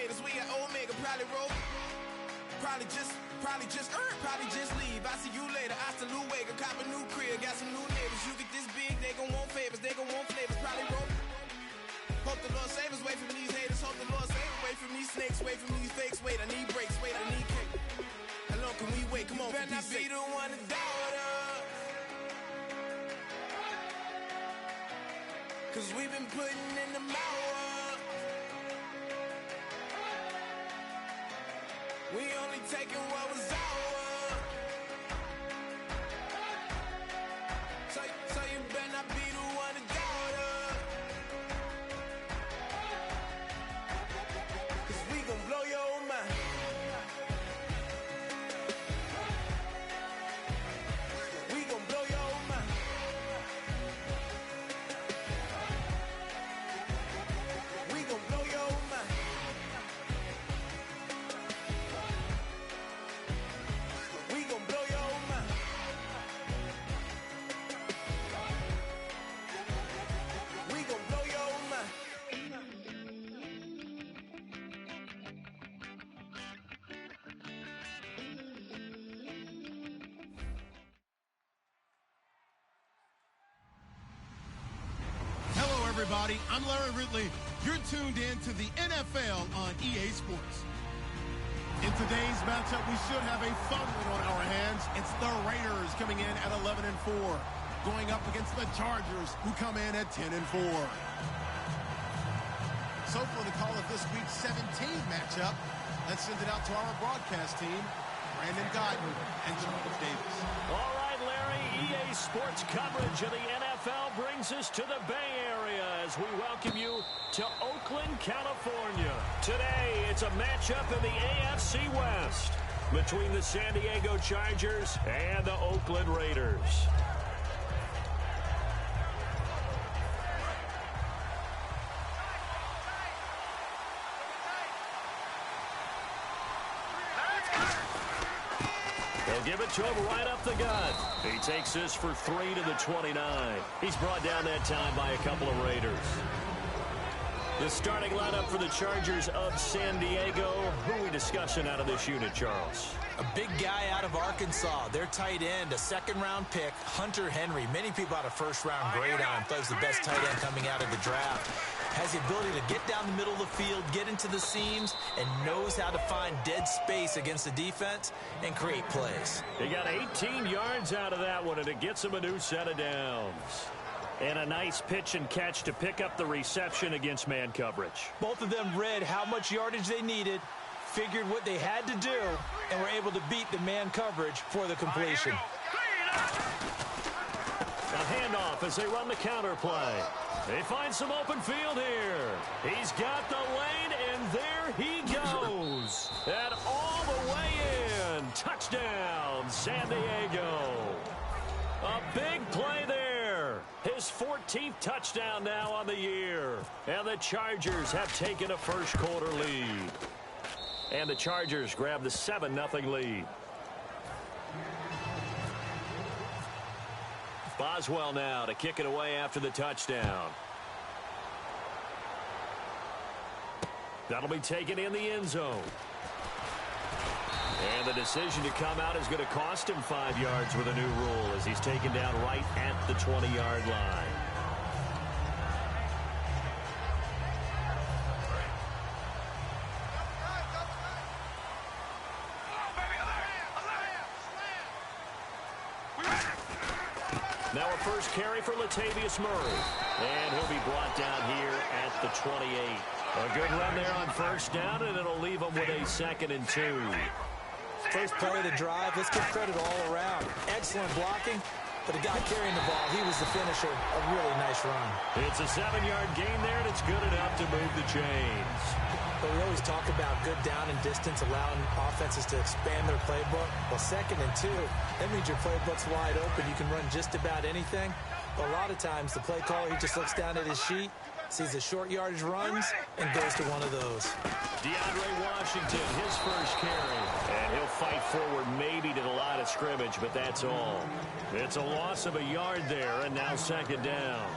haters. We got Omega, probably roll. Probably just leave. I see you later. I salute Wake, cop a new crib, got some new neighbors. You get this big, they gon' want favors, they gon' want flavors. Probably roll. Hope the Lord save us, wait from these haters. Hope the Lord save us, wait from these snakes, wait from these fakes. Wait, I need breaks, wait, I need cake. How long can we wait? Come on, better not be the one to doubt us. Cause we've been putting in the hours. We only taking what was ours. So you better not be the one to doubt us. Cause we gon' blow your mind. We gon' blow your mind. We gon' blow your mind. We gon' blow your mind. We gon' blow your mind. Hello, everybody. I'm Larry Ridley. You're tuned in to the NFL on EA Sports. In today's matchup, we should have a fun one on our hands. It's the Raiders coming in at 11-4, going up against the Chargers, who come in at 10-4. So for the call of this week's 17th matchup, let's send it out to our broadcast team, Brandon Godden and Charles Davis. All right, Larry, EA Sports coverage of the NFL brings us to the Bay Area as we welcome you to Oakland, California. Today, it's a matchup in the AFC West between the San Diego Chargers and the Oakland Raiders. They'll give it to him right up the gut. He takes this for 3 to the 29. He's brought down that time by a couple of Raiders. The starting lineup for the Chargers of San Diego. Who are we discussing out of this unit, Charles? A big guy out of Arkansas. Their tight end, a second-round pick, Hunter Henry. Many people had a first-round grade on him. Thought he was the best tight end coming out of the draft. Has the ability to get down the middle of the field, get into the seams, and knows how to find dead space against the defense and create plays. He got 18 yards out of that one, and it gets him a new set of downs. And a nice pitch and catch to pick up the reception against man coverage. Both of them read how much yardage they needed, figured what they had to do, and were able to beat the man coverage for the completion. A handoff as they run the counter play. They find some open field here. He's got the lane, and there he goes. And all the way in. Touchdown, San Diego. A big play there. His 14th touchdown now on the year. And the Chargers have taken a first-quarter lead. And the Chargers grab the 7-0 lead. Boswell now to kick it away after the touchdown. That'll be taken in the end zone. And the decision to come out is going to cost him 5 yards with a new rule as he's taken down right at the 20-yard line. Now a first carry for Latavius Murray. And he'll be brought down here at the 28. A good run there on first down, and it'll leave him with a 2nd and 2. First play of the drive, let's give credit all around. Excellent blocking, but the guy carrying the ball, he was the finisher. A really nice run. It's a 7-yard gain there, and it's good enough to move the chains. But we always talk about good down and distance, allowing offenses to expand their playbook. Well, 2nd and 2, that means your playbook's wide open. You can run just about anything. But a lot of times, the play caller, he just looks down at his sheet, sees the short yardage runs, and goes to one of those. DeAndre Washington, his first carry. And he'll fight forward maybe to the line of scrimmage, but that's all. It's a loss of a yard there, and now 2nd down.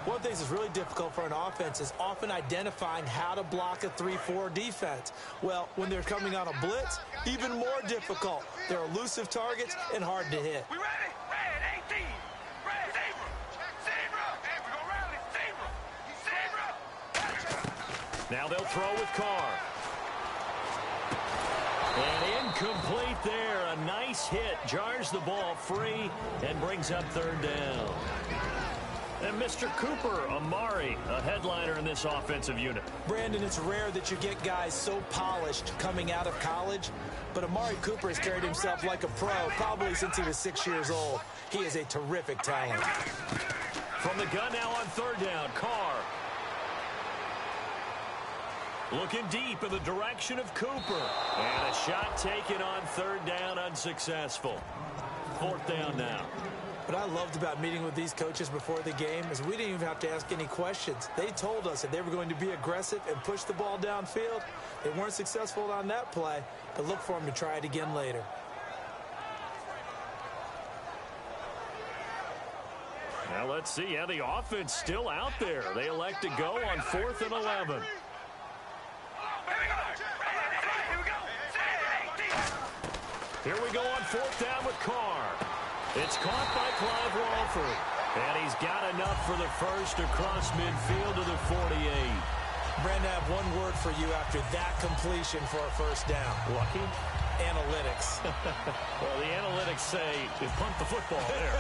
One of the things that's really difficult for an offense is often identifying how to block a 3-4 defense. Well, when they're coming on a blitz, even more difficult. They're elusive targets and hard to hit. We ready? Red 18. Red zebra. Zebra. Hey, we gonna rally. Zebra. Now they'll throw with Carr. And incomplete there. A nice hit. Jars the ball free and brings up third down. And Mr. Cooper, Amari, a headliner in this offensive unit. Brandon, it's rare that you get guys so polished coming out of college, but Amari Cooper has carried himself like a pro probably since he was 6 years old. He is a terrific talent. From the gun now on third down, Carr. Looking deep in the direction of Cooper. And a shot taken on third down, unsuccessful. Fourth down now. What I loved about meeting with these coaches before the game is we didn't even have to ask any questions. They told us that they were going to be aggressive and push the ball downfield. They weren't successful on that play, but look for them to try it again later. Now let's see. Yeah, the offense still out there. They elect to go on 4th and 11. Here we go on 4th down with Carr. It's caught by Clive Walford. And he's got enough for the first across midfield to the 48. Brandon, I have one word for you after that completion for a first down. Lucky? Analytics. Well, the analytics say you punt the football there.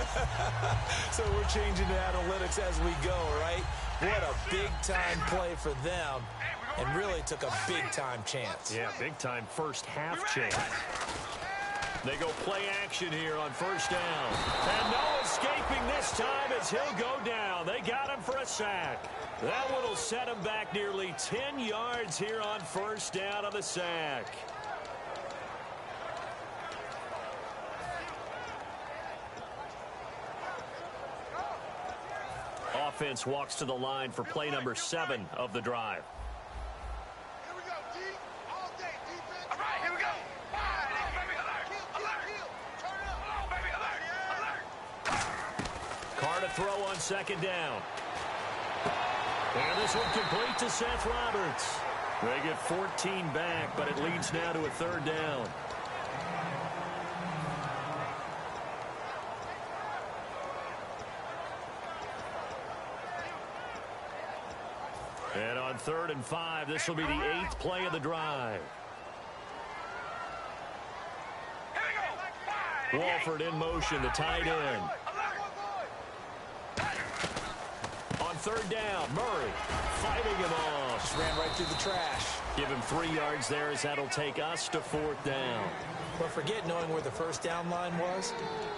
So we're changing to analytics as we go, right? What a big-time play for them. And really took a big-time chance. Yeah, big-time first half chance. They go play action here on first down. And no escaping this time as he'll go down. They got him for a sack. That one will set him back nearly 10 yards here on first down on the sack. Offense walks to the line for play number 7 of the drive. Throw on second down. And this one complete to Seth Roberts. They get 14 back, but it leads now to a third down. And on 3rd and 5, this will be the 8th play of the drive. Walford in motion, the tight end. Third down, Murray fighting him off. Just ran right through the trash. Give him 3 yards there as that'll take us to 4th down. But forget knowing where the first down line was.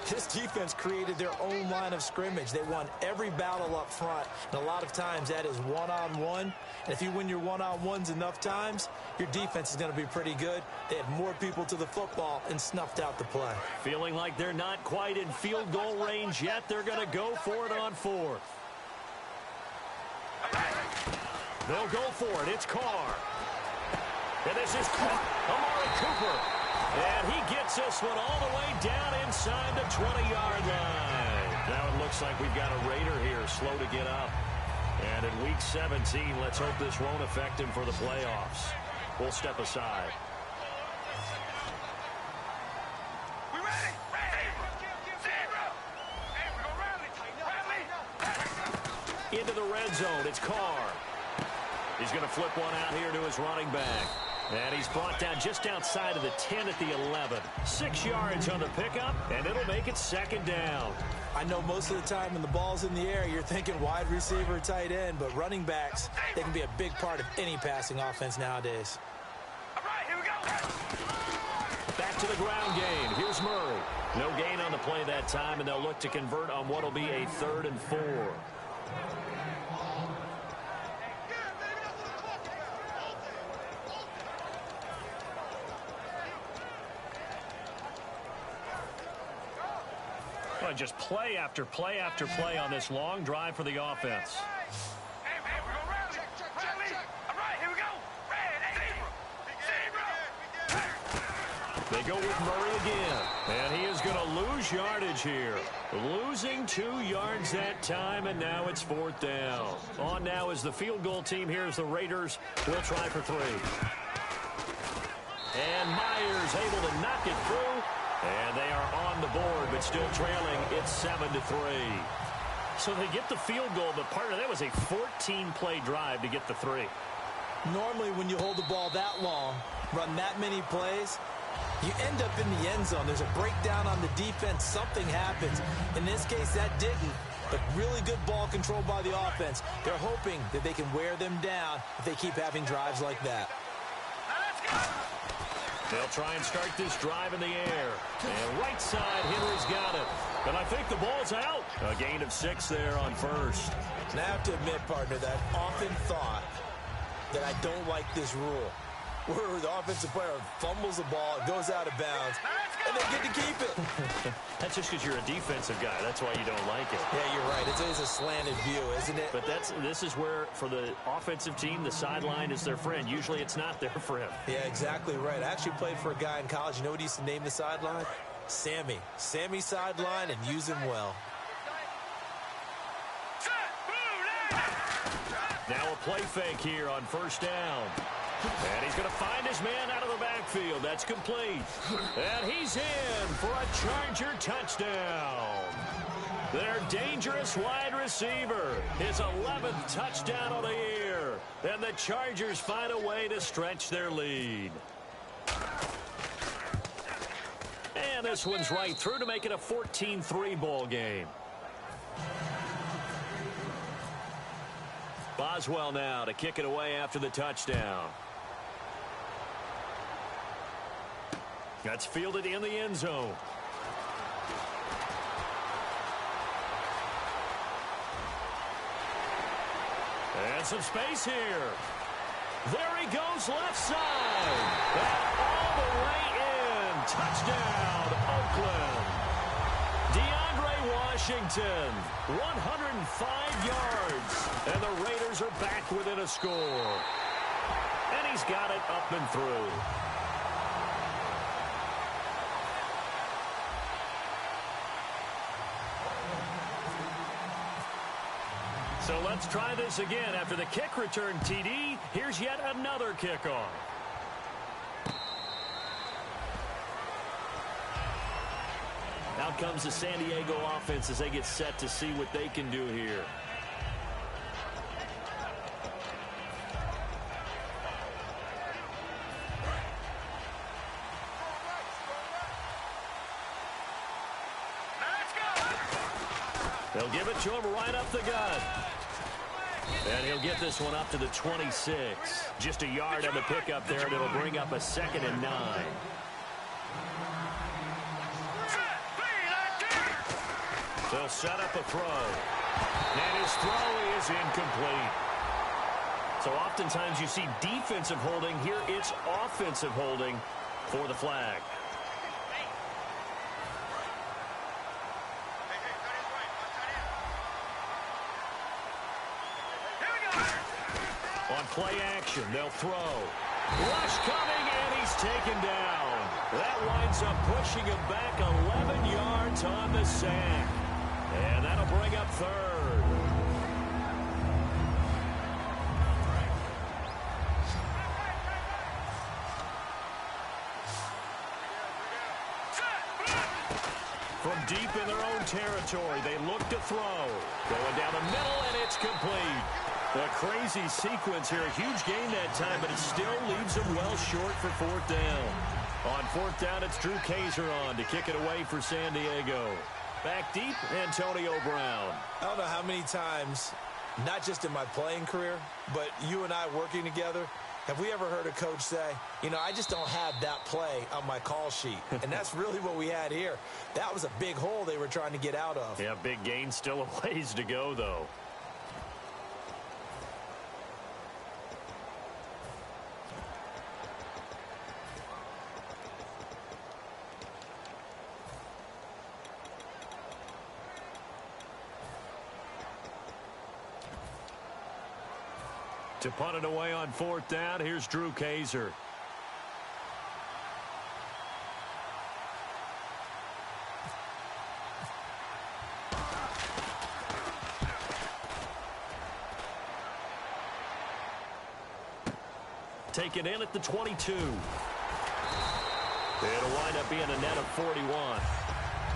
This defense created their own line of scrimmage. They won every battle up front. And a lot of times that is one-on-one. And if you win your one-on-ones enough times, your defense is going to be pretty good. They had more people to the football and snuffed out the play. Feeling like they're not quite in field goal range yet. They're going to go for it on 4th. They'll go for it. It's Carr. And this is Amari Cooper. And he gets this one all the way down inside the 20-yard line. Now it looks like we've got a Raider here slow to get up. And in Week 17, let's hope this won't affect him for the playoffs. We'll step aside. Into the red zone, it's Carr. He's going to flip one out here to his running back. And he's brought down just outside of the 10 at the 11. 6 yards on the pickup, and it'll make it second down. I know most of the time when the ball's in the air, you're thinking wide receiver, tight end, but running backs, they can be a big part of any passing offense nowadays. All right, here we go. Back to the ground game. Here's Murray. No gain on the play that time, and they'll look to convert on what will be a 3rd and 4. Well, just play after play after play on this long drive for the offense. Hey, man, we're gonna rally. Rally. All right, here we go. Red, zebra. They go with Murray again. And he is going to lose yardage here. Losing 2 yards that time, and now it's 4th down. On now is the field goal team. Here's the Raiders. We'll try for 3. And Myers able to knock it through. And they are on the board, but still trailing. It's 7-3. So they get the field goal, but part of that was a 14-play drive to get the 3. Normally, when you hold the ball that long, run that many plays, you end up in the end zone. There's a breakdown on the defense. Something happens. In this case, that didn't. But really good ball control by the offense. They're hoping that they can wear them down if they keep having drives like that. They'll try and start this drive in the air. And right side, Henry's got it. But I think the ball's out. A gain of 6 there on first. And I have to admit, partner, that I've often thought that I don't like this rule, where the offensive player fumbles the ball, it goes out of bounds, and they get to keep it. That's just because you're a defensive guy. That's why you don't like it. Yeah, you're right. It's always a slanted view, isn't it? But this is where, for the offensive team, the sideline is their friend. Usually it's not there for him. Yeah, exactly right. I actually played for a guy in college. You know what he used to name the sideline? Sammy. Sammy sideline, and use him well. Now a play fake here on first down. And he's going to find his man out of the backfield. That's complete. And he's in for a Charger touchdown. Their dangerous wide receiver. His 11th touchdown of the year. And the Chargers find a way to stretch their lead. And this one's right through to make it a 14-3 ball game. Boswell now to kick it away after the touchdown. That's fielded in the end zone. And some space here. There he goes left side. And all the way in. Touchdown, Oakland. DeAndre Washington, 105 yards. And the Raiders are back within a score. And he's got it up and through. So let's try this again. After the kick return TD, here's yet another kickoff. Out comes the San Diego offense as they get set to see what they can do here. They'll give it to him right up the gut. And he'll get this one up to the 26. Just a yard on the pickup there, and it'll bring up a 2nd and 9. They'll set up a throw. And his throw is incomplete. So oftentimes you see defensive holding. Here it's offensive holding for the flag. On play action, they'll throw. Rush coming, and he's taken down. That winds up pushing him back 11 yards on the sack. And that'll bring up 3rd. From deep in their own territory, they look to throw. Going down the middle, and it's complete. A crazy sequence here. A huge gain that time, but it still leaves them well short for 4th down. On 4th down, it's Drew Kaiser on to kick it away for San Diego. Back deep, Antonio Brown. I don't know how many times, not just in my playing career, but you and I working together, have we ever heard a coach say, you know, I just don't have that play on my call sheet. And that's really what we had here. That was a big hole they were trying to get out of. Yeah, big gain, still a ways to go, though. To punt it away on 4th down, here's Drew Kaiser. taken in at the 22. It'll wind up being a net of 41.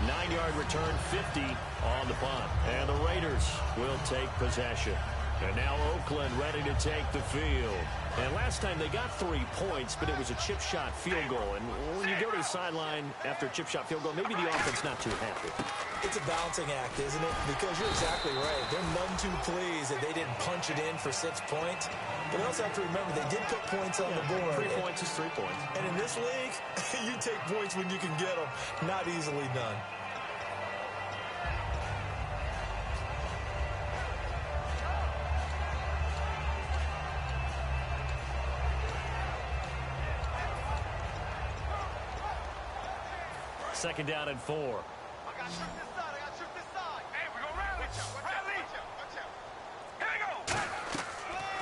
9-yard return, 50 on the punt. And the Raiders will take possession. And now Oakland ready to take the field. And last time they got 3 points, but it was a chip shot field goal. And when you go to the sideline after a chip shot field goal, maybe the offense not too happy. It's a balancing act, isn't it? Because you're exactly right. They're none too pleased that they didn't punch it in for 6 points. But they also have to remember they did put points on the board. 3 points is 3 points. And in this league, you take points when you can get them. Not easily done. Second down and 4. I got to shoot this side. I got to shoot this side. Hey, we're going to rally. Rally. Here we go.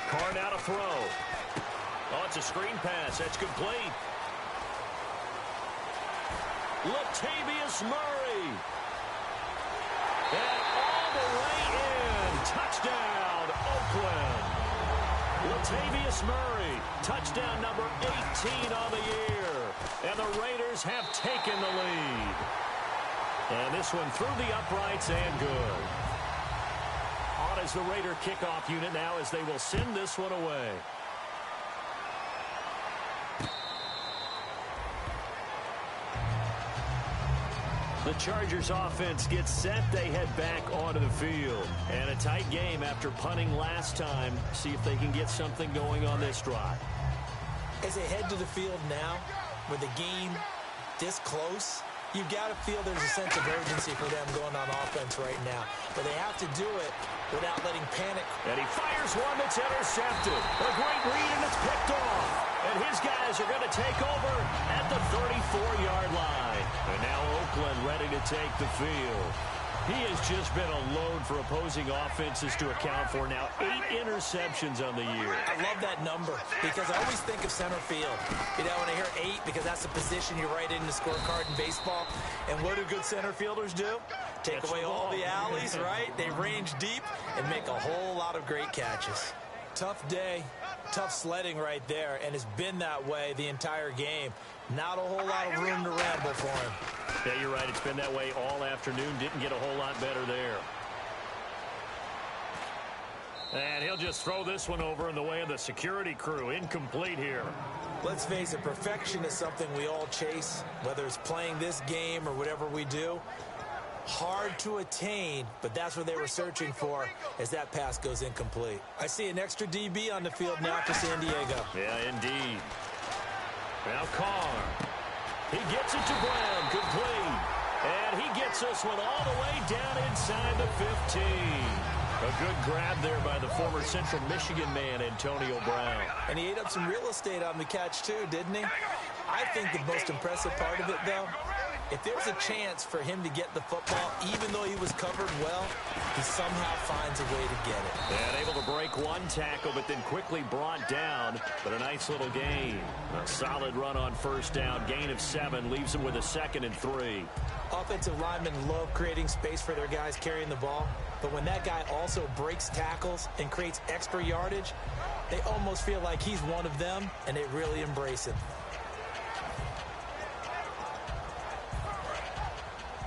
Carr now to throw. Oh, it's a screen pass. That's complete. Latavius Murray. And all the way in. Touchdown, Oakland. Latavius Murray. Touchdown number 18 on the year. And the Raiders have taken the lead. And this one through the uprights and good. On is the Raider kickoff unit now as they will send this one away. The Chargers offense gets set. They head back onto the field. And a tight game after punting last time. See if they can get something going on this drive. As they head to the field now, with the game this close, you've got to feel there's a sense of urgency for them going on offense right now. But they have to do it without letting panic. And he fires one that's intercepted. A great read, and it's picked off. And his guys are going to take over at the 34-yard line. And now Oakland ready to take the field. He has just been a load for opposing offenses to account for. Now 8 interceptions on the year. I love that number because I always think of center field. You know, when I hear 8, because that's the position you write in the scorecard in baseball. And what do good center fielders do? Take away all the alleys, right? They range deep and make a whole lot of great catches. Tough day, tough sledding right there, and it's been that way the entire game. Not a whole lot of room to ramble for him. Yeah, you're right. It's been that way all afternoon. Didn't get a whole lot better there. And he'll just throw this one over in the way of the security crew. Incomplete here. Let's face it, perfection is something we all chase, whether it's playing this game or whatever we do. Hard to attain, but that's what they were searching for as that pass goes incomplete. I see an extra DB on the field now for San Diego. Yeah, indeed. Now Carr. He gets it to Brown, complete. And he gets this one all the way down inside the 15. A good grab there by the former Central Michigan man, Antonio Brown. And he ate up some real estate on the catch too, didn't he? I think the most impressive part of it, though, if there's a chance for him to get the football, even though he was covered well, he somehow finds a way to get it. And able to break one tackle, but then quickly brought down. But a nice little gain. A solid run on first down. Gain of 7 leaves him with a 2nd and 3. Offensive linemen love creating space for their guys carrying the ball. But when that guy also breaks tackles and creates extra yardage, they almost feel like he's one of them, and they really embrace him.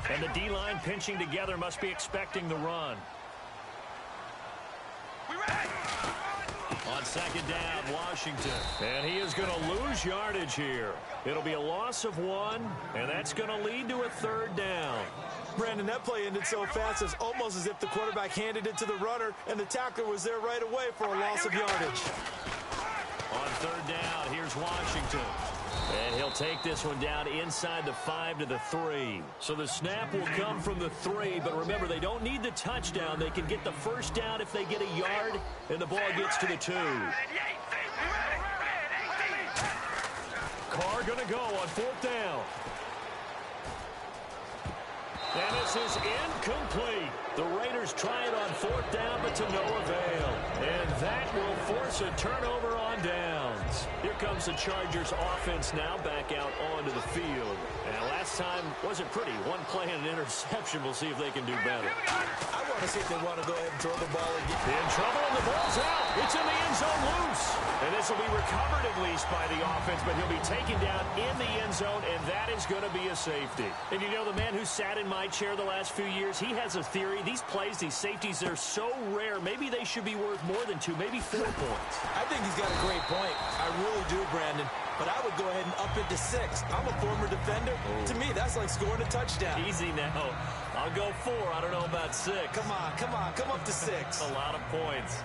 And the D-line pinching together, must be expecting the run. On second down, Washington. And he is going to lose yardage here. It'll be a loss of 1, and that's going to lead to a 3rd down. Brandon, that play ended so fast, it's almost as if the quarterback handed it to the runner, and the tackler was there right away for a loss of yardage. On 3rd down, here's Washington. And he'll take this one down inside the 5 to the 3. So the snap will come from the 3, but remember, they don't need the touchdown. They can get the first down if they get a yard, and the ball gets to the 2. Carr going to go on 4th down. And this is incomplete. The Raiders try it on 4th down, but to no avail. And that will force a turnover on downs. yards. Here comes the Chargers offense now back out onto the field. And last time wasn't pretty. One play and an interception. We'll see if they can do better. I want to see if they want to go ahead and throw the ball again. In trouble, and the ball's out. It's in the end zone loose. And this will be recovered at least by the offense, but he'll be taken down in the end zone, and that is going to be a safety. And you know, the man who sat in my chair the last few years, he has a theory. These plays, these safeties, they're so rare. Maybe they should be worth more than 2, maybe 4 points. I think he's got a great point. I really do, Brandon. But I would go ahead and up it to 6. I'm a former defender. To me, that's like scoring a touchdown. Easy now. I'll go 4. I don't know about 6. Come on. Come up to 6. A lot of points.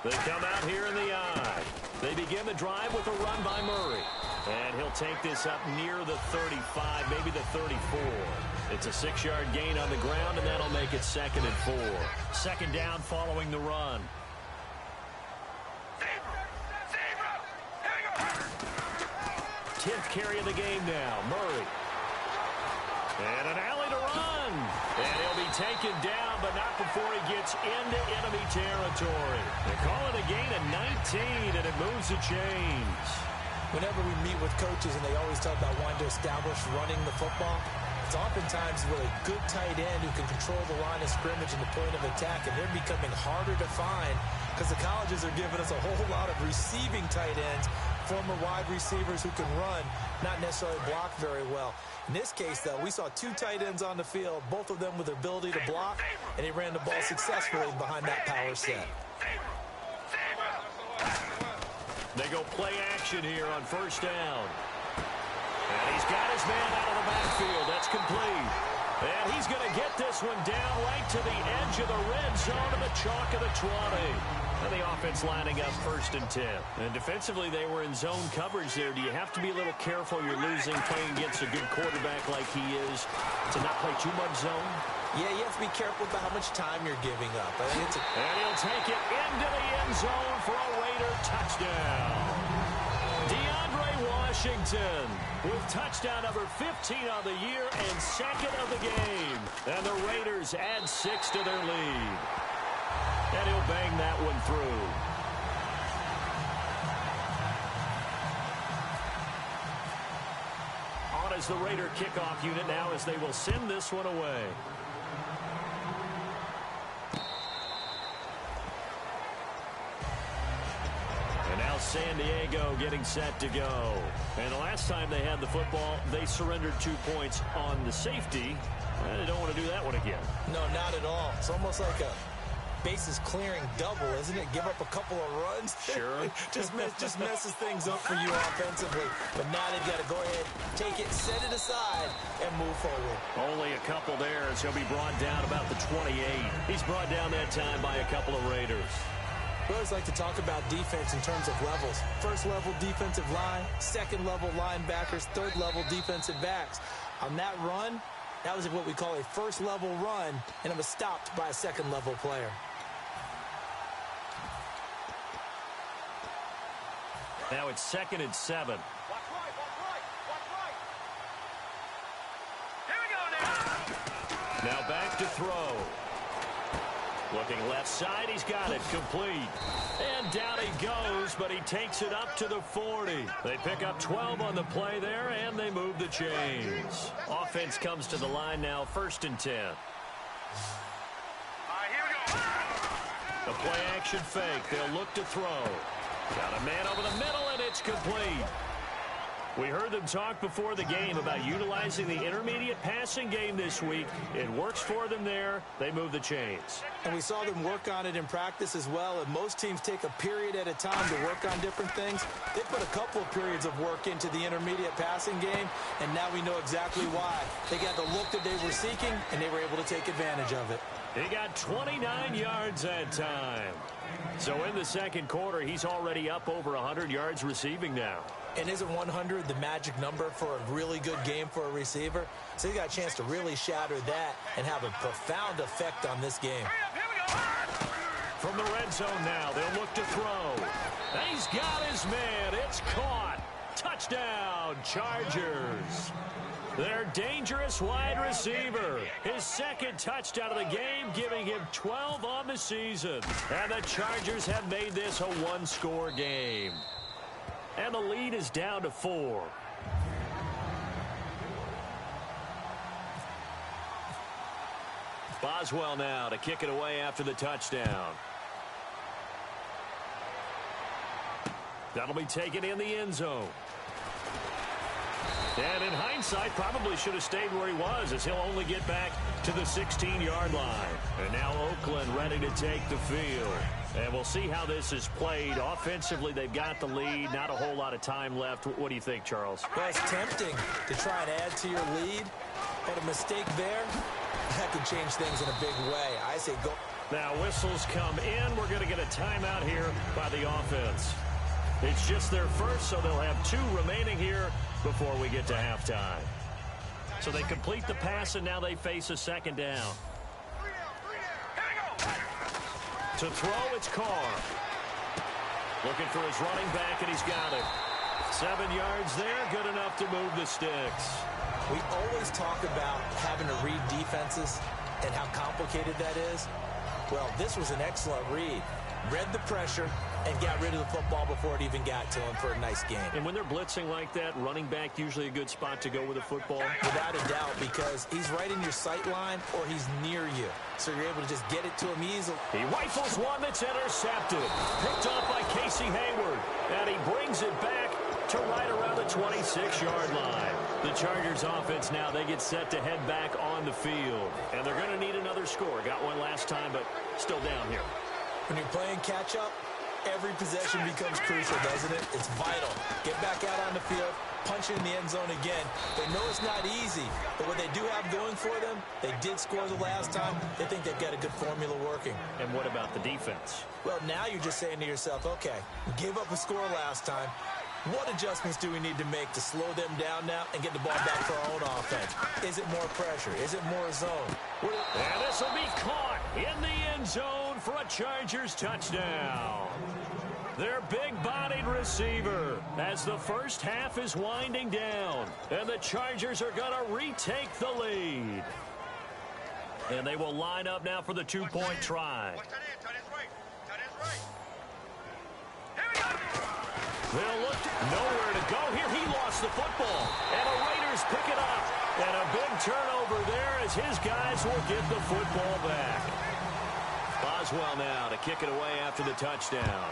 They come out here in the I. They begin the drive with a run by Murray. And he'll take this up near the 35, maybe the 34. It's a 6-yard gain on the ground, and that'll make it 2nd and 4. Second down following the run. 10th carry of the game now. Murray. And an alley to run. And he'll be taken down, but not before he gets into enemy territory. They call it a gain of 19, and it moves the chains. Whenever we meet with coaches and they always talk about wanting to establish running the football, it's oftentimes with a good tight end who can control the line of scrimmage and the point of attack, and they're becoming harder to find because the colleges are giving us a whole lot of receiving tight ends, former wide receivers who can run, not necessarily block very well. In this case, though, we saw 2 tight ends on the field, both of them with the ability to block, and he ran the ball successfully behind that power set. They go play action here on first down. And he's got his man out of the backfield. That's complete. And he's going to get this one down right to the edge of the red zone of the chalk of the 20. And the offense lining up 1st and 10. And defensively, they were in zone coverage there. Do you have to be a little careful? You're losing playing against a good quarterback like he is to not play too much zone? Yeah, you have to be careful about how much time you're giving up. I think and he'll take it into the end zone for a Raider touchdown. DeAndre Washington with touchdown number 15 on the year and 2nd of the game. And the Raiders add 6 to their lead. And he'll bang that one through. On as the Raider kickoff unit now as they will send this one away. And now San Diego getting set to go. And the last time they had the football, they surrendered 2 points on the safety. And they don't want to do that one again. No, not at all. It's almost like a bases clearing double, isn't it? Give up a couple of runs. Sure. just messes things up for you offensively. But now they've got to go ahead, take it, set it aside, and move forward. Only a couple there as he'll be brought down about the 28. He's brought down that time by a couple of Raiders. We always like to talk about defense in terms of levels. First level defensive line, second level linebackers, third level defensive backs. On that run, that was what we call a first level run, and it was stopped by a second level player. Now it's 2nd and 7. Watch right. Here we go now. Now back to throw. Looking left side, he's got it, complete. And down he goes, but he takes it up to the 40. They pick up 12 on the play there, and they move the chains. Offense comes to the line now, 1st and 10. All right, here we go. The play action fake, they'll look to throw. Got a man over the middle, and it's complete. We heard them talk before the game about utilizing the intermediate passing game this week. It works for them there. They move the chains. And we saw them work on it in practice as well. And most teams take a period at a time to work on different things. They put a couple of periods of work into the intermediate passing game, and now we know exactly why. They got the look that they were seeking, and they were able to take advantage of it. He got 29 yards that time. So in the second quarter, he's already up over 100 yards receiving now. And isn't 100 the magic number for a really good game for a receiver? So he got a chance to really shatter that and have a profound effect on this game. Hurry up, here we go. end zone now. They'll look to throw. And he's got his man. It's caught. Touchdown, Chargers. Their dangerous wide receiver. His second touchdown of the game, giving him 12 on the season. And the Chargers have made this a one-score game. And the lead is down to 4. Boswell now to kick it away after the touchdown. That'll be taken in the end zone. And in hindsight, probably should have stayed where he was, as he'll only get back to the 16-yard line. And now Oakland ready to take the field. And we'll see how this is played. Offensively, they've got the lead. Not a whole lot of time left. What do you think, Charles? Well, it's tempting to try and add to your lead, but a mistake there, that could change things in a big way. I say go. Now whistles come in. We're going to get a timeout here by the offense. It's just their first, so they'll have 2 remaining here before we get to halftime. So they complete the pass, and now they face a second down. To throw, it's Carr. Looking for his running back, and he's got it. 7 yards there, good enough to move the sticks. We always talk about having to read defenses and how complicated that is. Well, this was an excellent read. Read the pressure and got rid of the football before it even got to him for a nice game. And when they're blitzing like that, running back usually a good spot to go with the football? Without a doubt, because he's right in your sight line or he's near you. So you're able to just get it to him easily. He rifles one that's intercepted. Picked off by Casey Hayward. And he brings it back to right around the 26-yard line. The Chargers offense now, they get set to head back on the field. And they're going to need another score. Got one last time, but still down here. When you're playing catch-up, every possession becomes crucial, doesn't it? It's vital. Get back out on the field, punch it in the end zone again. They know it's not easy, but what they do have going for them, they did score the last time. They think they've got a good formula working. And what about the defense? Well, now you're just saying to yourself, okay, we gave up a score last time. What adjustments do we need to make to slow them down now and get the ball back for our own offense? Is it more pressure? Is it more zone? And this will be caught in the end zone for a Chargers touchdown. Their big-bodied receiver as the first half is winding down. And the Chargers are going to retake the lead. And they will line up now for the 2-point try. They'll look nowhere to go here. He lost the football. And the Raiders pick it up. And a big turnover there as his guys will get the football back. Boswell now to kick it away after the touchdown.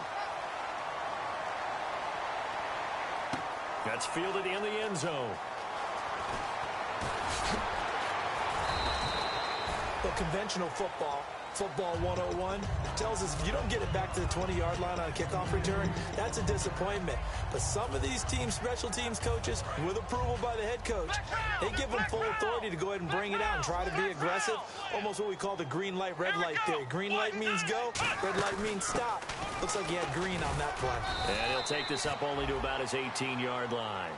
That's fielded in the end zone. The conventional football 101, tells us if you don't get it back to the 20-yard line on a kickoff return, that's a disappointment. But some of these teams, special teams coaches, with approval by the head coach, they give them full authority to go ahead and bring it out and try to be aggressive. Almost what we call the green light, red light theory. Green light means go, red light means stop. Looks like he had green on that play. And he'll take this up only to about his 18-yard line.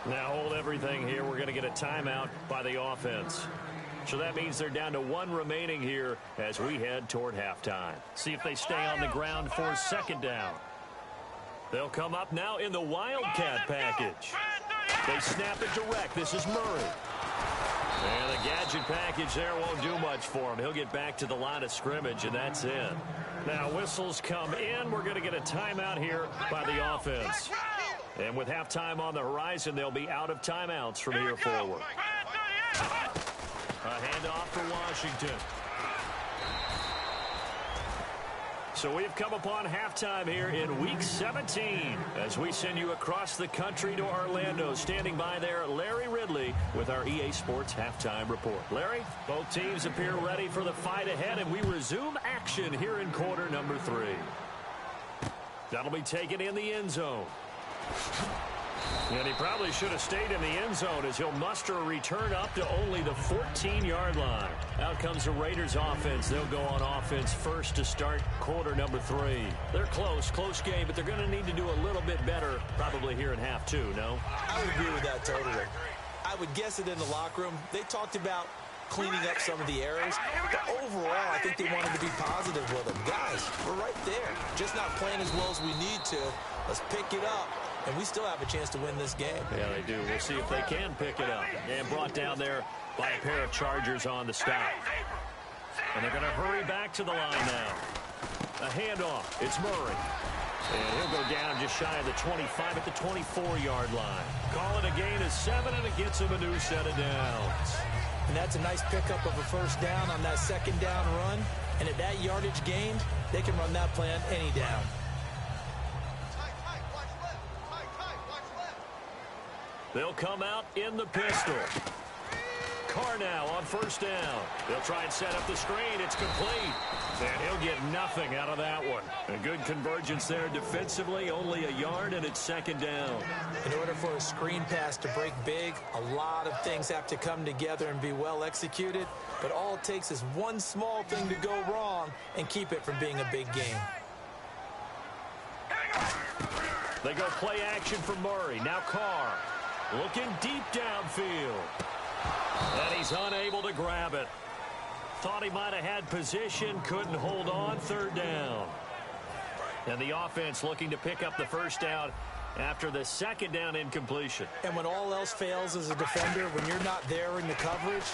Now hold everything here. We're going to get a timeout by the offense. So that means they're down to 1 remaining here as we head toward halftime. See if they stay on the ground for second down. They'll come up now in the Wildcat package. They snap it direct. This is Murray. And the gadget package there won't do much for him. He'll get back to the line of scrimmage, and that's it. Now whistles come in. We're going to get a timeout here by the offense. And with halftime on the horizon, they'll be out of timeouts from here forward. A handoff for Washington. So we've come upon halftime here in Week 17 as we send you across the country to Orlando. Standing by there, Larry Ridley with our EA Sports Halftime Report. Larry, both teams appear ready for the fight ahead, and we resume action here in quarter number 3. That'll be taken in the end zone. And he probably should have stayed in the end zone as he'll muster a return up to only the 14-yard line. Out comes the Raiders offense. They'll go on offense first to start quarter number 3. They're close game, but they're going to need to do a little bit better probably here in half 2, no? I would agree with that totally. I would guess it in the locker room. They talked about cleaning up some of the errors, but overall, I think they wanted to be positive with them. Guys, we're right there. playing as well as we need to. Let's pick it up, and we still have a chance to win this game. Yeah, they do. We'll see if they can pick it up. And brought down there by a pair of Chargers on the stop. And they're going to hurry back to the line now. A handoff. It's Murray. And he'll go down just shy of the 25 at the 24-yard line. Call it a gain of 7, and it gets him a new set of downs. And that's a nice pickup of a first down on that second down run. And at that yardage gained, they can run that play on any down. They'll come out in the pistol. Carr now on first down. They'll try and set up the screen. It's complete. And he'll get nothing out of that one. A good convergence there defensively. Only a yard, and it's second down. In order for a screen pass to break big, a lot of things have to come together and be well executed. But all it takes is one small thing to go wrong and keep it from being a big game. They go play action for Murray. Now Carr looking deep downfield. And he's unable to grab it. Thought he might have had position, couldn't hold on, third down. And the offense looking to pick up the first down after the second down incompletion. And when all else fails as a defender, when you're not there in the coverage,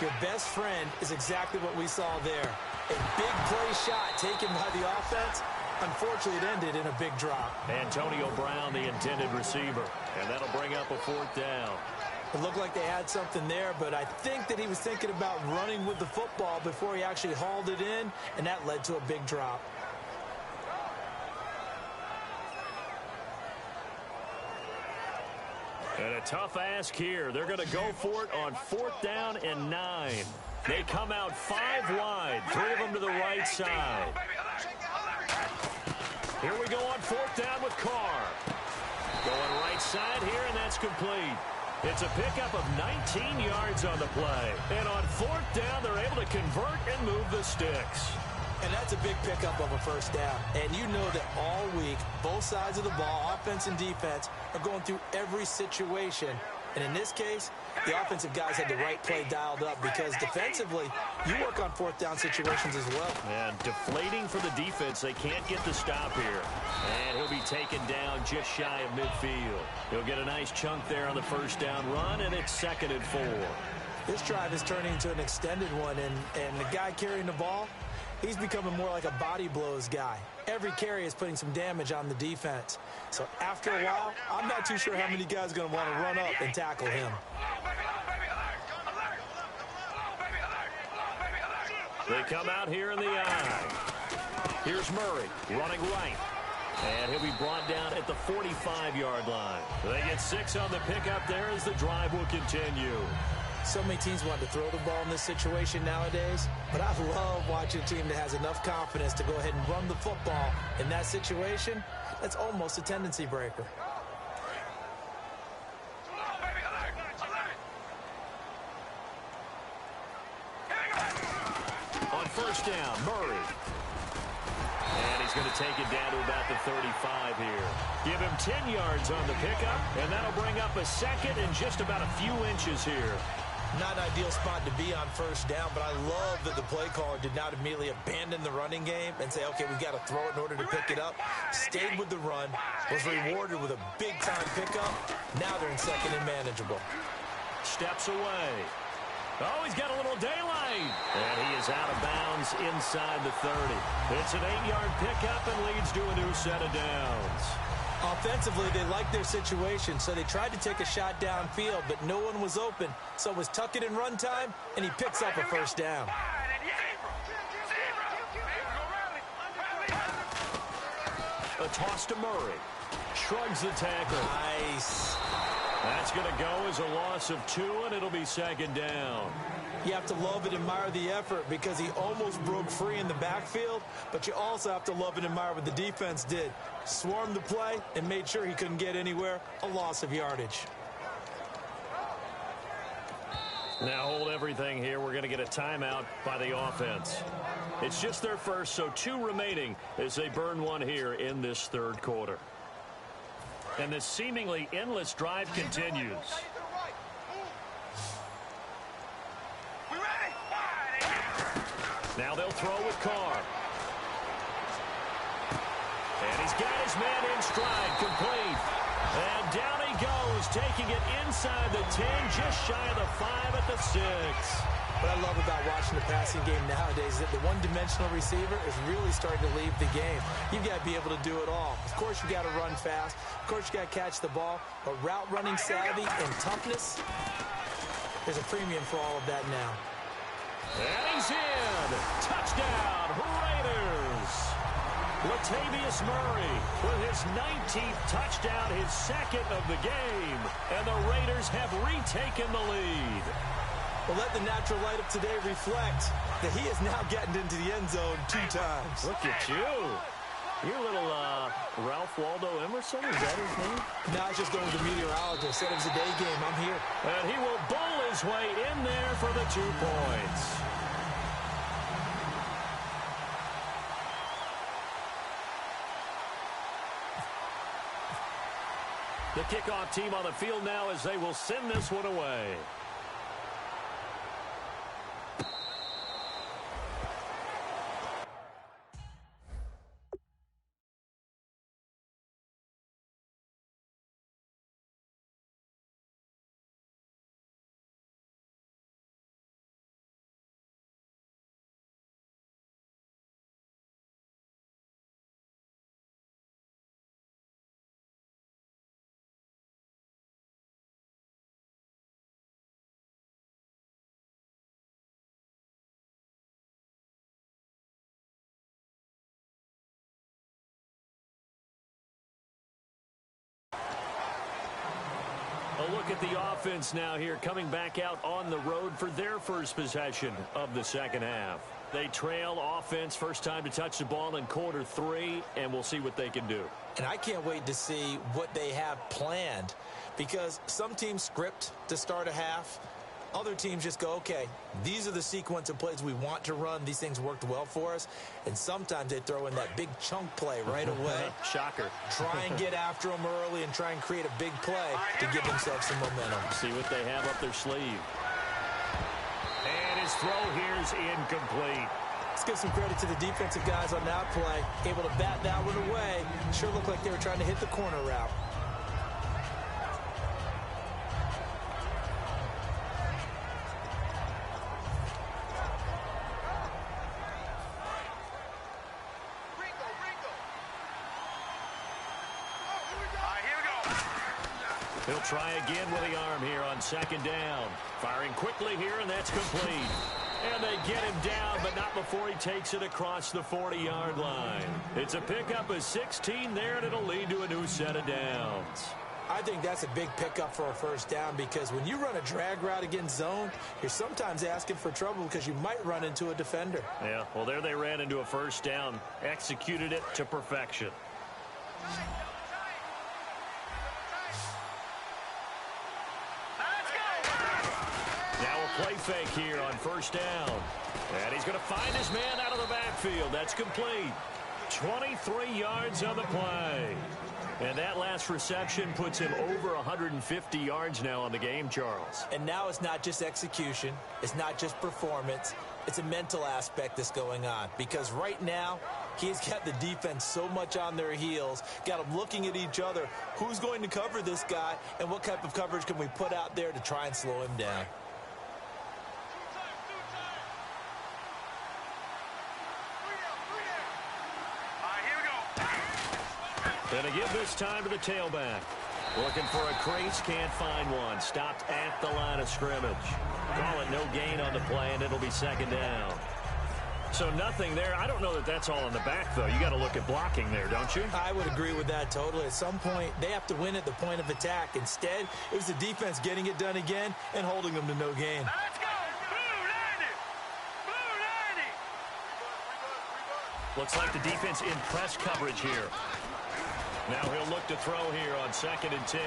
your best friend is exactly what we saw there. A big play shot taken by the offense. Unfortunately, it ended in a big drop. Antonio Brown, the intended receiver. And that'll bring up a fourth down. It looked like they had something there, but I think that he was thinking about running with the football before he actually hauled it in, and that led to a big drop. And a tough ask here. They're going to go for it on fourth down and 9. They come out 5 wide, 3 of them to the right side. Here we go on fourth down with Carr. Going right side here, and that's complete. It's a pickup of 19 yards on the play. And on fourth down, they're able to convert and move the sticks. And that's a big pickup of a first down. And you know that all week, both sides of the ball, offense and defense, are going through every situation. And in this case, the offensive guys had the right play dialed up because defensively, you work on fourth down situations as well. And deflating for the defense. They can't get the stop here. And he'll be taken down just shy of midfield. He'll get a nice chunk there on the first down run, and it's 2nd and 4. This drive is turning into an extended one, and the guy carrying the ball, he's becoming more like a body blows guy. Every carry is putting some damage on the defense. So after a while, I'm not too sure how many guys are going to want to run up and tackle him. They come out here in the eye. Here's Murray running right. And he'll be brought down at the 45-yard line. They get 6 on the pickup there as the drive will continue. So many teams want to throw the ball in this situation nowadays, but I love watching a team that has enough confidence to go ahead and run the football. In that situation, that's almost a tendency breaker. On first down, Murray. And he's going to take it down to about the 35 here. Give him 10 yards on the pickup, and that'll bring up a second and just about a few inches here. Not an ideal spot to be on first down, but I love that the play caller did not immediately abandon the running game and say, okay, we've got to throw it in order to pick it up. Stayed with the run, was rewarded with a big-time pickup. Now they're in second and manageable. Steps away. Oh, he's got a little daylight. And he is out of bounds inside the 30. It's an 8-yard pickup and leads to a new set of downs. Offensively, they liked their situation, so they tried to take a shot downfield, but no one was open. So it was tuck it in run time, and he picks up a first down. A toss to Murray. Shrugs the tackle. Nice. That's going to go as a loss of 2, and it'll be second down. You have to love and admire the effort because he almost broke free in the backfield, but you also have to love and admire what the defense did. Swarmed the play and made sure he couldn't get anywhere. A loss of yardage. Now hold everything here. We're going to get a timeout by the offense. It's just their first, so 2 remaining as they burn one here in this third quarter. And this seemingly endless drive continues. Now they'll throw with Carr. He's got his man in stride, complete. And down he goes, taking it inside the 10, just shy of the 5 at the 6. What I love about watching the passing game nowadays is that the one-dimensional receiver is really starting to leave the game. You've got to be able to do it all. Of course, you've got to run fast. Of course, you've got to catch the ball. But route running savvy and toughness, there's a premium for all of that now. And he's in. Touchdown, Raiders. Latavius Murray with his 19th touchdown, his second of the game. And the Raiders have retaken the lead. Well, let the natural light of today reflect that he is now getting into the end zone 2 times. Look at you. You're a little Ralph Waldo Emerson, is that his name? Now he's just going with the meteorologist. Said it was a day game. I'm here. And he will bowl his way in there for the 2 points. The kickoff team on the field now as they will send this one away. A look at the offense now here, coming back out on the road for their first possession of the second half. They trail offense, first time to touch the ball in quarter 3, and we'll see what they can do. And I can't wait to see what they have planned, because some teams script to start a half. Other teams just go, okay, these are the sequence of plays we want to run. These things worked well for us. And sometimes they throw in that big chunk play right away. Shocker. Try and get after them early and try and create a big play to give themselves some momentum. See what they have up their sleeve. And his throw here is incomplete. Let's give some credit to the defensive guys on that play. Able to bat that one away. Sure looked like they were trying to hit the corner route. He'll try again with the arm here on second down. Firing quickly here, and that's complete. And they get him down, but not before he takes it across the 40-yard line. It's a pickup of 16 there, and it'll lead to a new set of downs. I think that's a big pickup for a first down, because when you run a drag route against zone, you're sometimes asking for trouble because you might run into a defender. Yeah, well, there they ran into a first down. Executed it to perfection. Now a play fake here on first down. And he's going to find his man out of the backfield. That's complete. 23 yards on the play. And that last reception puts him over 150 yards now on the game, Charles. And now it's not just execution. It's not just performance. It's a mental aspect that's going on. Because right now, he's got the defense so much on their heels, got them looking at each other. Who's going to cover this guy, and what type of coverage can we put out there to try and slow him down? And to give this time to the tailback. Looking for a crease, can't find one. Stopped at the line of scrimmage. Call it no gain on the play, and it'll be second down. So nothing there. I don't know that that's all in the back, though. You got to look at blocking there, don't you? I would agree with that totally. At some point, they have to win at the point of attack. Instead, it was the defense getting it done again and holding them to no gain. Let's go! Blue 90! Blue 90! Looks like the defense in press coverage here. Now he'll look to throw here on 2nd and 10.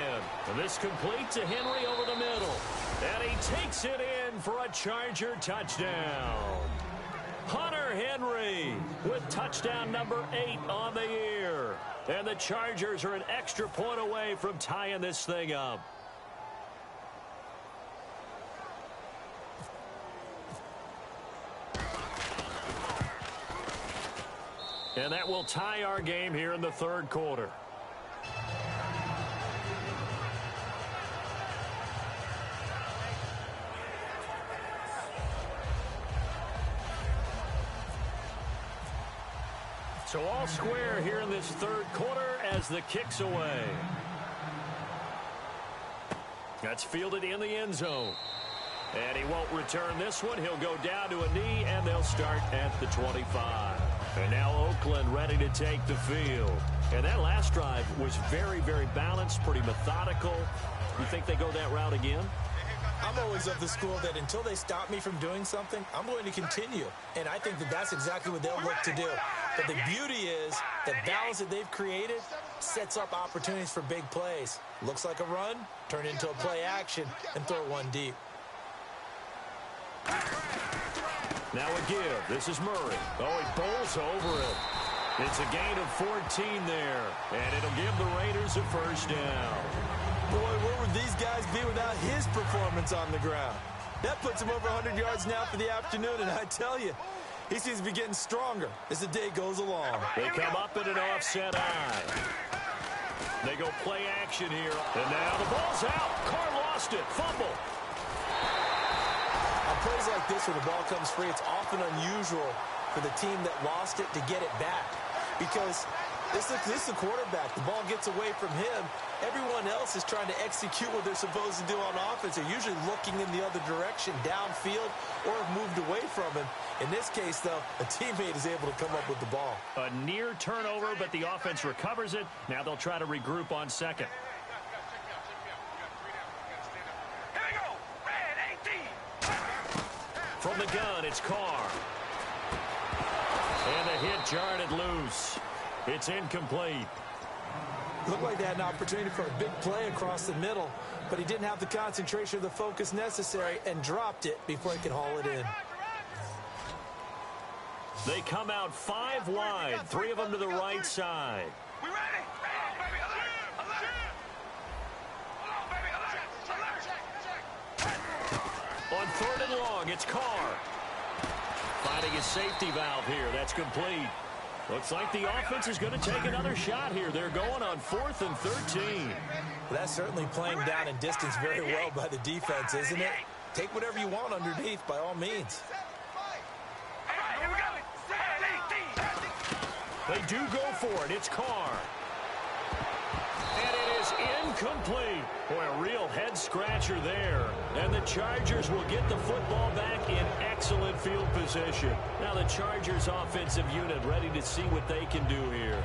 And this complete to Henry over the middle. And he takes it in for a Charger touchdown. Hunter Henry with touchdown number 8 on the year. And the Chargers are an extra point away from tying this thing up. And that will tie our game here in the third quarter. So all square here in this third quarter as the kick's away. That's fielded in the end zone. And he won't return this one. He'll go down to a knee, and they'll start at the 25. And now Oakland ready to take the field. And that last drive was very, very balanced, pretty methodical. You think they go that route again? I'm always of the school that until they stop me from doing something, I'm going to continue. And I think that that's exactly what they'll look to do. But the beauty is the balance that they've created sets up opportunities for big plays. Looks like a run, turn into a play action, and throw one deep. Now a give. This is Murray. Oh, he bowls over it. It's a gain of 14 there, and it'll give the Raiders a first down. Boy, where would these guys be without his performance on the ground? That puts him over 100 yards now for the afternoon, and I tell you, he seems to be getting stronger as the day goes along. They come up in an offset eye. They go play action here, and now the ball's out. Carr lost it. Fumble. On plays like this where the ball comes free, it's often unusual for the team that lost it to get it back because this is the quarterback. The ball gets away from him. Everyone else is trying to execute what they're supposed to do on offense. They're usually looking in the other direction, downfield, or have moved away from him. In this case, though, a teammate is able to come up with the ball. A near turnover, but the offense recovers it. Now they'll try to regroup on second. Here we go. Red 18. From the gun, it's Carr. And the hit jarred it loose. It's incomplete. Looked like they had an opportunity for a big play across the middle, but he didn't have the concentration or the focus necessary and dropped it before he could haul it in. They come out 5 wide, 3 of them to the right side. We ready? Hold on, baby. Alert. Alert. Hold on, baby. Alert. Alert. On 3rd and long, it's Carr. Finding his safety valve here. That's complete. Looks like the offense is going to take another shot here. They're going on 4th and 13. Well, that's certainly playing down in distance very well by the defense, isn't it? Take whatever you want underneath by all means. All right, here we go. They do go for it. It's Carr. And it is incomplete. Boy, a real head-scratcher there. And the Chargers will get the football back in excellent field position. Now the Chargers offensive unit ready to see what they can do here.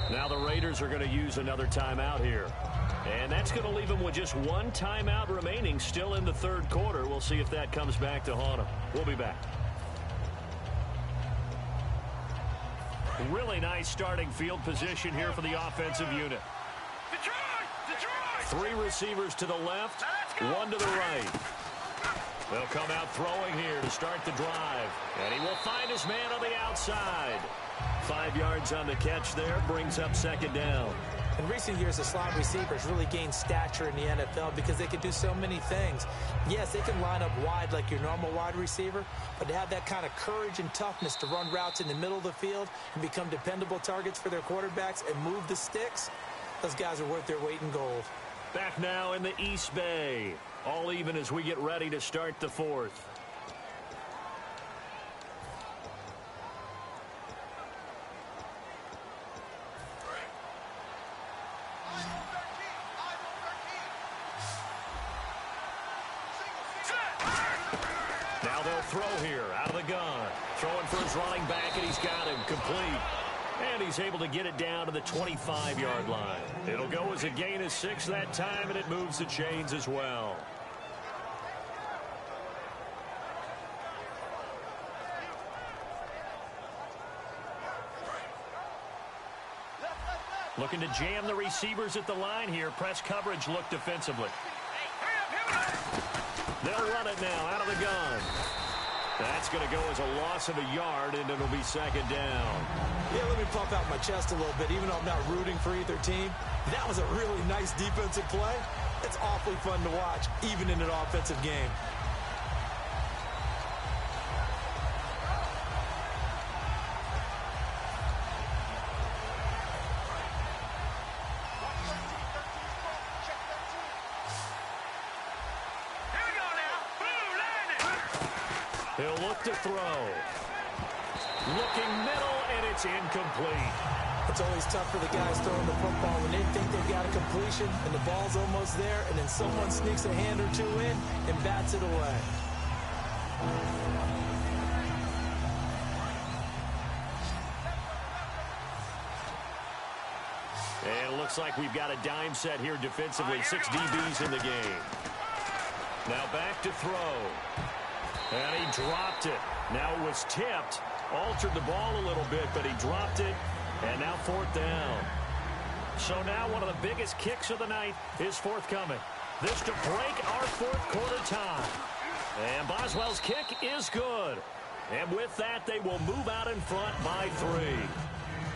Now the Raiders are going to use another timeout here. And that's going to leave them with just 1 timeout remaining still in the third quarter. We'll see if that comes back to haunt them. We'll be back. Really nice starting field position here for the offensive unit. Detroit! 3 receivers to the left, 1 to the right. They'll come out throwing here to start the drive. And he will find his man on the outside. 5 yards on the catch there, brings up 2nd down. In recent years, the slot receivers really gained stature in the NFL because they can do so many things. Yes, they can line up wide like your normal wide receiver, but to have that kind of courage and toughness to run routes in the middle of the field and become dependable targets for their quarterbacks and move the sticks, those guys are worth their weight in gold. Back now in the East Bay. All even as we get ready to start the 4th. Now they'll throw here out of the gun. Throwing for his running back, and he's got him complete. And he's able to get it down to the 25-yard line. It'll go as a gain of 6 that time, and it moves the chains as well. Looking to jam the receivers at the line here. Press coverage look defensively. They'll run it now out of the gun. That's going to go as a loss of a yard, and it'll be second down. Yeah, let me pump out my chest a little bit, even though I'm not rooting for either team. That was a really nice defensive play. It's awfully fun to watch, even in an offensive game. He'll look to throw. Looking middle, and it's incomplete. It's always tough for the guys throwing the football when they think they've got a completion and the ball's almost there, and then someone sneaks a hand or two in and bats it away. And it looks like we've got a dime set here defensively. 6 DBs in the game. Now back to throw. And he dropped it. Now it was tipped. Altered the ball a little bit, but he dropped it. And now fourth down. So now one of the biggest kicks of the night is forthcoming. This to break our fourth quarter tie. And Boswell's kick is good. And with that, they will move out in front by 3.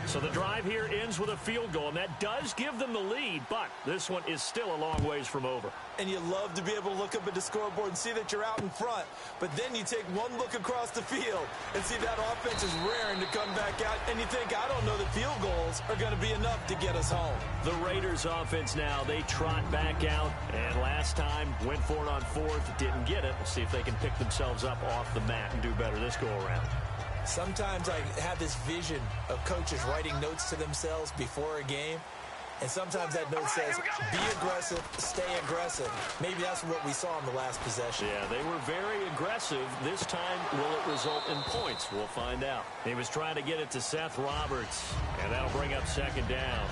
So the drive here ends with a field goal, and that does give them the lead, but this one is still a long ways from over. And you love to be able to look up at the scoreboard and see that you're out in front, but then you take one look across the field and see that offense is raring to come back out, and you think, I don't know that field goals are going to be enough to get us home. The Raiders offense now, they trot back out, and last time went for it on fourth, didn't get it. We'll see if they can pick themselves up off the mat and do better this go-around. Sometimes I have this vision of coaches writing notes to themselves before a game, and sometimes that note says, be aggressive, stay aggressive. Maybe that's what we saw in the last possession. Yeah, they were very aggressive. This time, will it result in points? We'll find out. He was trying to get it to Seth Roberts, and that'll bring up second down.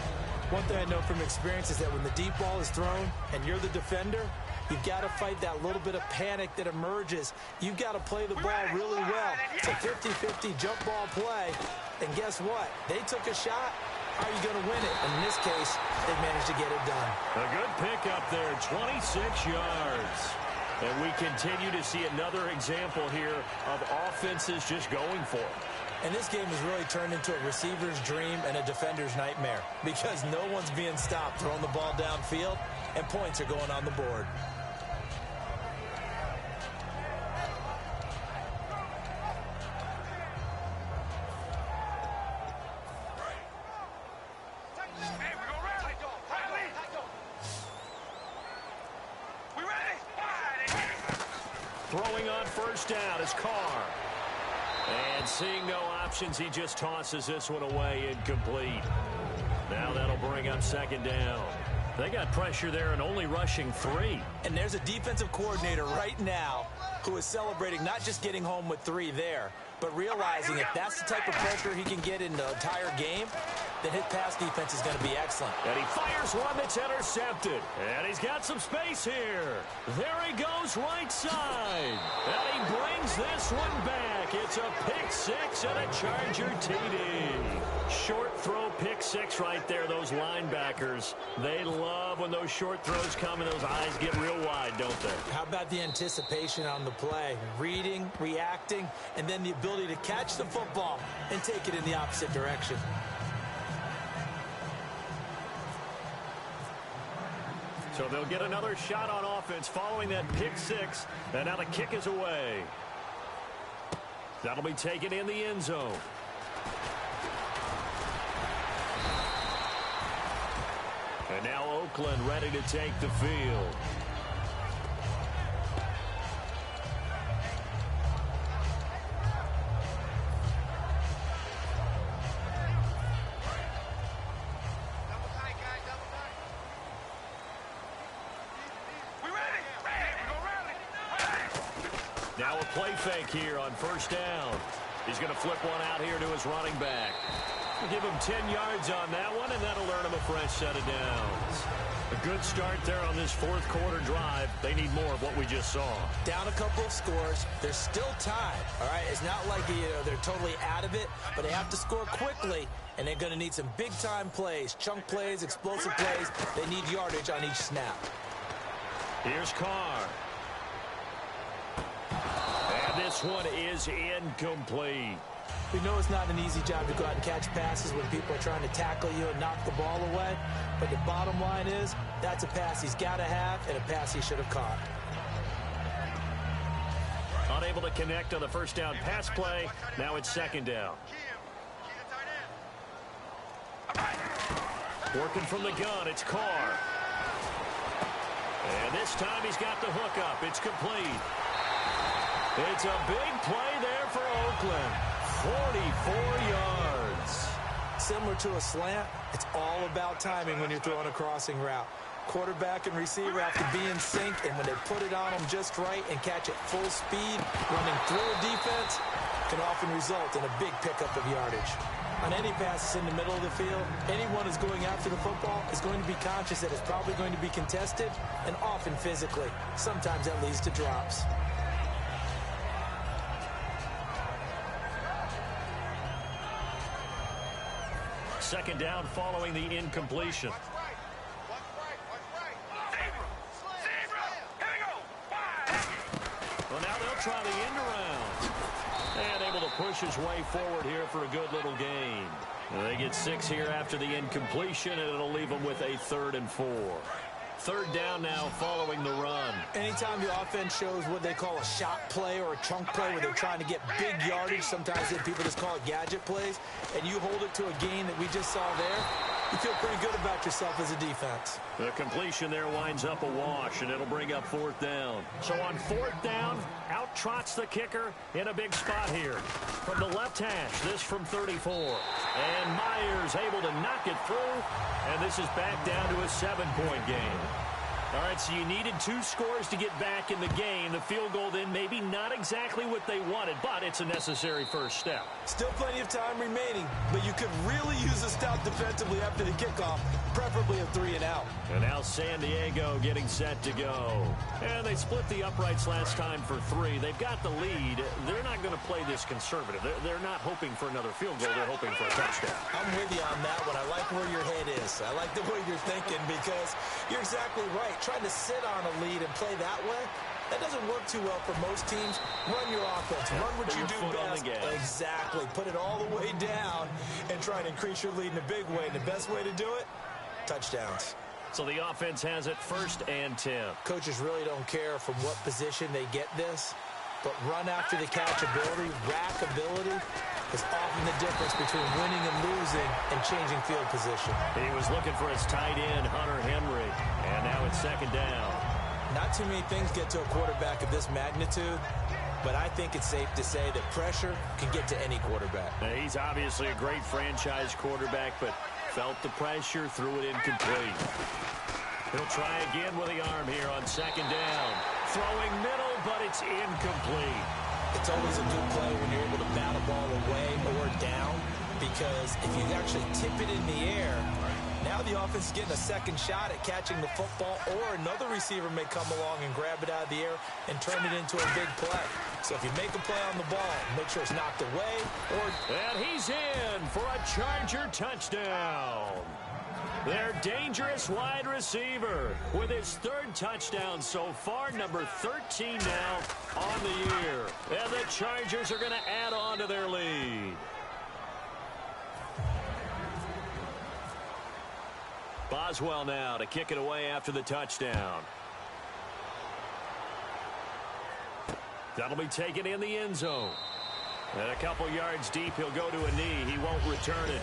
One thing I know from experience is that when the deep ball is thrown and you're the defender, you've got to fight that little bit of panic that emerges. You've got to play the ball really well. It's a 50-50 jump ball play. And guess what? They took a shot. How are you going to win it? And in this case, they managed to get it done. A good pickup there, 26 yards. And we continue to see another example here of offenses just going for it. And this game has really turned into a receiver's dream and a defender's nightmare because no one's being stopped throwing the ball downfield, and points are going on the board. Throwing on first down is Carr. And seeing no options, he just tosses this one away incomplete. Now that'll bring up second down. They got pressure there and only rushing 3. And there's a defensive coordinator right now who is celebrating not just getting home with 3 there, but realizing if that's the type of pressure he can get in the entire game, then his pass defense is going to be excellent. And he fires one that's intercepted. And he's got some space here. There he goes right side. And he brings this one back. It's a pick 6 and a Charger TD. Short throw pick 6 right there. Those linebackers, they love when those short throws come and those eyes get real wide, don't they? How about the anticipation on the play? Reading, reacting, and then the ability to catch the football and take it in the opposite direction. So they'll get another shot on offense following that pick 6. And now the kick is away. That'll be taken in the end zone. And now Oakland ready to take the field. Now a play fake here on first down. He's going to flip one out here to his running back. We'll give him 10 yards on that one, and that'll earn him a fresh set of downs. A good start there on this fourth quarter drive. They need more of what we just saw. Down a couple of scores. There's still time, all right? It's not like they're totally out of it, but they have to score quickly, and they're going to need some big-time plays, chunk plays, explosive plays. They need yardage on each snap. Here's Carr. And this one is incomplete. We know it's not an easy job to go out and catch passes when people are trying to tackle you and knock the ball away. But the bottom line is, that's a pass he's got to have and a pass he should have caught. Unable to connect on the first down pass play. Now it's second down. Working from the gun, it's Carr. And this time he's got the hook up. It's complete. It's a big play there for Oakland. 44 yards. Similar to a slant, it's all about timing when you're throwing a crossing route. Quarterback and receiver have to be in sync, and when they put it on them just right and catch it full speed, running through a defense can often result in a big pickup of yardage. On any passes in the middle of the field, anyone who's going after the football is going to be conscious that it's probably going to be contested, and often physically. Sometimes that leads to drops. Second down following the incompletion. Well, now they'll try the end around. And able to push his way forward here for a good little gain. And they get 6 here after the incompletion, and it'll leave them with a 3rd and 4. Third down now following the run. Anytime the offense shows what they call a shot play or a chunk play where they're trying to get big yardage, sometimes people just call it gadget plays, and you hold it to a gain that we just saw there, you feel pretty good about yourself as a defense. The completion there winds up a wash, and it'll bring up 4th down. So on 4th down, out trots the kicker in a big spot here. From the left hash, this from 34. And Myers able to knock it through, and this is back down to a 7-point game. All right, so you needed 2 scores to get back in the game. The field goal then maybe not exactly what they wanted, but it's a necessary first step. Still plenty of time remaining, but you could really use a stop defensively after the kickoff, preferably a 3-and-out. And now San Diego getting set to go. And they split the uprights last time for 3. They've got the lead. They're not going to play this conservative. They're not hoping for another field goal. They're hoping for a touchdown. I'm with you on that one. I like where your head is. I like the way you're thinking because you're exactly right. Trying to sit on a lead and play that way, that doesn't work too well for most teams. Run your offense. Run what you do best. Exactly. Put it all the way down and try and increase your lead in a big way. And the best way to do it, touchdowns. So the offense has it 1st and 10. Coaches really don't care from what position they get this, but run after the catch ability, rack ability, is often the difference between winning and losing and changing field position. He was looking for his tight end, Hunter Henry, and now it's 2nd down. Not too many things get to a quarterback of this magnitude, but I think it's safe to say that pressure can get to any quarterback. Now, he's obviously a great franchise quarterback, but felt the pressure, threw it incomplete. He'll try again with the arm here on 2nd down. Throwing middle, but it's incomplete. It's always a good play when you're able to bat a ball away or down, because if you actually tip it in the air, now the offense is getting a second shot at catching the football, or another receiver may come along and grab it out of the air and turn it into a big play. So if you make a play on the ball, make sure it's knocked away. And he's in for a Charger touchdown. Their dangerous wide receiver with his 3rd touchdown so far, number 13 now on the year. And the Chargers are going to add on to their lead. Boswell now to kick it away after the touchdown. That'll be taken in the end zone. And a couple yards deep, he'll go to a knee. He won't return it.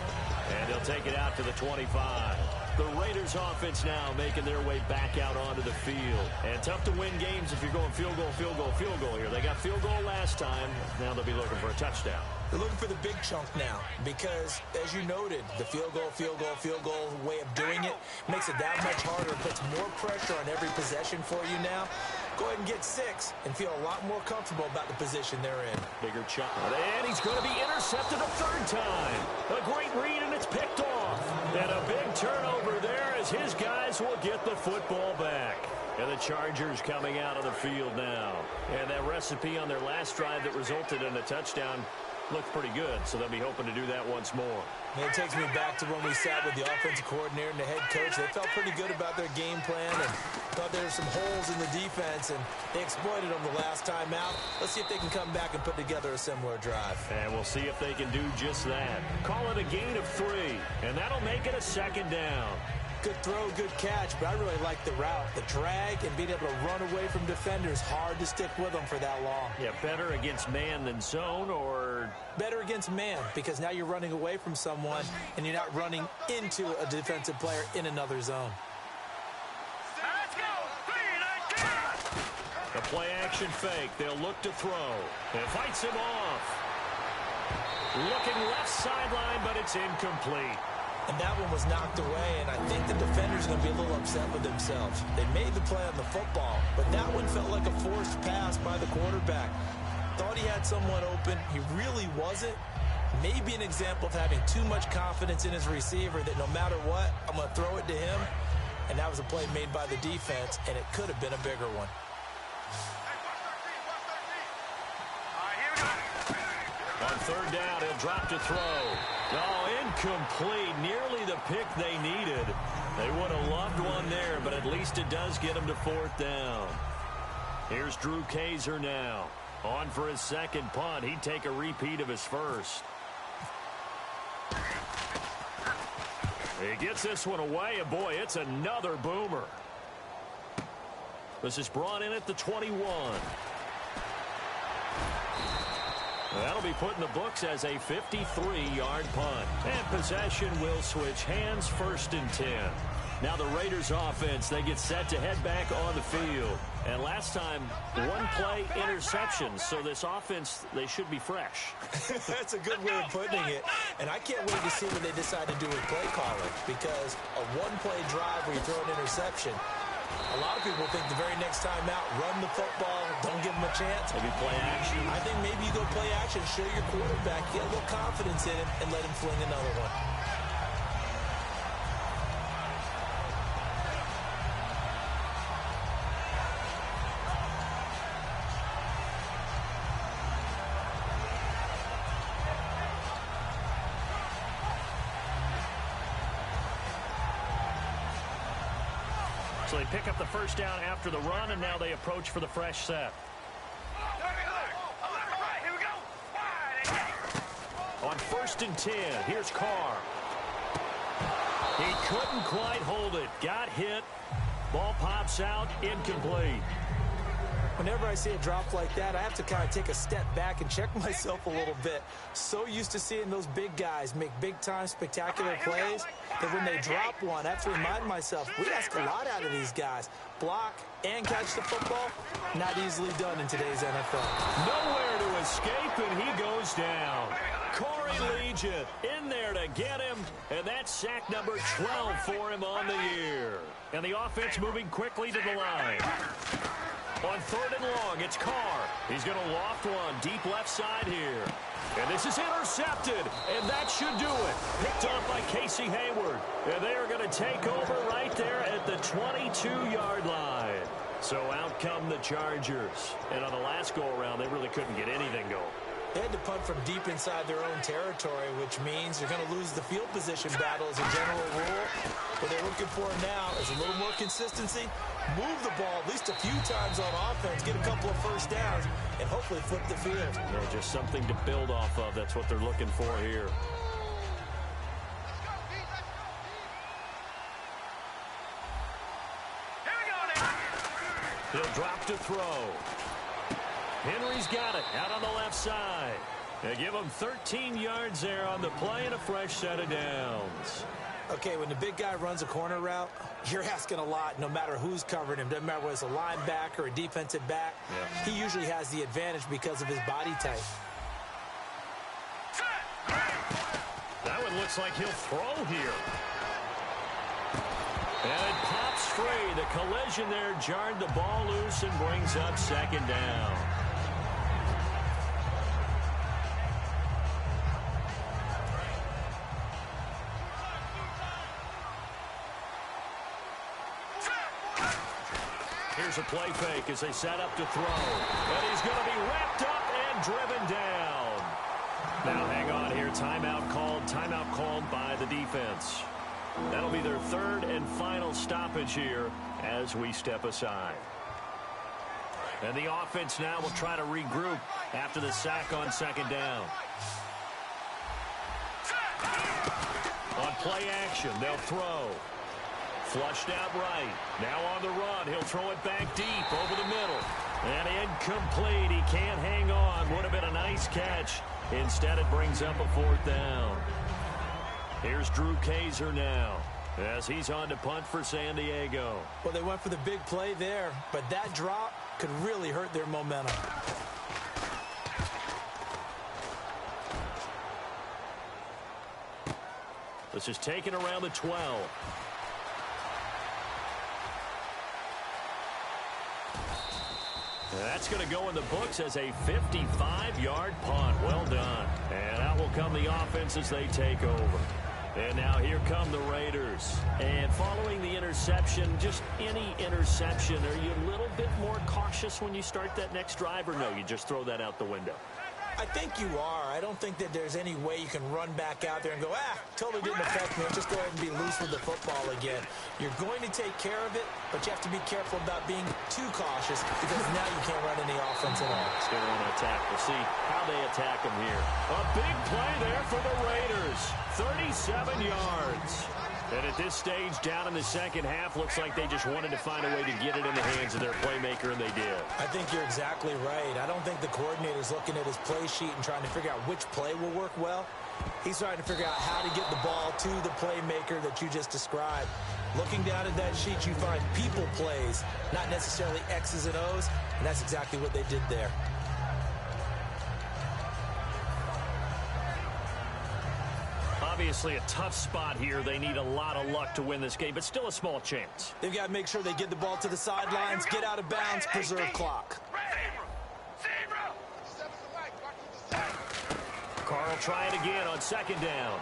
And he'll take it out to the 25. The Raiders offense now making their way back out onto the field. And tough to win games if you're going field goal, field goal, field goal here. They got field goal last time. Now they'll be looking for a touchdown. They're looking for the big chunk now because, as you noted, the field goal way of doing it makes it that much harder. It puts more pressure on every possession for you now. Go ahead and get 6 and feel a lot more comfortable about the position they're in. Bigger chunk. And he's going to be intercepted a 3rd time. A great read, and it's picked off. And a big turnover there as his guys will get the football back. And the Chargers coming out of the field now. And that recipe on their last drive that resulted in a touchdown looked pretty good, so they'll be hoping to do that once more. It takes me back to when we sat with the offensive coordinator and the head coach. They felt pretty good about their game plan and thought there were some holes in the defense, and they exploited them the last time out. Let's see if they can come back and put together a similar drive. And we'll see if they can do just that. Call it a gain of 3, and that'll make it a second down. Good throw, good catch, but I really like the route. The drag and being able to run away from defenders, hard to stick with them for that long. Yeah, better against man than zone, or? Better against man, because now you're running away from someone and you're not running into a defensive player in another zone. Let's go! 3, The play action fake. They'll look to throw. It fights him off. Looking left sideline, but it's incomplete. And that one was knocked away, and I think the defenders are going to be a little upset with themselves. They made the play on the football, but that one felt like a forced pass by the quarterback. Thought he had someone open. He really wasn't. Maybe an example of having too much confidence in his receiver that no matter what, I'm going to throw it to him. And that was a play made by the defense, and it could have been a bigger one. On third down, he'll drop to throw. Oh, incomplete. Nearly the pick they needed. They would have loved one there, but at least it does get them to fourth down. Here's Drew Kaiser now. On for his second punt. He'd take a repeat of his first. He gets this one away, and boy, it's another boomer. This is brought in at the 21. That'll be put in the books as a 53-yard punt. And possession will switch hands, 1st and 10. Now the Raiders offense, they get set to head back on the field. And last time, one play interception. So this offense, they should be fresh. That's a good way of putting it. And I can't wait to see what they decide to do with play calling. Because a one-play drive where you throw an interception, a lot of people think the very next time out, run the football, don't give them a chance. Maybe play action. I think maybe you go play action, show your quarterback, get a little confidence in him, and let him fling another one. So they pick up the first down after the run, and now they approach for the fresh set. On 1st and 10, here's Carr. He couldn't quite hold it. Got hit. Ball pops out, incomplete. Whenever I see a drop like that, I have to kind of take a step back and check myself a little bit. So used to seeing those big guys make big-time spectacular plays that when they drop one, I have to remind myself, we ask a lot out of these guys. Block and catch the football, not easily done in today's NFL. Nowhere to escape, and he goes down. Corey Legion in there to get him, and that's sack number 12 for him on the year. And the offense moving quickly to the line. On 3rd and long, it's Carr. He's going to loft one deep left side here. And this is intercepted, and that should do it. Picked off by Casey Hayward. And they are going to take over right there at the 22-yard line. So out come the Chargers. And on the last go-around, they really couldn't get anything going. They had to punt from deep inside their own territory, which means they're going to lose the field position battle as a general rule. What they're looking for now is a little more consistency, move the ball at least a few times on offense, get a couple of first downs, and hopefully flip the field. Yeah, just something to build off of. That's what they're looking for here. He'll drop to throw. Henry's got it out on the left side. They give him 13 yards there on the play and a fresh set of downs. Okay, when the big guy runs a corner route, you're asking a lot no matter who's covering him. Doesn't matter whether it's a linebacker or a defensive back. Yeah. He usually has the advantage because of his body type. That one looks like he'll throw here. And it pops free. The collision there jarred the ball loose and brings up 2nd down. Here's a play fake as they set up to throw. And he's going to be wrapped up and driven down. Now hang on here. Timeout called by the defense. That'll be their third and final stoppage here as we step aside. And the offense now will try to regroup after the sack on second down. On play action, they'll throw. Flushed out right. Now on the run. He'll throw it back deep over the middle. And incomplete. He can't hang on. Would have been a nice catch. Instead, it brings up a fourth down. Here's Drew Kaiser now as he's on to punt for San Diego. Well, they went for the big play there, but that drop could really hurt their momentum. This is taken around the 12. That's going to go in the books as a 55-yard punt. Well done. And out will come the offense as they take over. And now here come the Raiders. And following the interception, just any interception, are you a little bit more cautious when you start that next drive, or no, you just throw that out the window? I think you are. I don't think that there's any way you can run back out there and go, totally didn't affect me. Just go ahead and be loose with the football again. You're going to take care of it, but you have to be careful about being too cautious because now you can't run any offense at all. Still want to attack. We'll see how they attack them here. A big play there for the Raiders. 37 yards. And at this stage, down in the second half, looks like they just wanted to find a way to get it in the hands of their playmaker, and they did. I think you're exactly right. I don't think the coordinator's looking at his play sheet and trying to figure out which play will work well. He's trying to figure out how to get the ball to the playmaker that you just described. Looking down at that sheet, you find people plays, not necessarily X's and O's, and that's exactly what they did there. Obviously a tough spot here. They need a lot of luck to win this game, but still a small chance. They've got to make sure they get the ball to the sidelines, get out of bounds, preserve clock. Carl try it again on second down.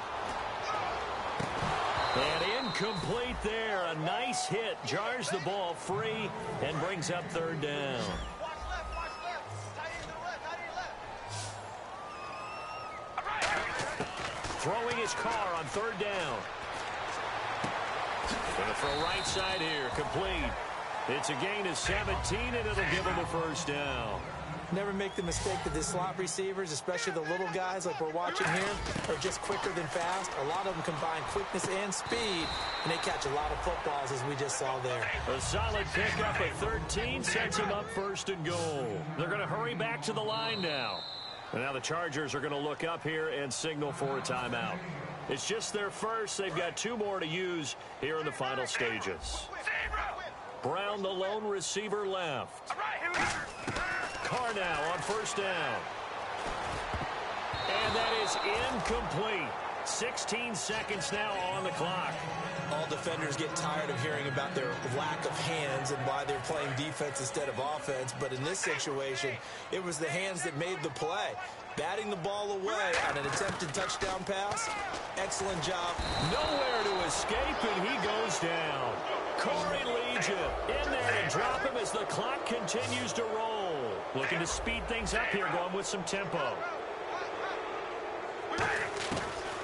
And incomplete there. A nice hit. Jars the ball free and brings up third down. Throwing his car on third down. Going to throw right side here. Complete. It's a gain of 17, and it'll give him a first down. Never make the mistake that the slot receivers, especially the little guys like we're watching here, are just quicker than fast. A lot of them combine quickness and speed, and they catch a lot of footballs, as we just saw there. A solid pickup at 13 sets him up first and goal. They're going to hurry back to the line now. And now the Chargers are going to look up here and signal for a timeout. It's just their first. They've got two more to use here in the final stages. Brown, the lone receiver, left. Carr now on first down. And that is incomplete. 16 seconds now on the clock. All defenders get tired of hearing about their lack of hands and why they're playing defense instead of offense. But in this situation, it was the hands that made the play. Batting the ball away on an attempted touchdown pass. Excellent job. Nowhere to escape, and he goes down. Corey Legion in there to drop him as the clock continues to roll. Looking to speed things up here, going with some tempo.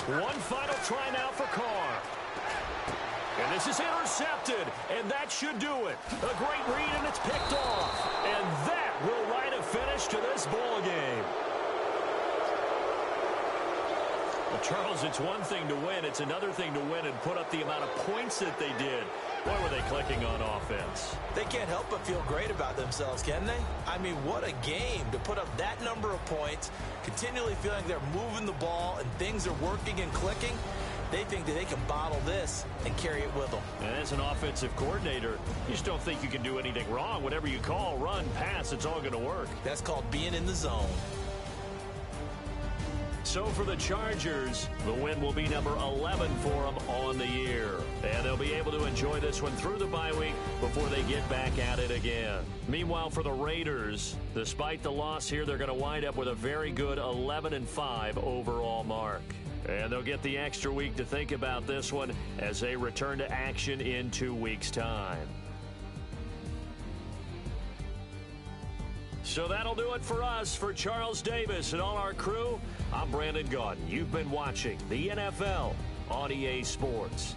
One final try now for Carr. And this is intercepted, and that should do it. A great read, and it's picked off. And that will write a finish to this ball game. Well, Charles, it's one thing to win. It's another thing to win and put up the amount of points that they did. Boy, were they clicking on offense. They can't help but feel great about themselves, can they? I mean, what a game to put up that number of points, continually feeling they're moving the ball and things are working and clicking. They think that they can bottle this and carry it with them. And as an offensive coordinator, you just don't think you can do anything wrong. Whatever you call, run, pass, it's all going to work. That's called being in the zone. So for the Chargers, the win will be number 11 for them on the year. And they'll be able to enjoy this one through the bye week before they get back at it again. Meanwhile, for the Raiders, despite the loss here, they're going to wind up with a very good 11-5 overall mark. And they'll get the extra week to think about this one as they return to action in 2 weeks' time. So that'll do it for us. For Charles Davis and all our crew, I'm Brandon Gaudin. You've been watching the NFL on EA Sports.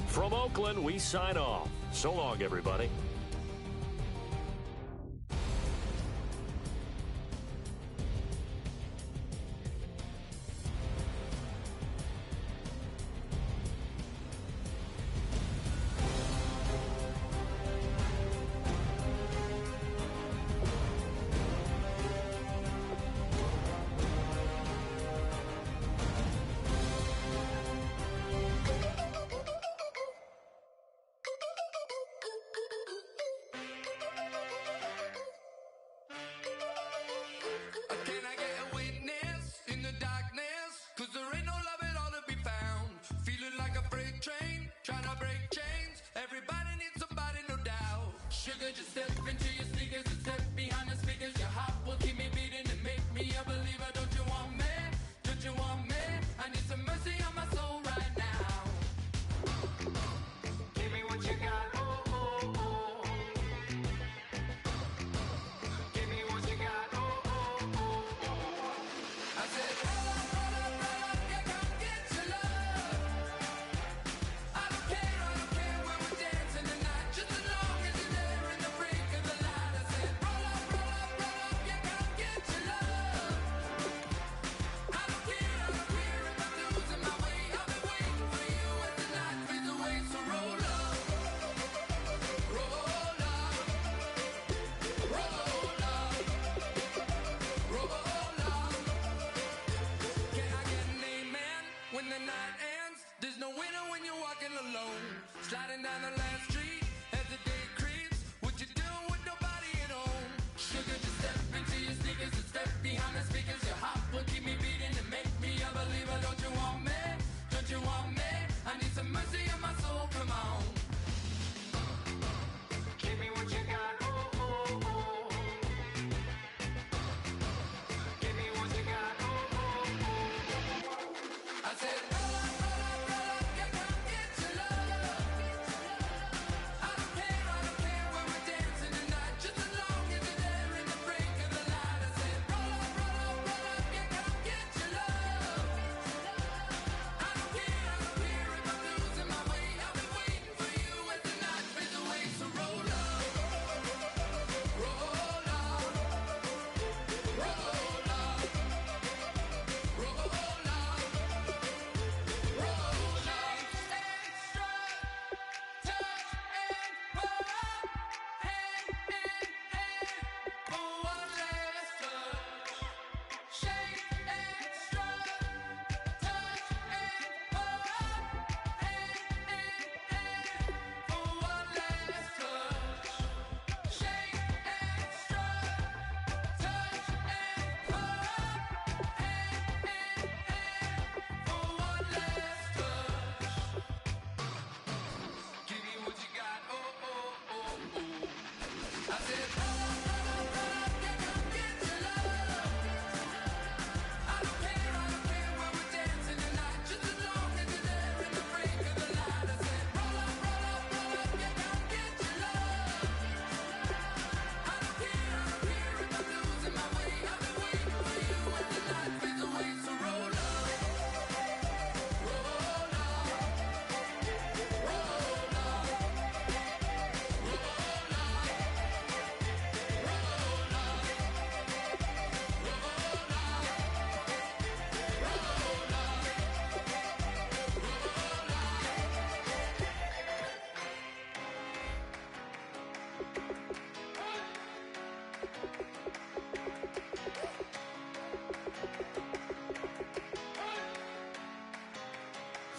From Oakland, we sign off. So long, everybody. Can I get a witness in the darkness? 'Cause there ain't no love at all to be found. Feeling like a freight train, trying to break chains. Everybody needs somebody, no doubt. Sugar, just step into your sneakers and step behind the speakers. Your heart will keep me beating and make me a believer. Don't you want me? Don't you want me? I need some mercy on my soul right now. Give me what you got. Oh, oh, oh. Give me what you got. Oh, oh, oh. I said, roll up, yeah, come get your love. I don't care when we're dancing tonight, just as long as you're there in the break of the light. I said, roll up, yeah, come get your love. I don't care if I'm losing my way. I've been waiting for you as the night fades away. So roll up, roll up, roll up, roll up. Can I get an amen when the night ends? There's no winner when you're walking alone. Sliding down the last street as the day creeps. What you doing with nobody at home? Sugar, just step into your sneakers and step behind the speakers. Your heart will keep me beating and make me a believer. Don't you want me? Don't you want me? I need some mercy on my soul. Come on. Give me what you got. Oh, oh, oh. Give me what you got. Oh, oh, oh. I said, roll up, yeah, come get your love. I don't care when we're dancing tonight, just as long as you're there in the break of the light. I said, roll up, yeah, come get your love. I don't care if I'm losing my way. I've been waiting for you as the night fades away. So roll up, roll up, roll up, roll up, roll up. Extra, touch and pull up, hand in hand for one last touch. Shake extra, touch and pull up, hand in hand for one last touch. Shake extra, touch and pull up, hand in hand for one last touch. Give me what you got. Oh, oh, oh, oh. I said, roll up, yeah, come get your love. I don't care when we're dancing tonight, just as long as you're there in the break of the light. I said, roll up, yeah, come get your love. I don't care if I'm losing my way. I've been waiting for you as the night fades away. So roll up, roll up, roll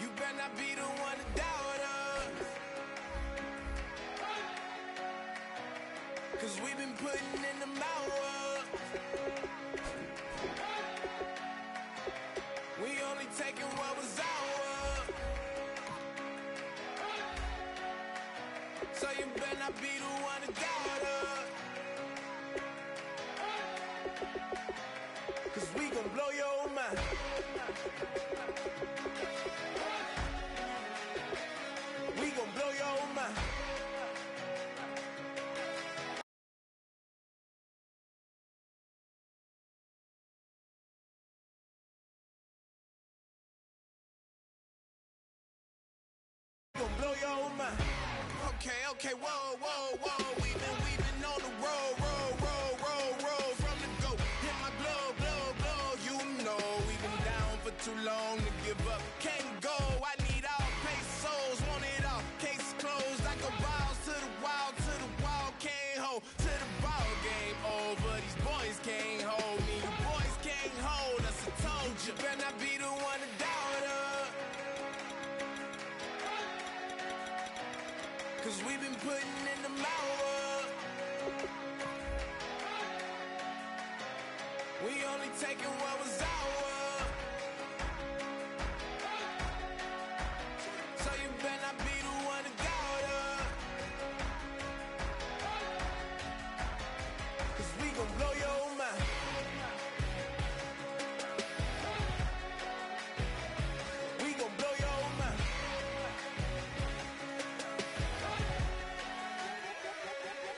You better not be the one to doubt us, 'cause we've been putting in the hours. We only taking what was ours. So you better not be the one to doubt us, 'cause we gon' blow your mind. We gon' blow your mind. Okay, whoa. We've been on the road, from the go. Hit my blow. You know we've been down for too long to give up. Can't go, I need all pesos, want it all. Case closed, I go balls to the wall, can't hold. To the ball game over, these boys can't hold me. You boys can't hold us, I told you. Better not be the one to doubt us. 'Cause we've been putting in the hour. We only taking what was ours. So you better not be the one to doubt us. 'Cause we gon' blow your mind. We gon' blow your mind.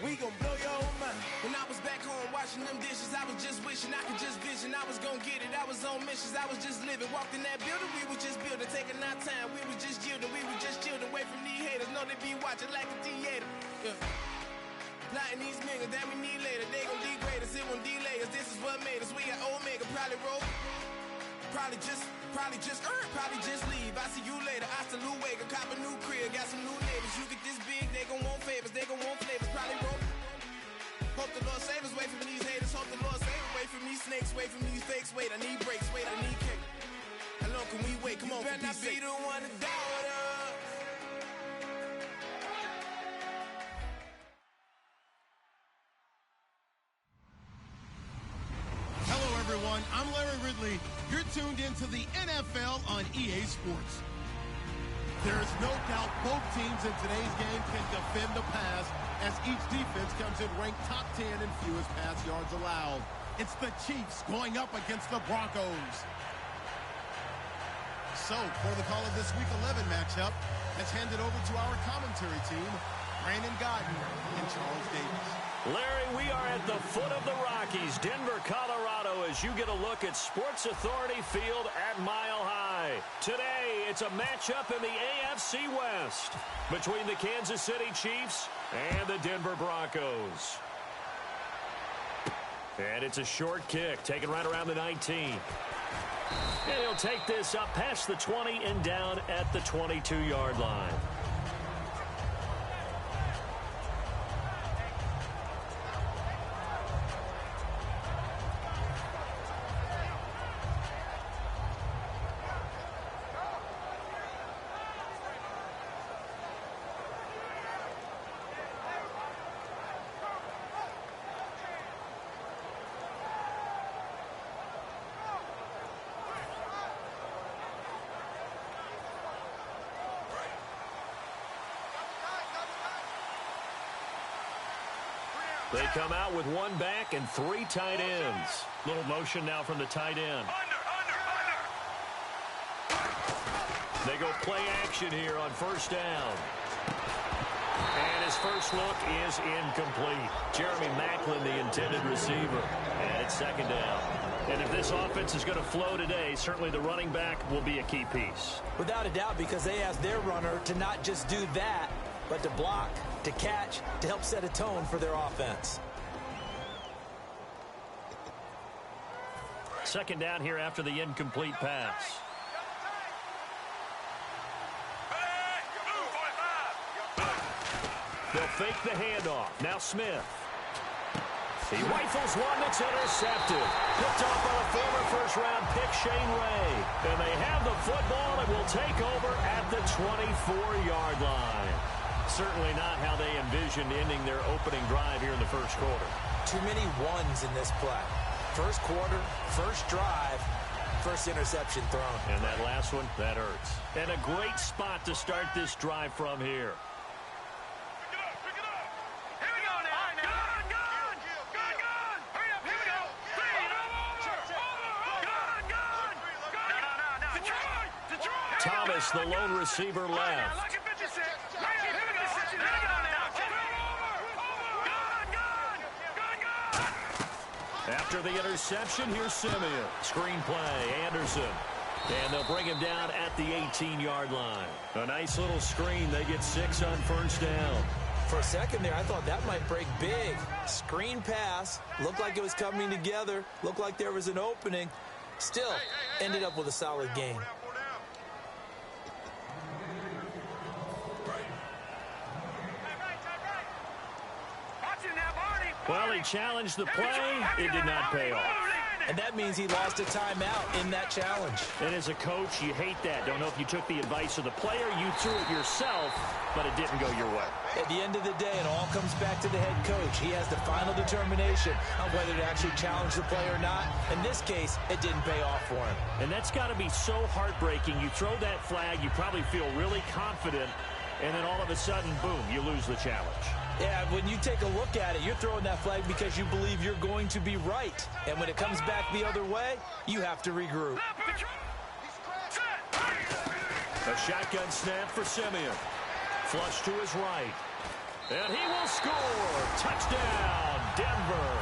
We gon' blow your mind. When I was back home washing them dishes, I was just wishing I could just vision. I was gon' get it, I was on missions, I was just living. Walked in that building, we was just building, taking our time. We was just yielding, we was just chilling. Away from these haters, know they be watching like a theater. Yeah. Plotting these niggas that we need later. They gon' degrade us, it won't delay us. This is what made us. We got Omega, probably roll. Probably just leave. I see you later. Hasta luego. Cop a new crib. Got some new neighbors. You get this big, they gon' want favors. They gon' want flavors. Probably roll. Hope the Lord save us. Wait from these haters. Hope the Lord save us. Wait from these snakes. Wait from these fakes. Wait, I need breaks. Wait, I need cake. How long can we wait? Come on, better not be the one to doubt us. Hello, everyone. I'm Larry Ridley. You're tuned into the NFL on EA Sports. There is no doubt both teams in today's game can defend the pass, as each defense comes in ranked top 10 in fewest pass yards allowed. It's the Chiefs going up against the Broncos. So, for the call of this Week 11 matchup, let's hand it over to our commentary team, Brandon Godden and Charles Davis. Larry, we are at the foot of the Rockies, Denver, Colorado, as you get a look at Sports Authority Field at Mile High. Today, it's a matchup in the AFC West between the Kansas City Chiefs and the Denver Broncos. And it's a short kick, taken right around the 19. And he'll take this up past the 20 and down at the 22-yard line. They come out with one back and three tight ends. Little motion now from the tight end. They go play action here on first down. And his first look is incomplete. Jeremy Maclin, the intended receiver. And it's second down. And if this offense is going to flow today, certainly the running back will be a key piece. Without a doubt, because they asked their runner to not just do that, but to block, to catch, to help set a tone for their offense. Second down here after the incomplete pass. They'll fake the handoff. Now Smith. He rifles one that's intercepted. Picked off by a former first-round pick, Shane Ray. And they have the football and will take over at the 24-yard line. Certainly not how they envisioned ending their opening drive here in the first quarter. Too many ones in this play. First quarter, first drive, first interception thrown. And that last one, that hurts. And a great spot to start this drive from here. Thomas, the lone receiver, left. After the interception, here's Simeon. Screen play, Anderson. And they'll bring him down at the 18-yard line. A nice little screen. They get 6 on first down. For a second there, I thought that might break big. Screen pass. Looked like it was coming together. Looked like there was an opening. Still, ended up with a solid gain. Well, he challenged the play. It did not pay off. And that means he lost a timeout in that challenge. And as a coach, you hate that. Don't know if you took the advice of the player, you threw it yourself, but it didn't go your way. At the end of the day, it all comes back to the head coach. He has the final determination on whether to actually challenge the play or not. In this case, it didn't pay off for him. And that's got to be so heartbreaking. You throw that flag, you probably feel really confident, and then all of a sudden, boom, you lose the challenge. Yeah, when you take a look at it, you're throwing that flag because you believe you're going to be right. And when it comes back the other way, you have to regroup. A shotgun snap for Simeon. Flush to his right. And he will score. Touchdown, Denver.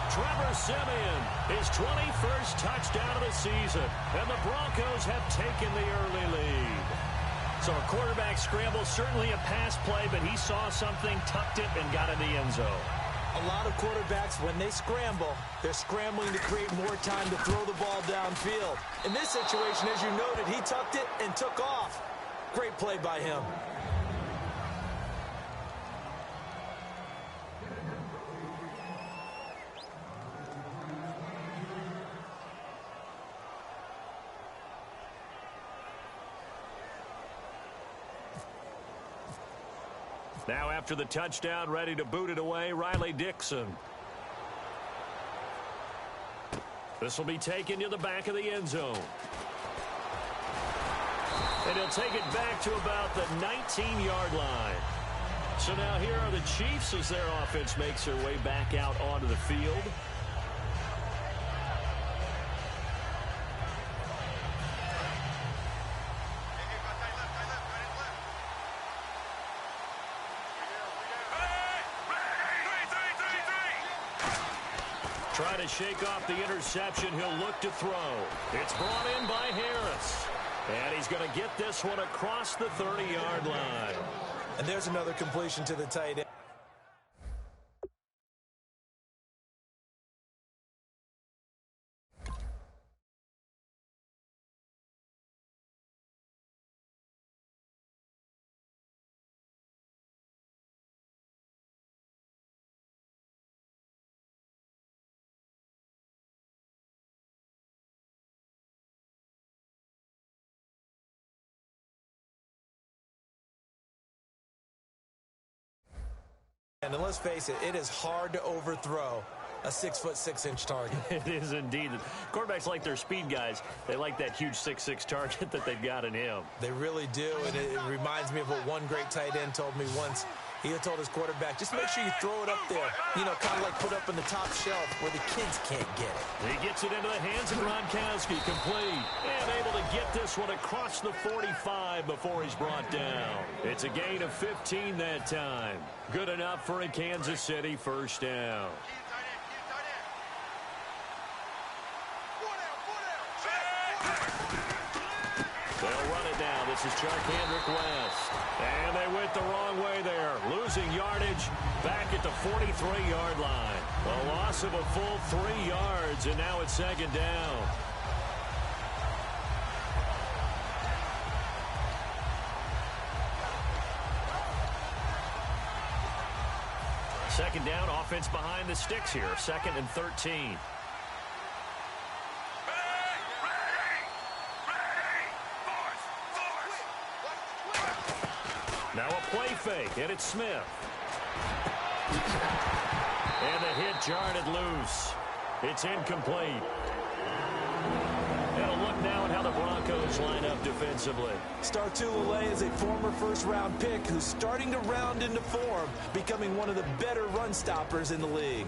Trevor Simeon, his 21st touchdown of the season. And the Broncos have taken the early lead. So a quarterback scramble, certainly a pass play, but he saw something, tucked it, and got in the end zone. A lot of quarterbacks, when they scramble, they're scrambling to create more time to throw the ball downfield. In this situation, as you noted, he tucked it and took off. Great play by him. Now after the touchdown, ready to boot it away, Riley Dixon. This will be taken to the back of the end zone. And he'll take it back to about the 19-yard line. So now here are the Chiefs as their offense makes their way back out onto the field. Try to shake off the interception. He'll look to throw. It's brought in by Harris. And he's going to get this one across the 30-yard line. And there's another completion to the tight end. And let's face it, it is hard to overthrow a 6'6" target. It is indeed. Quarterbacks like their speed guys. They like that huge 6'6" target that they've got in him. They really do, and it reminds me of what one great tight end told me once. He told his quarterback, just make sure you throw it up there. You know, kind of like put up in the top shelf where the kids can't get it. He gets it into the hands of Gronkowski, complete. And able to get this one across the 45 before he's brought down. It's a gain of 15 that time. Good enough for a Kansas City first down. They'll run it now. This is Charkandrick West. And they went the wrong way there. Losing yardage back at the 43-yard line. A loss of a full 3 yards, and now it's second down. Second down, offense behind the sticks here. 2nd and 13. Now a play fake, and it's Smith. And the hit jarred it loose. It's incomplete. And a look now at how the Broncos line up defensively. Startulele is a former first-round pick who's starting to round into form, becoming one of the better run stoppers in the league.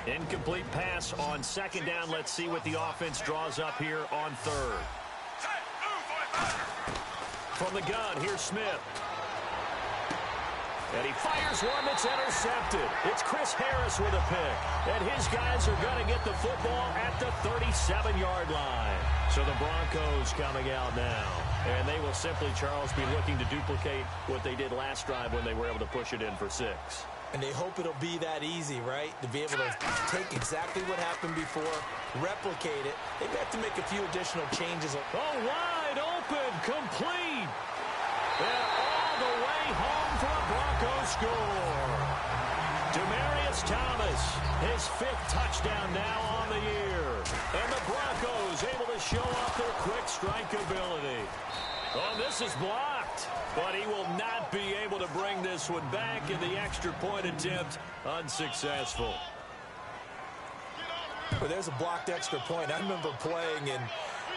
Incomplete pass on second down. Let's see what the offense draws up here on third. From the gun, here's Smith. And he fires one that's intercepted. It's Chris Harris with a pick. And his guys are going to get the football at the 37-yard line. So the Broncos coming out now. And they will simply, Charles, be looking to duplicate what they did last drive when they were able to push it in for 6. And they hope it'll be that easy, right? To be able to take exactly what happened before, replicate it. They have to make a few additional changes. Oh, wide open, complete. And all the way home for a Broncos score. Demaryius Thomas, his 5th touchdown now on the year. And the Broncos able to show off their quick strike ability. Oh, this is blocked. But he will not be able to bring this one back in the extra point attempt. Unsuccessful. Well, there's a blocked extra point. I remember playing, and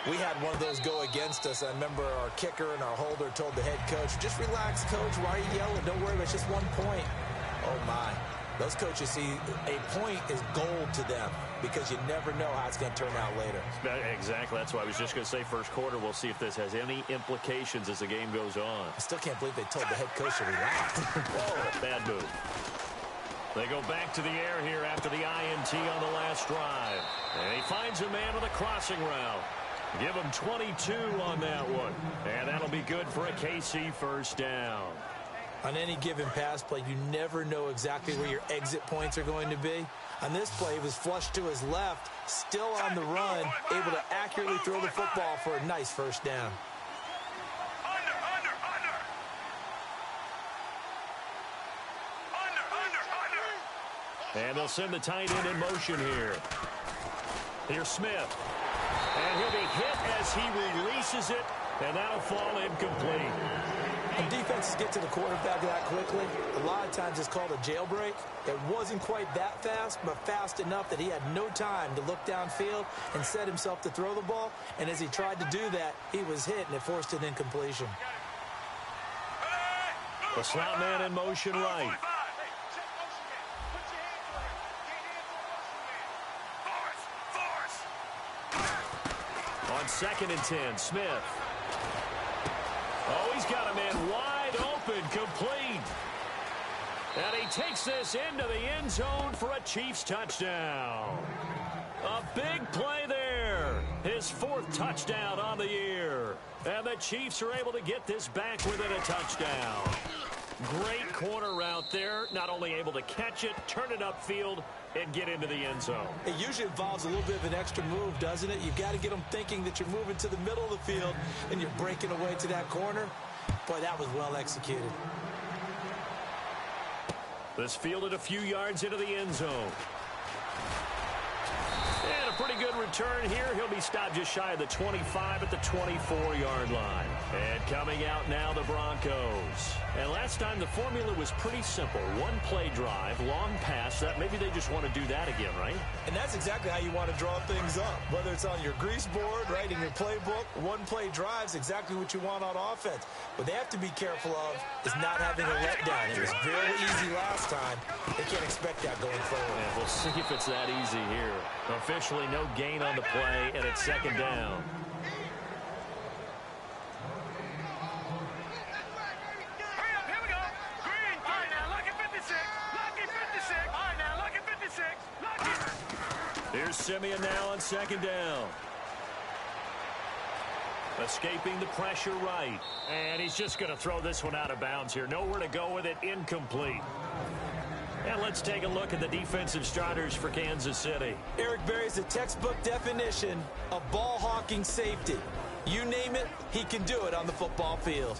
we had one of those go against us. I remember our kicker and our holder told the head coach, just relax, coach. Why are you yelling? Don't worry, it's just 1 point. Oh, my. Those coaches see a point is gold to them because you never know how it's going to turn out later. Exactly. That's why I was just going to say first quarter. We'll see if this has any implications as the game goes on. I still can't believe they told the head coach to relax. Whoa, bad move. They go back to the air here after the INT on the last drive. And he finds a man with a crossing route. Give him 22 on that one. And that'll be good for a KC first down. On any given pass play, you never know exactly where your exit points are going to be. On this play, he was flushed to his left, still on the run, able to accurately throw the football for a nice first down. And they'll send the tight end in motion here. Here's Smith. And he'll be hit as he releases it, and that'll fall incomplete. When defenses get to the quarterback that quickly, a lot of times it's called a jailbreak. It wasn't quite that fast, but fast enough that he had no time to look downfield and set himself to throw the ball. And as he tried to do that, he was hit, and it forced an incompletion. The slot man in motion right. On 2nd and 10, Smith. Oh, he's got a man wide open, complete. And he takes this into the end zone for a Chiefs touchdown. A big play there. His 4th touchdown on the year. And the Chiefs are able to get this back within a touchdown. Great corner route there. Not only able to catch it, turn it upfield, and get into the end zone. It usually involves a little bit of an extra move, doesn't it? You've got to get them thinking that you're moving to the middle of the field and you're breaking away to that corner. Boy, that was well executed. This fielded a few yards into the end zone. And a pretty good return here. He'll be stopped just shy of the 25 at the 24-yard line. And coming out now, the Broncos. And last time, the formula was pretty simple. 1-play drive, long pass. That maybe they just want to do that again, right? And that's exactly how you want to draw things up. Whether it's on your grease board, right, in your playbook, 1-play drive's exactly what you want on offense. What they have to be careful of is not having a letdown. It was very easy last time. They can't expect that going forward. And we'll see if it's that easy here. Officially, no gain on the play, and it's 2nd down. Here's Simeon now on 2nd down. Escaping the pressure right. And he's just going to throw this one out of bounds here. Nowhere to go with it. Incomplete. And let's take a look at the defensive starters for Kansas City. Eric Berry's the textbook definition of ball-hawking safety. You name it, he can do it on the football field.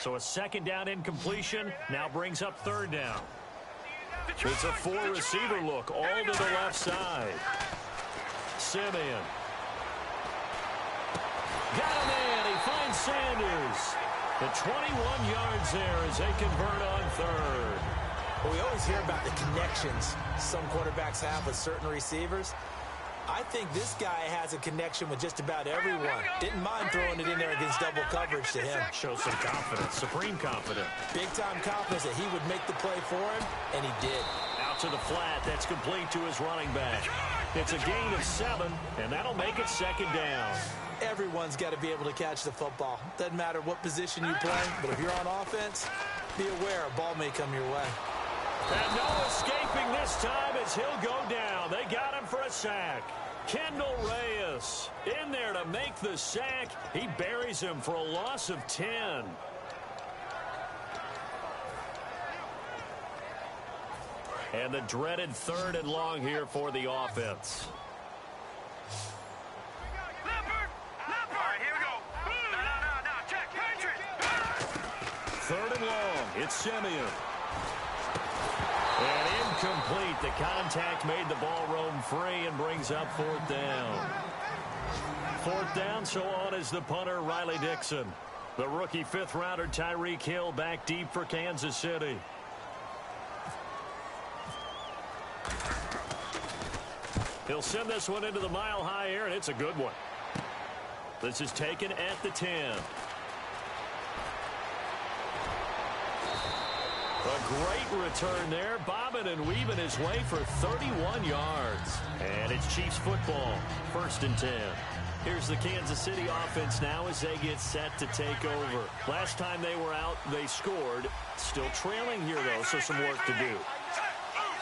So a 2nd down incompletion now brings up 3rd down. It's a 4-receiver look all to the left side. Simeon. Got him in. He finds Sanders. The 21 yards there as they convert on 3rd. Well, we always hear about the connections some quarterbacks have with certain receivers. I think this guy has a connection with just about everyone. Didn't mind throwing it in there against double coverage to him. Shows some confidence, supreme confidence. Big-time confidence that he would make the play for him, and he did. Out to the flat. That's complete to his running back. It's a gain of 7, and that'll make it second down. Everyone's got to be able to catch the football. Doesn't matter what position you play, but if you're on offense, be aware a ball may come your way. And no escaping this time as he'll go down. They got him for a sack. Kendall Reyes in there to make the sack. He buries him for a loss of 10. And the dreaded 3rd and long here for the offense. Here we go. No. Check. Patriot. 3rd and long. It's Simeon. And incomplete. The contact made the ball roam free and brings up 4th down. 4th down, so on is the punter, Riley Dixon. The rookie 5th-rounder Tyreek Hill back deep for Kansas City. He'll send this one into the mile-high air, and it's a good one. This is taken at the 10. A great return there, bobbing and weaving his way for 31 yards. And it's Chiefs football, 1st and 10. Here's the Kansas City offense now as they get set to take over. Last time they were out, they scored. Still trailing here, though, so some work to do.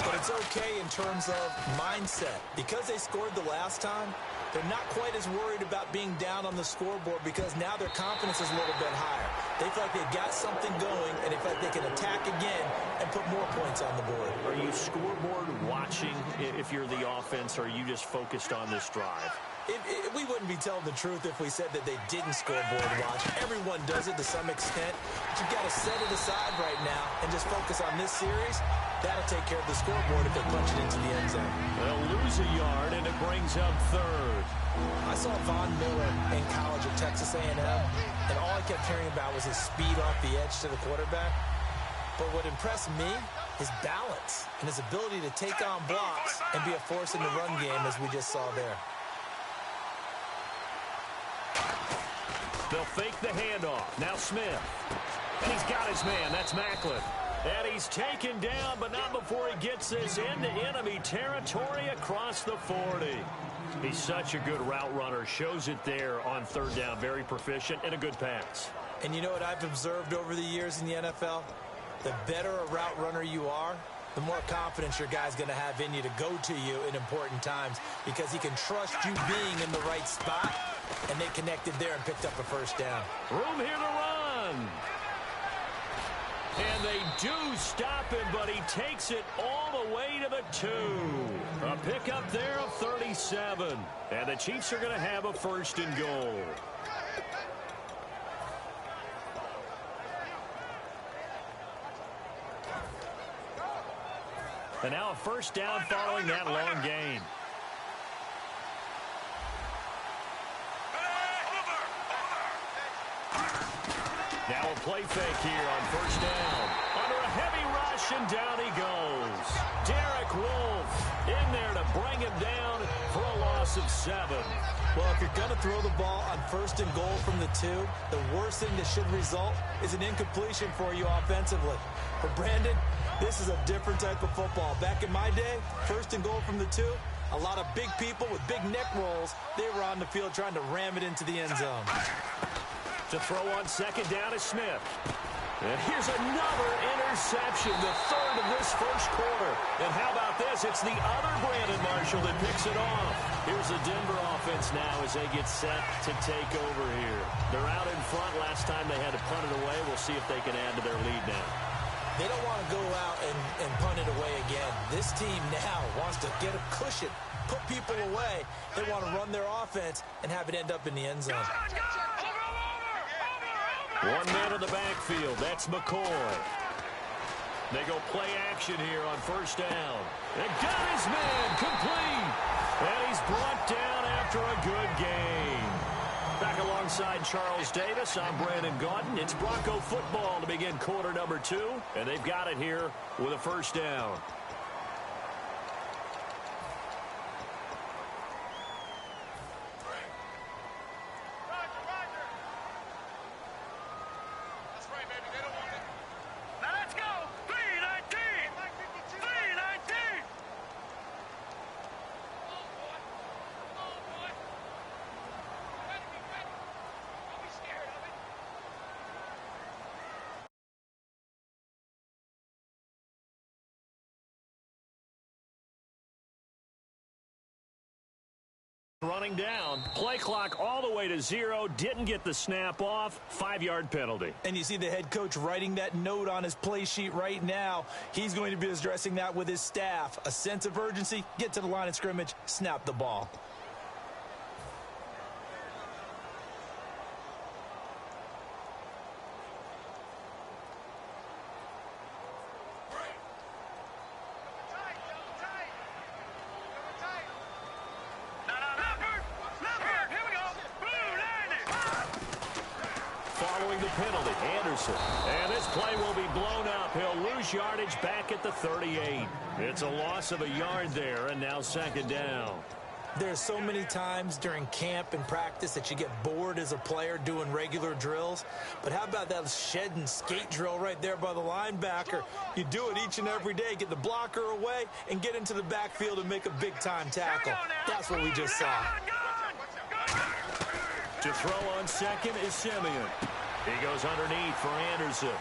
But it's okay in terms of mindset. Because they scored the last time, they're not quite as worried about being down on the scoreboard because now their confidence is a little bit higher. They feel like they've got something going, and they feel like they can attack again and put more points on the board. Are you scoreboard watching if you're the offense, or are you just focused on this drive? We wouldn't be telling the truth if we said that they didn't scoreboard watch. Everyone does it to some extent. But you've got to set it aside right now and just focus on this series. That'll take care of the scoreboard if they punch it into the end zone. They'll lose a yard, and it brings up 3rd. I saw Von Miller in college at Texas A&M, and all I kept hearing about was his speed off the edge to the quarterback. But what impressed me, his balance and his ability to take on blocks and be a force in the run game, as we just saw there. They'll fake the handoff. Now Smith. And he's got his man. That's Macklin. And he's taken down, but not before he gets this into enemy territory across the 40. He's such a good route runner. Shows it there on 3rd down. Very proficient and a good pass. And you know what I've observed over the years in the NFL? The better a route runner you are, the more confidence your guy's going to have in you to go to you in important times because he can trust you being in the right spot, and they connected there and picked up a 1st down. Room here to run. And they do stop him, but he takes it all the way to the 2. A pickup there of 37. And the Chiefs are going to have a 1st and goal. And now a 1st down following that long gain. Now a play fake here on 1st down. Under a heavy rush, and down he goes. Derek Wolfe in there to bring him down for a loss of 7. Well, if you're going to throw the ball on 1st and goal from the 2, the worst thing that should result is an incompletion for you offensively. For Brandon, this is a different type of football. Back in my day, 1st and goal from the 2, a lot of big people with big neck rolls, they were on the field trying to ram it into the end zone. To throw on 2nd down is Smith. And here's another interception, the 3rd of this 1st quarter. And how about this? It's the other Brandon Marshall that picks it off. Here's the Denver offense now as they get set to take over here. They're out in front. Last time they had to punt it away. We'll see if they can add to their lead now. They don't want to go out and punt it away again. This team now wants to get a cushion, put people away. They want to run their offense and have it end up in the end zone. One man in the backfield. That's McCoy. They go play action here on 1st down. And got his man complete. And he's brought down after a good game. Back alongside Charles Davis, I'm Brandon Gaudin. It's Bronco football to begin quarter number 2. And they've got it here with a 1st down. Running down. Play clock all the way to 0. Didn't get the snap off. 5-yard penalty. And you see the head coach writing that note on his play sheet right now. He's going to be addressing that with his staff. A sense of urgency. Get to the line of scrimmage. Snap the ball. Following the penalty, Anderson. And this play will be blown up. He'll lose yardage back at the 38. It's a loss of a yard there, and now second down. There's so many times during camp and practice that you get bored as a player doing regular drills. But how about that shed and skate drill right there by the linebacker? You do it each and every day. Get the blocker away and get into the backfield and make a big-time tackle. That's what we just saw. To throw on second is Simeon. He goes underneath for Anderson.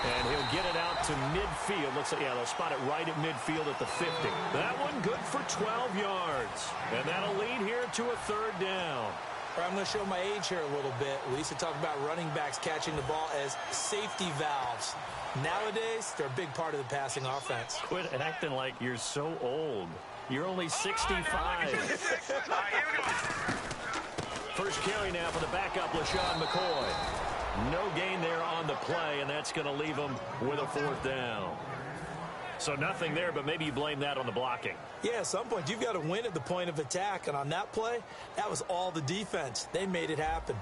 And he'll get it out to midfield. Looks like, yeah, they'll spot it right at midfield at the 50. That one good for 12 yards. And that'll lead here to a third down. I'm going to show my age here a little bit. We used to talk about running backs catching the ball as safety valves. Nowadays, they're a big part of the passing offense. Quit acting like you're so old. You're only 65. First carry now for the backup, LaShawn McCoy. No gain there on the play, and that's going to leave him with a fourth down. So nothing there, but maybe you blame that on the blocking. Yeah, at some point, you've got to win at the point of attack. And on that play, that was all the defense. They made it happen.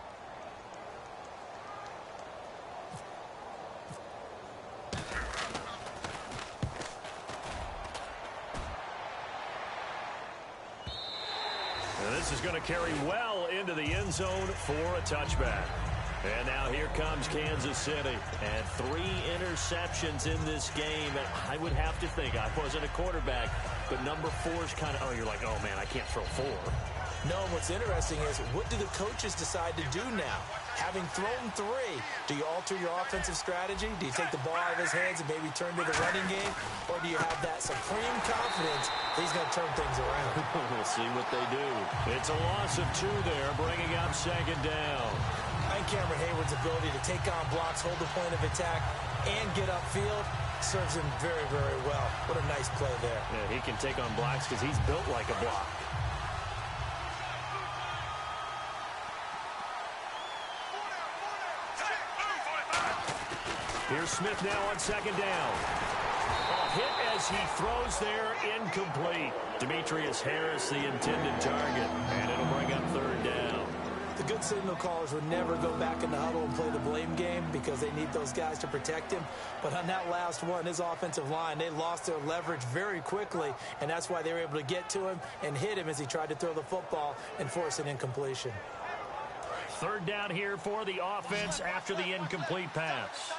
And this is going to carry well into the end zone for a touchback. And now here comes Kansas City. And 3 interceptions in this game. And I would have to think, I wasn't a quarterback, but number 4 is kind of, oh, you're like, oh, man, I can't throw 4. No, what's interesting is, what do the coaches decide to do now? Having thrown 3, do you alter your offensive strategy? Do you take the ball out of his hands and maybe turn to the running game? Or do you have that supreme confidence that he's going to turn things around? We'll see what they do. It's a loss of 2 there, bringing up second down. And Cameron Hayward's ability to take on blocks, hold the point of attack, and get upfield serves him very, very well. What a nice play there. Yeah, he can take on blocks because he's built like a block. Here's Smith now on second down. A hit as he throws there, incomplete. Demetrius Harris, the intended target, and it'll bring up third down. The good signal callers would never go back in the huddle and play the blame game because they need those guys to protect him. But on that last one, his offensive line, they lost their leverage very quickly, and that's why they were able to get to him and hit him as he tried to throw the football and force an incompletion. Third down here for the offense after the incomplete pass.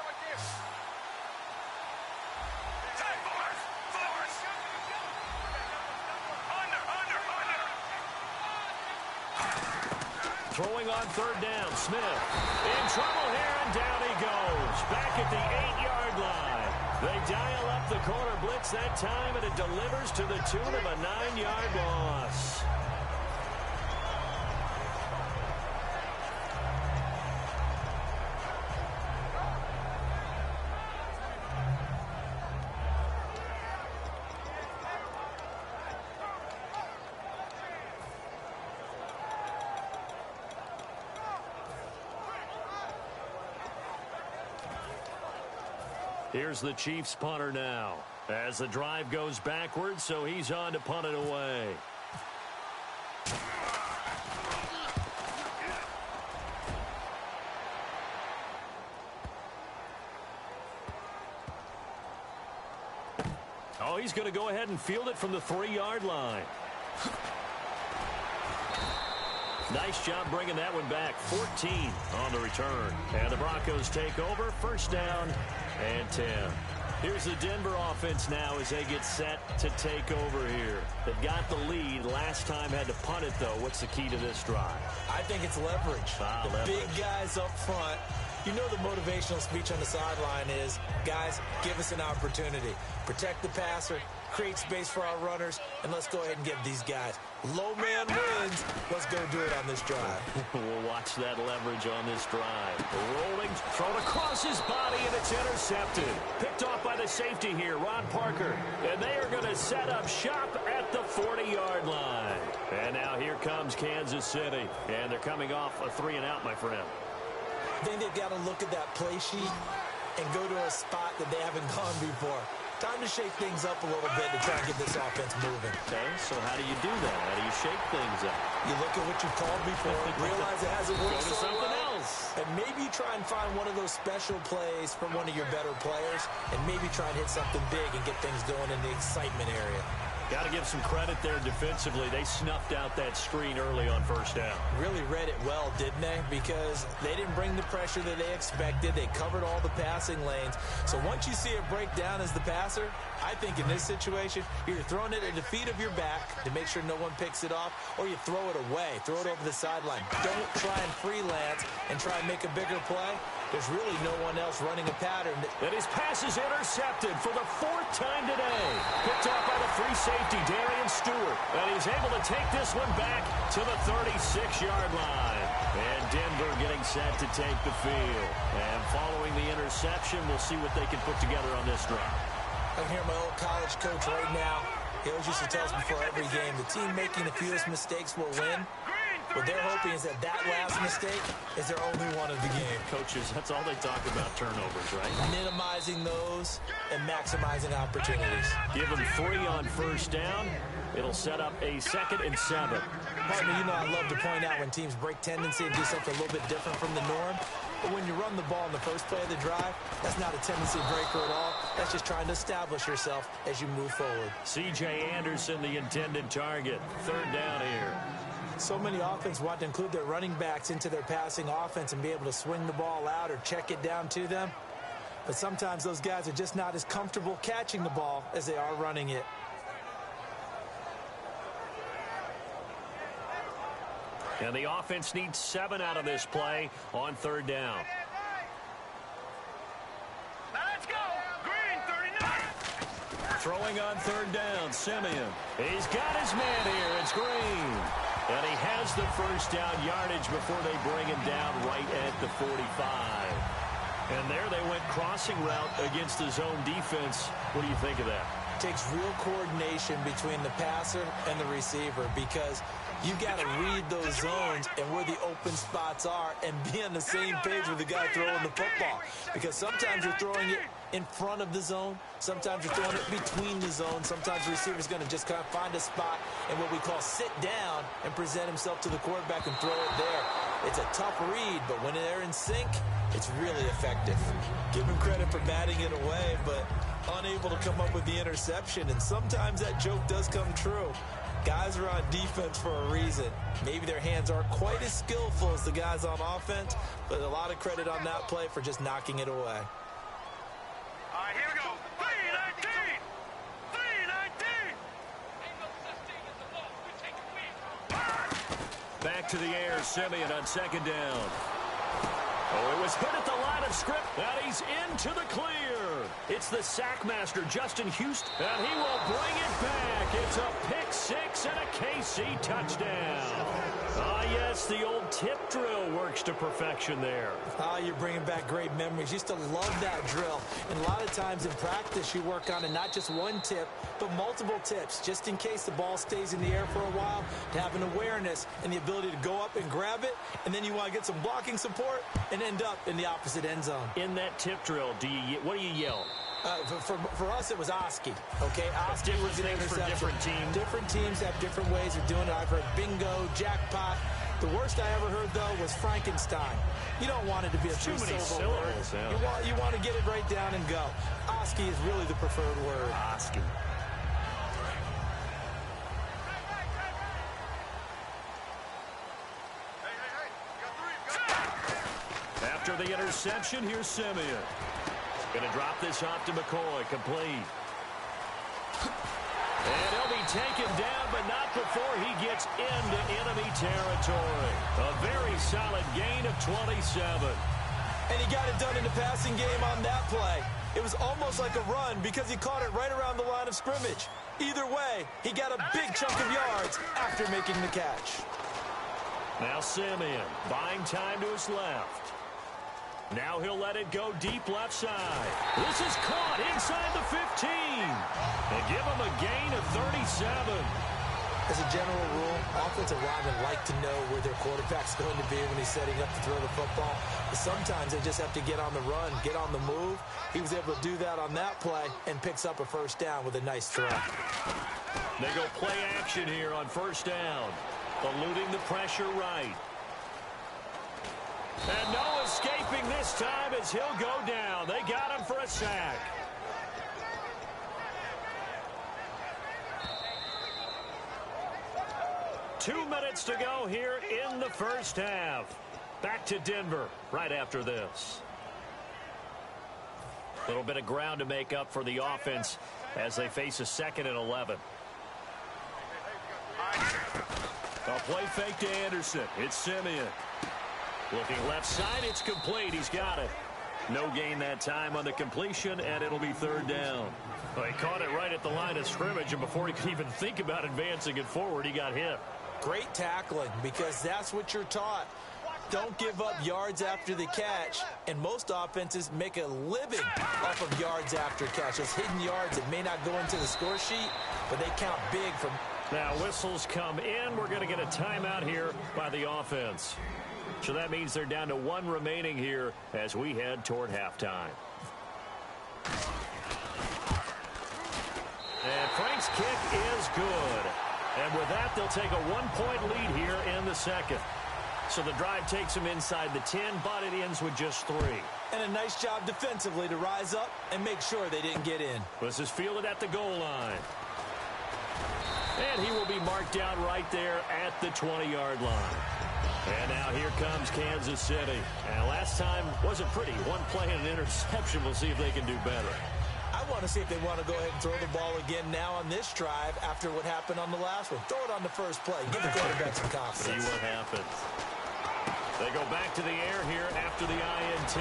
Throwing on third down, Smith in trouble here, and down he goes. Back at the 8-yard line. They dial up the corner blitz that time, and it delivers to the tune of a 9-yard loss. Here's the Chiefs punter now as the drive goes backwards, so he's on to punt it away. Oh, he's going to go ahead and field it from the 3-yard line. Nice job bringing that one back. 14 on the return. And the Broncos take over. First down and 10. Here's the Denver offense now as they get set to take over here. They've got the lead. Last time had to punt it, though. What's the key to this drive? I think it's leverage. Leverage. Big guys up front You know the motivational speech on the sideline is, guys, give us an opportunity. Protect the passer, create space for our runners, and let's go ahead and give these guys. Low man wins. Let's go do it on this drive. We'll watch that leverage on this drive. Rolling, thrown across his body, and it's intercepted. Picked off by the safety here, Ron Parker. And they are going to set up shop at the 40-yard line. And now here comes Kansas City. And they're coming off a 3-and-out, my friend. I think they've got to look at that play sheet and go to a spot that they haven't gone before. Time to shake things up a little bit to try and get this offense moving. Okay, so how do you do that? How do you shake things up? You look at what you've called before, realize it hasn't worked Go to so something well, else. and maybe try and find one of those special plays from one of your better players, and maybe try and hit something big and get things going in the excitement area. Got to give some credit there defensively. They snuffed out that screen early on first down. Really read it well, didn't they? Because they didn't bring the pressure that they expected. They covered all the passing lanes. So once you see it break down as the passer, I think in this situation, you're throwing it at the feet of your back to make sure no one picks it off, or you throw it away, throw it over the sideline. Don't try and freelance and try and make a bigger play. There's really no one else running a pattern. And his pass is intercepted for the 4th time today. Picked off by the free safety, Darian Stewart. And he's able to take this one back to the 36-yard line. And Denver getting set to take the field. And following the interception, we'll see what they can put together on this drive. I can hear my old college coach right now. He always used to tell us before every game, the team making the fewest mistakes will win. What they're hoping is that last mistake is their only one of the game. Coaches, that's all they talk about, turnovers, right? Minimizing those and maximizing opportunities. Give them 3 on first down. It'll set up a 2nd and 7. Partner, you know I love to point out when teams break tendency and do something a little bit different from the norm. But when you run the ball in the first play of the drive, that's not a tendency breaker at all. That's just trying to establish yourself as you move forward. C.J. Anderson, the intended target. 3rd down here. So many offense want to include their running backs into their passing offense and be able to swing the ball out or check it down to them. But sometimes those guys are just not as comfortable catching the ball as they are running it. And the offense needs 7 out of this play on 3rd down. Now let's go. Green 39. Throwing on 3rd down, Simeon. He's got his man here. It's Green. And he has the first down yardage before they bring him down right at the 45. And there they went crossing route against the zone defense. What do you think of that? It takes real coordination between the passer and the receiver because you got to read those zones and where the open spots are and be on the same page with the guy throwing the football. Because sometimes you're throwing it in front of the zone. Sometimes you're throwing it between the zones. Sometimes the receiver's going to just kind of find a spot and what we call sit down and present himself to the quarterback and throw it there. It's a tough read, but when they're in sync, it's really effective. Give him credit for batting it away, but unable to come up with the interception. And sometimes that joke does come true. Guys are on defense for a reason. Maybe their hands aren't quite as skillful as the guys on offense, but a lot of credit on that play for just knocking it away. All right, here we go. 319. 319. Back to the air, Simeon on 2nd down. Oh, it was hit at the line of script, and he's into the clear. It's the sackmaster, Justin Houston, and he will bring it back. It's a pick 6 and a KC touchdown. Ah, yes, the old tip drill works to perfection there. Ah, you're bringing back great memories. Used to love that drill. And a lot of times in practice, you work on it, not just one tip, but multiple tips, just in case the ball stays in the air for a while, to have an awareness and the ability to go up and grab it, and then you want to get some blocking support and end up in the opposite end zone. In that tip drill, what do you yell? For us, it was Oski. Okay, Oski was an interception. For different teams. Different teams have different ways of doing it. I've heard bingo, jackpot. The worst I ever heard, though, was Frankenstein. You don't want it to be a too many syllable word. Yeah. You want to get it right down and go. Oski is really the preferred word. Oski. After the interception, here's Simeon. Going to drop this off to McCoy, complete. And he'll be taken down, but not before he gets into enemy territory. A very solid gain of 27. And he got it done in the passing game on that play. It was almost like a run because he caught it right around the line of scrimmage. Either way, he got a big chunk of yards after making the catch. Now Simeon buying time to his left. Now he'll let it go deep left side. This is caught inside the 15. They give him a gain of 37. As a general rule, offensive linemen like to know where their quarterback's going to be when he's setting up to throw the football. But sometimes they just have to get on the run, get on the move. He was able to do that on that play and picks up a first down with a nice throw. They go play action here on first down. Eluding the pressure right. And no escaping this time as he'll go down. They got him for a sack. Two minutes to go here in the first half. Back to Denver right after this. A little bit of ground to make up for the offense as they face a 2nd and 11. A play fake to Anderson. It's Simeon. Looking left side, it's complete. He's got it. No gain that time on the completion, and it'll be 3rd down. Well, he caught it right at the line of scrimmage, and before he could even think about advancing it forward, he got hit. Great tackling, because that's what you're taught. Don't give up yards after the catch, and most offenses make a living off of yards after catch. Those hidden yards that may not go into the score sheet, but they count big from... Now whistles come in. We're going to get a timeout here by the offense. So that means they're down to 1 remaining here as we head toward halftime. And Frank's kick is good. And with that, they'll take a 1-point lead here in the 2nd. So the drive takes them inside the 10, but it ends with just 3. And a nice job defensively to rise up and make sure they didn't get in. This is fielded at the goal line. And he will be marked down right there at the 20-yard line. And now here comes Kansas City. And last time wasn't pretty. 1 play and an interception. We'll see if they can do better. I want to see if they want to go ahead and throw the ball again now on this drive after what happened on the last one. Throw it on the first play. Give the quarterback some confidence. See what happens. They go back to the air here after the INT.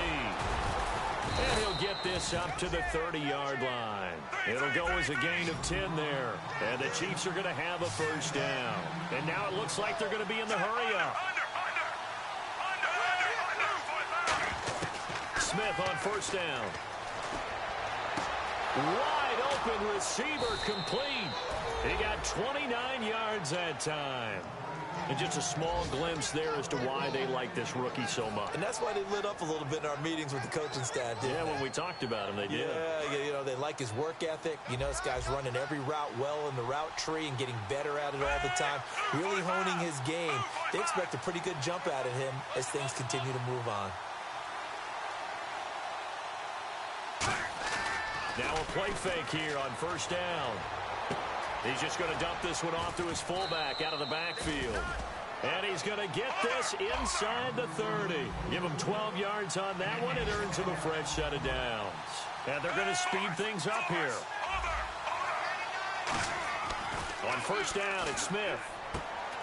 And he'll get this up to the 30-yard line. It'll go as a gain of 10 there. And the Chiefs are going to have a first down. And now it looks like they're going to be in the hurry-up. Smith on first down. Wide open receiver complete. He got 29 yards that time. And just a small glimpse there as to why they like this rookie so much. And that's why they lit up a little bit in our meetings with the coaching staff. Yeah, when we talked about him, they did. Yeah, you know, they like his work ethic. You know, this guy's running every route well in the route tree and getting better at it all the time. Really honing his game. They expect a pretty good jump out of him as things continue to move on. Now a play fake here on first down. He's just going to dump this one off to his fullback out of the backfield. And he's going to get this inside the 30. Give him 12 yards on that one. It earns him a fresh set of downs. And they're going to speed things up here. On first down, it's Smith.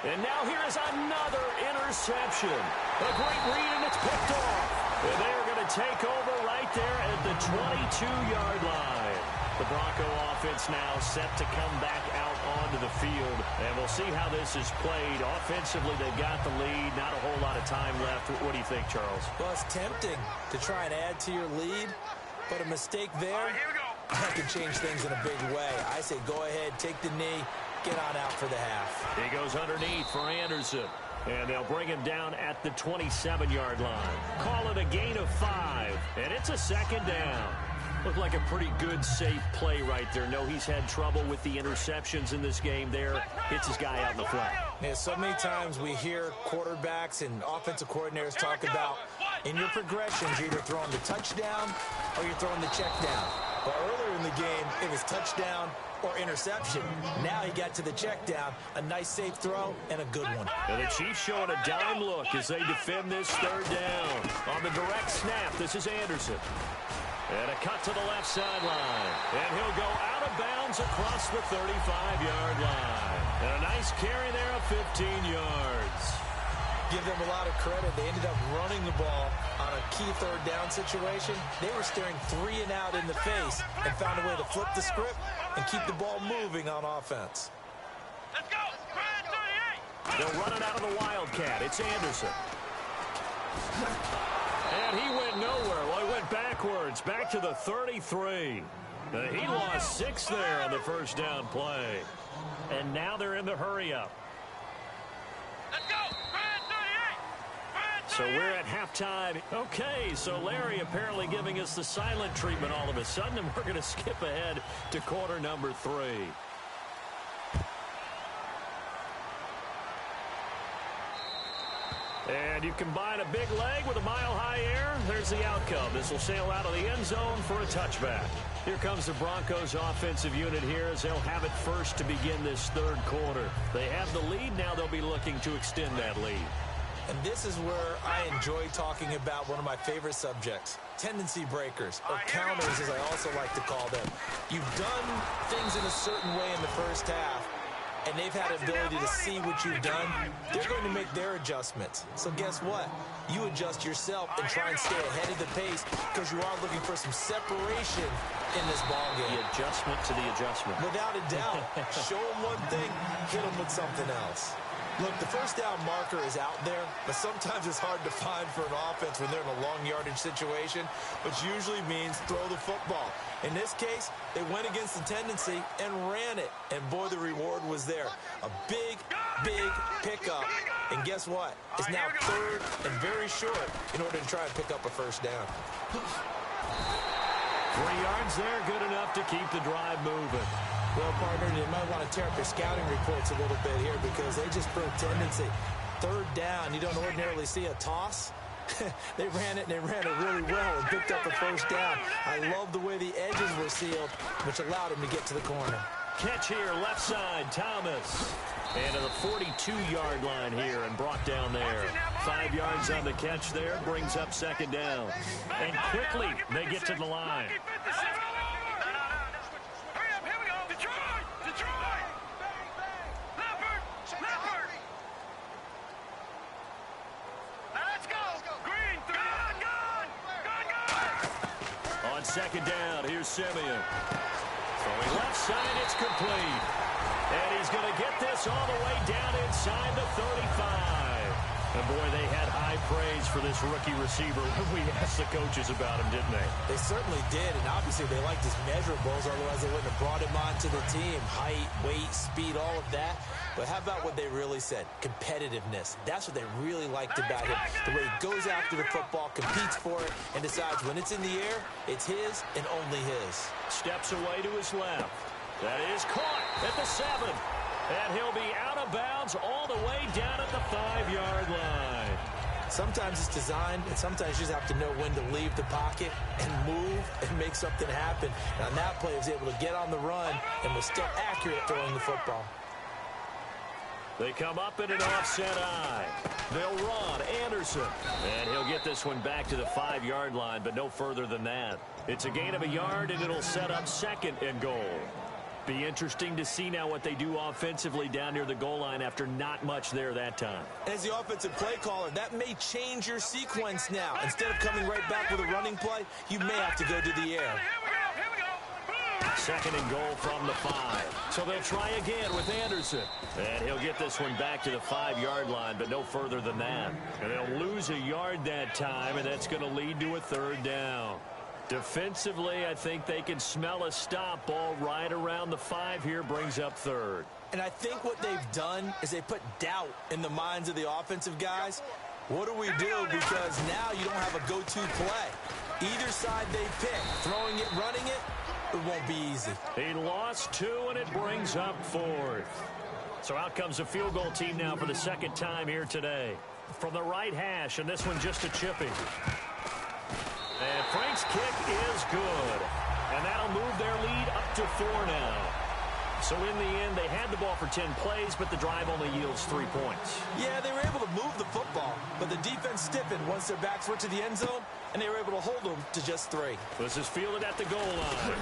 And now here is another interception. A great read, and it's picked off. And they are going to take over right there at the 22-yard line. The Bronco offense now set to come back out onto the field. And we'll see how this is played. Offensively, they've got the lead. Not a whole lot of time left. What do you think, Charles? Well, it's tempting to try and add to your lead. But a mistake there, that could change things in a big way. I say go ahead, take the knee, get on out for the half. He goes underneath for Anderson. And they'll bring him down at the 27-yard line. Call it a gain of 5. And it's a second down. Looked like a pretty good, safe play right there. No, he's had trouble with the interceptions in this game there. Hits his guy out in the flat. Yeah, so many times we hear quarterbacks and offensive coordinators talk about in your progressions, you're either throwing the touchdown or you're throwing the check down. But earlier in the game, it was touchdown or interception. Now he got to the check down. A nice safe throw and a good one. And the Chiefs showing a dime look as they defend this third down. On the direct snap, this is Anderson. And a cut to the left sideline. And he'll go out of bounds across the 35-yard line. And a nice carry there of 15 yards. Give them a lot of credit. They ended up running the ball on a key third down situation. They were staring 3 and out in the face and found a way to flip the script and keep the ball moving on offense. Let's go. They'll run it out of the Wildcat. It's Anderson. And he went nowhere. Well, he went backwards, back to the 33. He lost 6 there on the first down play. And now they're in the hurry-up. Let's go. So we're at halftime. Okay, so Larry apparently giving us the silent treatment all of a sudden, and we're going to skip ahead to quarter number 3. And you combine a big leg with a mile-high air, there's the outcome. This will sail out of the end zone for a touchback. Here comes the Broncos offensive unit here as they'll have it first to begin this third quarter. They have the lead. Now they'll be looking to extend that lead. And this is where I enjoy talking about one of my favorite subjects, tendency breakers, or counters as I also like to call them. You've done things in a certain way in the first half, and they've had the ability to see what you've done. They're going to make their adjustments. So guess what? You adjust yourself and try and stay ahead of the pace because you are looking for some separation in this ballgame. The adjustment to the adjustment. Without a doubt. Show them one thing, hit them with something else. Look, the first down marker is out there, but sometimes it's hard to find for an offense when they're in a long yardage situation, which usually means throw the football. In this case, they went against the tendency and ran it, and boy, the reward was there. A big, big pickup, and guess what? It's now third and very short in order to try and pick up a first down. 3 yards there, good enough to keep the drive moving. Well, partner, they might want to tear up their scouting reports a little bit here because they just broke tendency. Third down, you don't ordinarily see a toss. They ran it, and they ran it really well and picked up the first down. I love the way the edges were sealed, which allowed him to get to the corner. Catch here, left side, Thomas. And to the 42-yard line here and brought down there. 5 yards on the catch there, brings up second down. And quickly, they get to the line. On second down, here's Simeon. Throwing left side, it's complete. And he's going to get this all the way down inside the 35. And boy, they had high praise for this rookie receiver when we asked the coaches about him, didn't they? They certainly did, and obviously they liked his measurables, otherwise they wouldn't have brought him onto the team. Height, weight, speed, all of that. But how about what they really said? Competitiveness. That's what they really liked about him. The way he goes after the football, competes for it, and decides when it's in the air, it's his and only his. Steps away to his left. That is caught at the 7. And he'll be out of bounds all the way down at the 5-yard line. Sometimes it's designed, and sometimes you just have to know when to leave the pocket and move and make something happen. And on that play, he was able to get on the run and was still accurate throwing the football. They come up in an offset eye. They'll run Anderson. And he'll get this one back to the 5-yard line, but no further than that. It's a gain of a yard, and it'll set up second and goal. Be interesting to see now what they do offensively down near the goal line after not much there that time. As the offensive play caller, that may change your sequence now. Instead of coming right back with a running play, you may have to go to the air. Second and goal from the 5. So they'll try again with Anderson. And he'll get this one back to the 5-yard line, but no further than that. And they'll lose a yard that time, and that's going to lead to a third down. Defensively, I think they can smell a stop ball right around the 5 here, brings up third. And I think what they've done is they put doubt in the minds of the offensive guys. What do we do? Because now you don't have a go-to play. Either side they pick, throwing it, running it, it won't be easy. He lost 2, and it brings up 4th. So out comes the field goal team now for the second time here today. From the right hash, and this one just a chippy. And Frank's kick is good. And that'll move their lead up to 4 now. So in the end, they had the ball for 10 plays, but the drive only yields 3 points. Yeah, they were able to move the football, but the defense stiffened once their backs were to the end zone, and they were able to hold them to just 3. This is fielded at the goal line.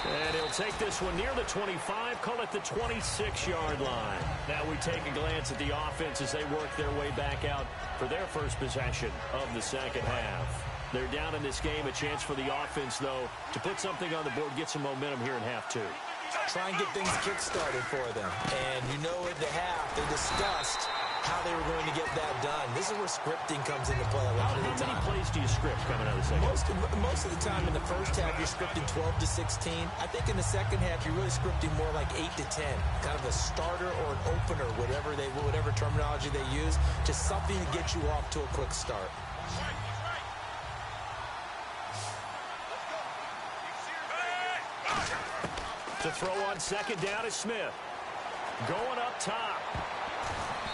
And he'll take this one near the 25, call it the 26-yard line. Now we take a glance at the offense as they work their way back out for their first possession of the second half. They're down in this game. A chance for the offense, though, to put something on the board, get some momentum here in half 2. Try and get things kick-started for them. And you know at the half, they discussed how they were going to get that done. This is where scripting comes into play a lot of the time. How many plays do you script coming out of the second? Most of the time in the first half, you're scripting 12 to 16. I think in the second half, you're really scripting more like 8 to 10. Kind of a starter or an opener, whatever terminology they use. Just something to get you off to a quick start. To throw on second down is Smith. Going up top.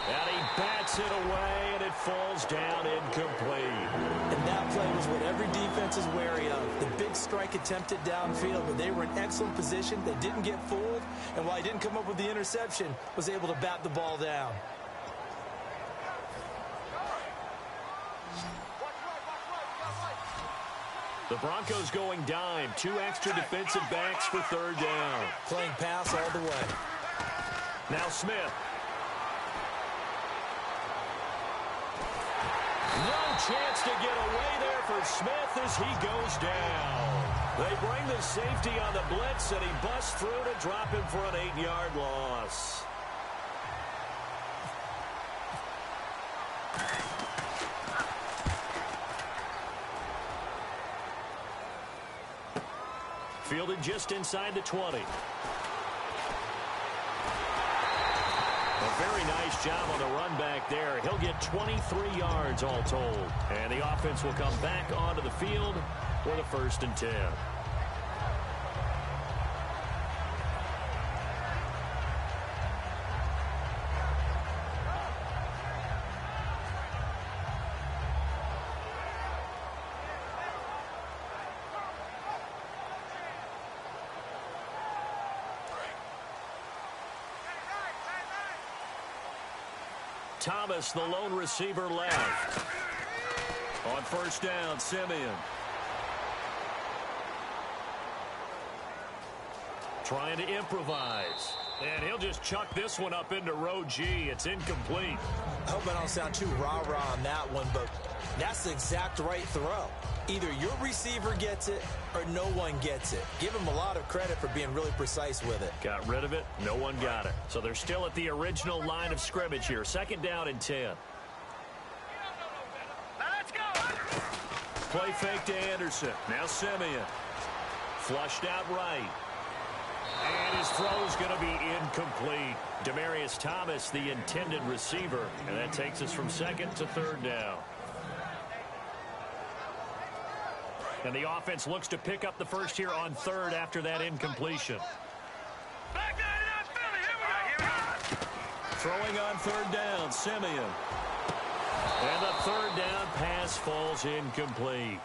And he bats it away, and it falls down incomplete. And that play was what every defense is wary of. The big strike attempted downfield, but they were in excellent position. They didn't get fooled, and while he didn't come up with the interception, was able to bat the ball down. The Broncos going dime. 2 extra defensive backs for third down. Playing pass all the way. Now Smith. No chance to get away there for Smith as he goes down. They bring the safety on the blitz, and he busts through to drop him for an 8-yard loss. Fielded just inside the 20. A very nice job on the run back there. He'll get 23 yards all told. And the offense will come back onto the field for the 1st and 10. Thomas, the lone receiver, left. On first down, Simeon. Trying to improvise. And he'll just chuck this one up into row G. It's incomplete. I hope I don't sound too rah-rah on that one, but that's the exact right throw. Either your receiver gets it or no one gets it. Give him a lot of credit for being really precise with it. Got rid of it. No one got it. So they're still at the original line of scrimmage here. 2nd down and 10. Now let's go. Play fake to Anderson. Now Simeon. Flushed out right. And his throw's going to be incomplete. Demaryius Thomas, the intended receiver. And that takes us from 2nd to 3rd down. And the offense looks to pick up the first here on 3rd after that incompletion. Back down to that Philly. Here we go. Throwing on 3rd down, Simeon. And the 3rd down pass falls incomplete.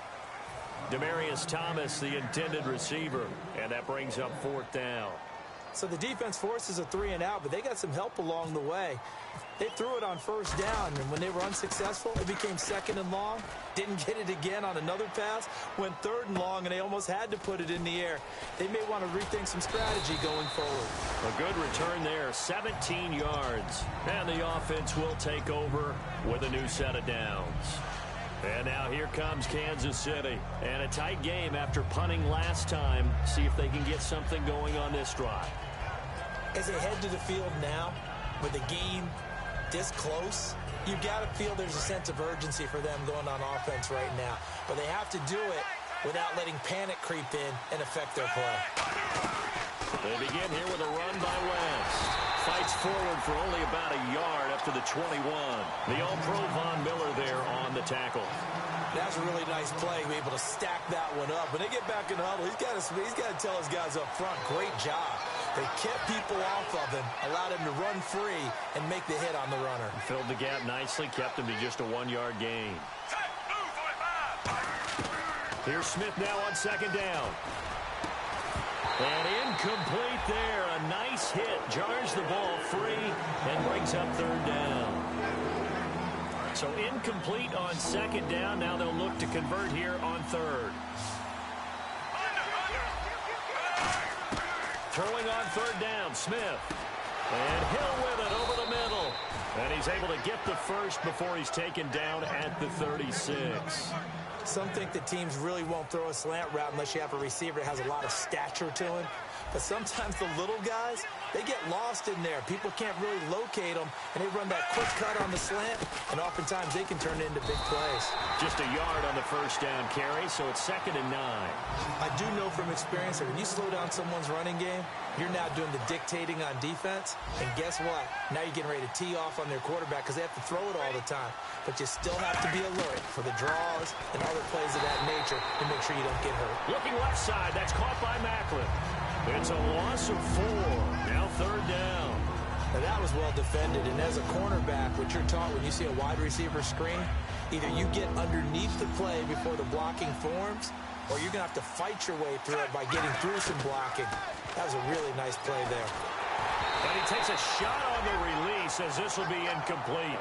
Demaryius Thomas, the intended receiver. And that brings up 4th down. So the defense forces a 3 and out, but they got some help along the way. They threw it on 1st down, and when they were unsuccessful, it became 2nd and long. Didn't get it again on another pass. Went 3rd and long, and they almost had to put it in the air. They may want to rethink some strategy going forward. A good return there, 17 yards. And the offense will take over with a new set of downs. And now here comes Kansas City. And a tight game after punting last time. See if they can get something going on this drive. As they head to the field now, with the game this close, you've got to feel there's a sense of urgency for them going on offense right now. But they have to do it without letting panic creep in and affect their play. They begin here with a run by West. Fights forward for only about a yard up to the 21. The All-Pro Von Miller there on the tackle. That's a really nice play, be able to stack that one up. When they get back in the huddle, he's got to tell his guys up front, great job. They kept people off of him, allowed him to run free, and make the hit on the runner. Filled the gap nicely, kept him to just a 1-yard gain. Here's Smith now on 2nd down. And incomplete there. A nice hit. Jars the ball free and brings up 3rd down. So incomplete on second down. Now they'll look to convert here on third. Throwing on third down, Smith. And Hill with it over the middle. And he's able to get the first before he's taken down at the 36. Some think that teams really won't throw a slant route unless you have a receiver that has a lot of stature to him. But sometimes the little guys, they get lost in there. People can't really locate them, and they run that quick cut on the slant, and oftentimes they can turn it into big plays. Just a yard on the first down carry, so it's 2nd and 9. I do know from experience that when you slow down someone's running game, you're now doing the dictating on defense, and guess what? Now you're getting ready to tee off on their quarterback because they have to throw it all the time. But you still have to be alert for the draws and other plays of that nature to make sure you don't get hurt. Looking left side, that's caught by Macklin. It's a loss of 4. Now 3rd down. Now that was well defended, and as a cornerback, what you're taught when you see a wide receiver screen, either you get underneath the play before the blocking forms, or you're going to have to fight your way through it by getting through some blocking. That was a really nice play there. And he takes a shot on the release as this will be incomplete.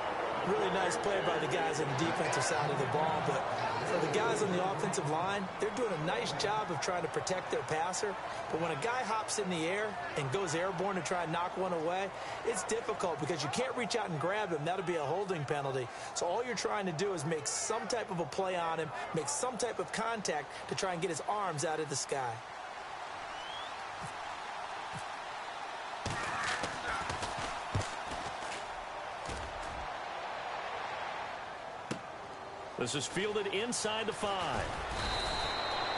Really nice play by the guys on the defensive side of the ball, but for the guys on the offensive line, they're doing a nice job of trying to protect their passer. But when a guy hops in the air and goes airborne to try and knock one away, it's difficult because you can't reach out and grab him. That'll be a holding penalty. So all you're trying to do is make some type of a play on him, make some type of contact to try and get his arms out of the sky. This is fielded inside the 5.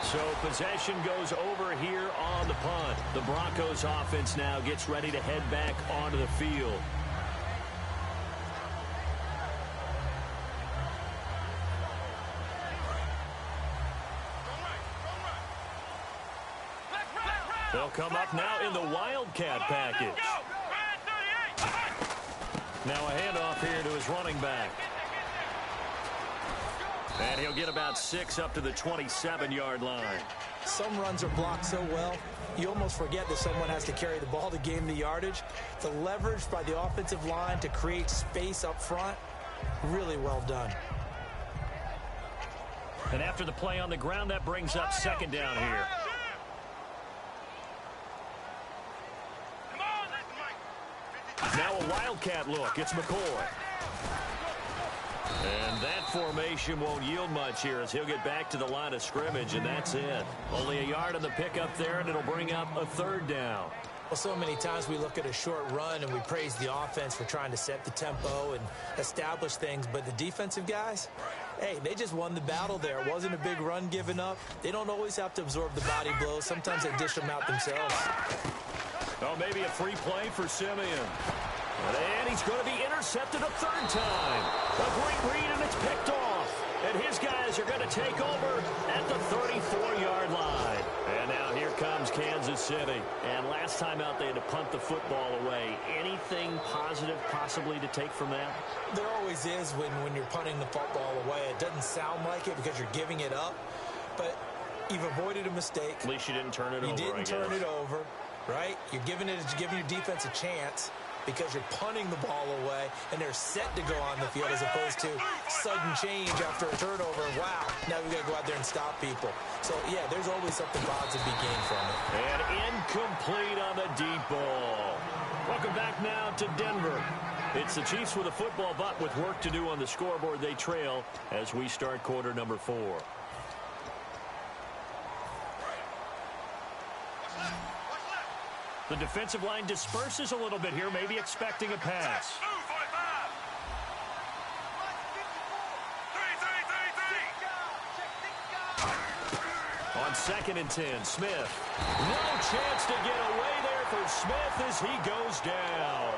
So possession goes over here on the punt. The Broncos offense now gets ready to head back onto the field. They'll come up now in the Wildcat package. Now a handoff here to his running back. And he'll get about 6 up to the 27-yard line. Some runs are blocked so well, you almost forget that someone has to carry the ball to gain the yardage. The leverage by the offensive line to create space up front, really well done. And after the play on the ground, that brings up 2nd down here. Now a Wildcat look. It's McCoy. And that formation won't yield much here as he'll get back to the line of scrimmage, and that's it. Only a yard on the pickup there, and it'll bring up a 3rd down. Well, so many times we look at a short run and we praise the offense for trying to set the tempo and establish things, but the defensive guys, hey, they just won the battle there. It wasn't a big run given up. They don't always have to absorb the body blows. Sometimes they dish them out themselves. Oh, maybe a free play for Simeon. And he's going to be intercepted a 3rd time. A great read, and it's picked off. And his guys are going to take over at the 34-yard line. And now here comes Kansas City. And last time out, they had to punt the football away. Anything positive possibly to take from that? There always is when you're punting the football away. It doesn't sound like it because you're giving it up. But you've avoided a mistake. At least you didn't turn it over, You didn't turn it over, right? You're giving your defense a chance because you're punting the ball away, and they're set to go on the field as opposed to sudden change after a turnover. Wow, now we've got to go out there and stop people. So, yeah, there's always something positive to be gained from it. And incomplete on the deep ball. Welcome back now to Denver. It's the Chiefs with a football, but with work to do on the scoreboard, they trail as we start quarter number 4. The defensive line disperses a little bit here, maybe expecting a pass. On 2nd and 10, Smith. No chance to get away there for Smith as he goes down.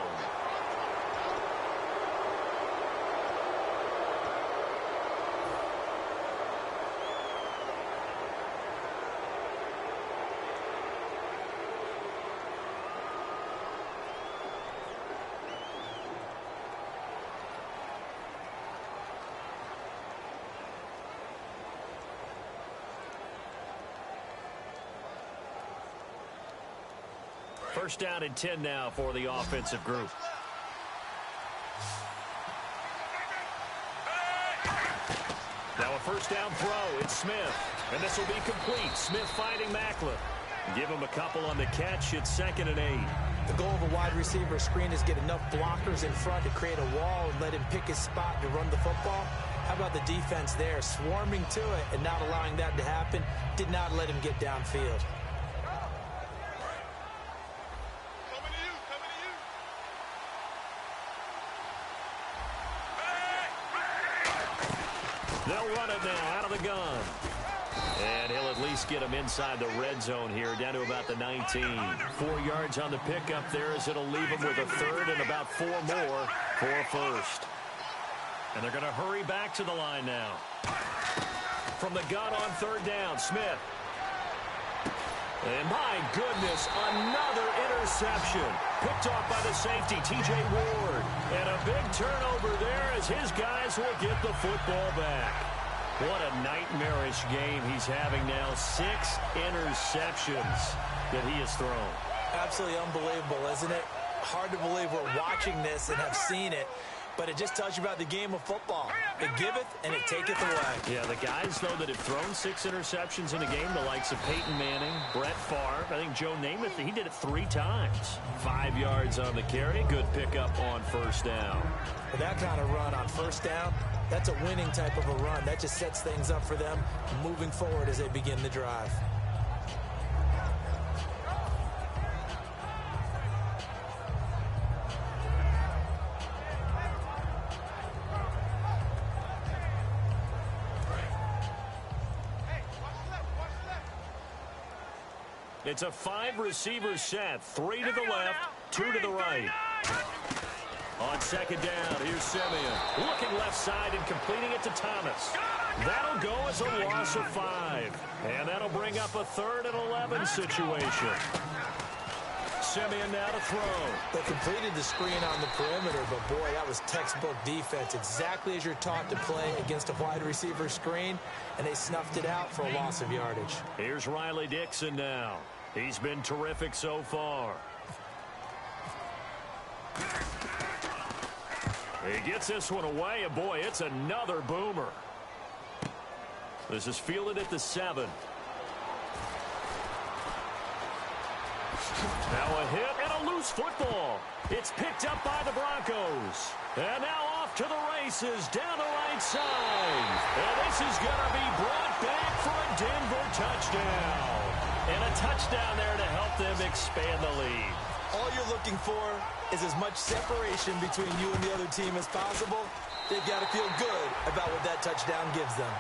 First down and 10 now for the offensive group. first down throw. It's Smith. And this will be complete. Smith finding Macklin. Give him a couple on the catch. It's 2nd and 8. The goal of a wide receiver screen is get enough blockers in front to create a wall and let him pick his spot to run the football. How about the defense there, swarming to it and not allowing that to happen? Did not let him get downfield. They'll run it now out of the gun. And he'll at least get him inside the red zone here, down to about the 19. 4 yards on the pickup there as it'll leave him with a third and about 4 more for a first. And they're going to hurry back to the line now. From the gun on 3rd down, Smith. And my goodness, another interception. Picked off by the safety, T.J. Ward. And a big turnover there as his guys will get the football back. What a nightmarish game he's having now. 6 interceptions that he has thrown. Absolutely unbelievable, isn't it? Hard to believe we're watching this and have seen it. But it just tells you about the game of football. It giveth and it taketh away. Yeah, the guys, though, that have thrown 6 interceptions in a game, the likes of Peyton Manning, Brett Favre, I think Joe Namath, he did it 3 times. 5 yards on the carry. Good pickup on first down. With that kind of run on first down, that's a winning type of a run. That just sets things up for them moving forward as they begin the drive. It's a 5-receiver set. 3 to the left, 2 to the right. On 2nd down, here's Simeon. Looking left side and completing it to Thomas. That'll go as a loss of 5. And that'll bring up a 3rd and 11 situation. Simeon now to throw. They completed the screen on the perimeter, but boy, that was textbook defense. Exactly as you're taught to play against a wide receiver screen, and they snuffed it out for a loss of yardage. Here's Riley Dixon now. He's been terrific so far. He gets this one away, and boy, it's another boomer. This is fielded at the 7. Now a hit and a loose football. It's picked up by the Broncos. And now off to the races down the right side. And this is going to be brought back for a Denver touchdown. And a touchdown there to help them expand the lead. All you're looking for is as much separation between you and the other team as possible. They've got to feel good about what that touchdown gives them.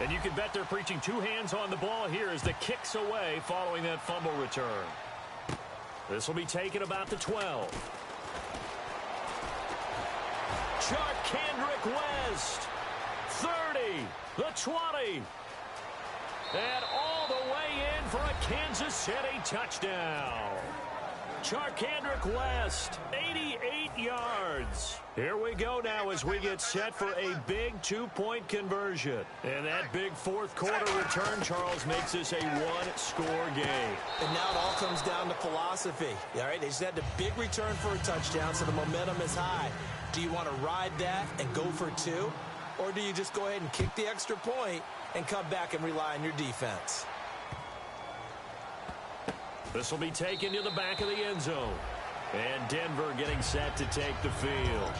And you can bet they're preaching 2 hands on the ball here as the kick's away following that fumble return. This will be taken about the 12. Kendrick West. 30. The 20. And all the way in for a Kansas City touchdown. Kendrick West, 88 yards. Here we go now as we get set for a big 2-point conversion. And that big 4th quarter return, Charles, makes this a 1-score game. And now it all comes down to philosophy. All right, they just had a big return for a touchdown, so the momentum is high. Do you want to ride that and go for 2? Or do you just go ahead and kick the extra point and come back and rely on your defense? This will be taken to the back of the end zone. And Denver getting set to take the field.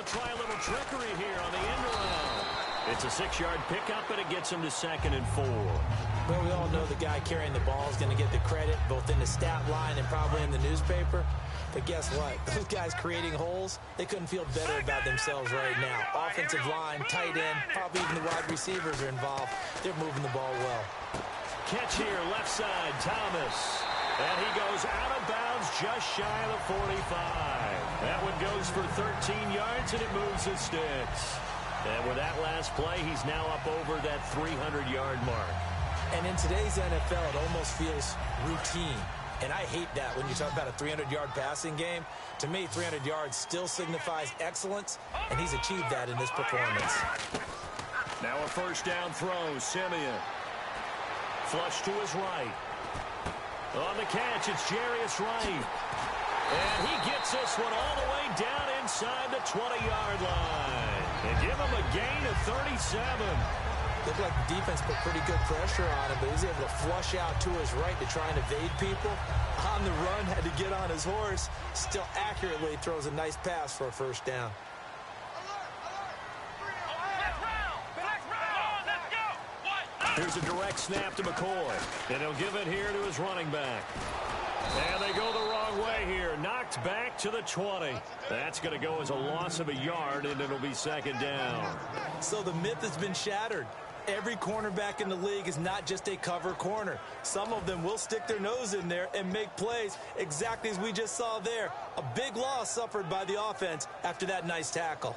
Try a little trickery here on the end around. It's a 6-yard pickup, but it gets him to 2nd and 4. Well, we all know the guy carrying the ball is going to get the credit, both in the stat line and probably in the newspaper. But guess what? Those guys creating holes, they couldn't feel better about themselves right now. Offensive line, tight end, probably even the wide receivers are involved. They're moving the ball well. Catch here, left side, Thomas. And he goes out of bounds just shy of the 45. That one goes for 13 yards, and it moves the sticks. And with that last play, he's now up over that 300-yard mark. And in today's NFL, it almost feels routine. And I hate that when you talk about a 300-yard passing game. To me, 300 yards still signifies excellence, and he's achieved that in this performance. Now a first down throw, Simeon. Flush to his right. On the catch, it's Jarius Wright. And he gets this one all the way down inside the 20-yard line. And give him a gain of 37. Looked like the defense put pretty good pressure on him, but he was able to flush out to his right to try and evade people. On the run, had to get on his horse. Still accurately throws a nice pass for a first down. Here's a direct snap to McCoy. And he'll give it here to his running back. And they go the wrong way here. Knocked back to the 20. That's going to go as a loss of a yard, and it'll be second down. So the myth has been shattered. Every cornerback in the league is not just a cover corner. Some of them will stick their nose in there and make plays exactly as we just saw there. A big loss suffered by the offense after that nice tackle.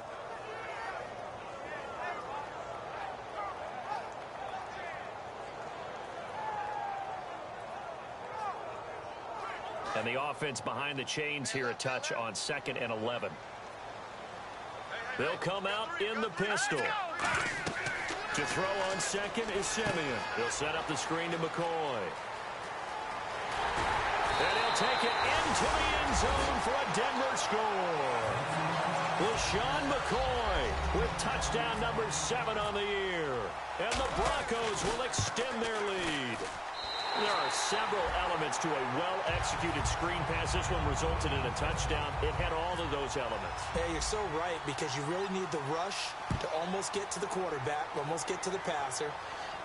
And the offense behind the chains here a touch on 2nd and 11. They'll come out in the pistol. To throw on second is Simeon. He'll set up the screen to McCoy. And he'll take it into the end zone for a Denver score. LaShawn McCoy with touchdown number 7 on the year. And the Broncos will extend their lead. There are several elements to a well-executed screen pass. This one resulted in a touchdown. It had all of those elements. Yeah, you're so right, because you really need the rush to almost get to the quarterback, almost get to the passer.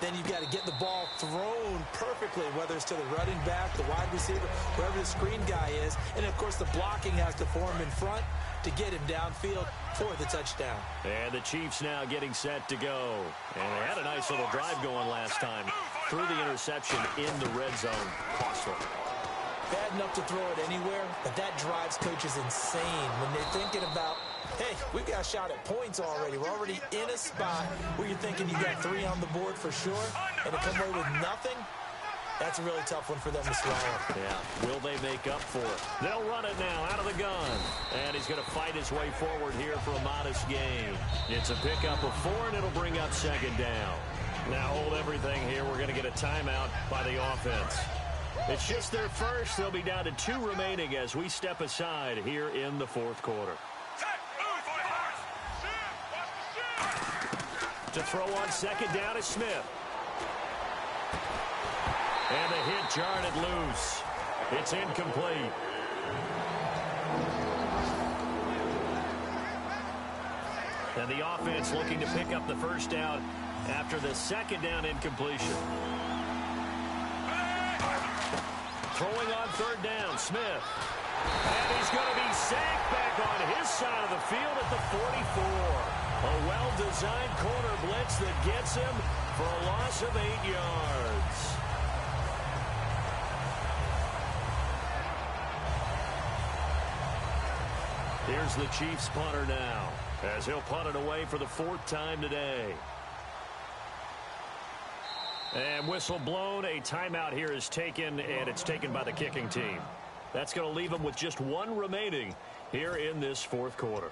Then you've got to get the ball thrown perfectly, whether it's to the running back, the wide receiver, wherever the screen guy is. And, of course, the blocking has to form in front to get him downfield for the touchdown. And the Chiefs now getting set to go. And they had a nice little drive going last time. Threw the interception in the red zone. Costly. Bad enough to throw it anywhere, but that drives coaches insane when they're thinking about, hey, we've got a shot at points already. We're already in a spot where you're thinking you got 3 on the board for sure, and to come away with nothing, that's a really tough one for them to swallow. Yeah, will they make up for it? They'll run it now out of the gun. And he's going to fight his way forward here for a modest gain. It's a pickup of 4, and it'll bring up second down. Now hold everything here. We're going to get a timeout by the offense. It's just their first. They'll be down to 2 remaining as we step aside here in the 4th quarter. To throw on second down is Smith. And the hit jarred it loose. It's incomplete. And the offense looking to pick up the first down after the second down incompletion. Throwing on 3rd down, Smith. And he's going to be sacked back on his side of the field at the 44. A well-designed corner blitz that gets him for a loss of 8 yards. Here's the Chiefs punter now, as he'll punt it away for the 4th time today. And whistle blown. A timeout here is taken, and it's taken by the kicking team. That's going to leave them with just 1 remaining here in this 4th quarter.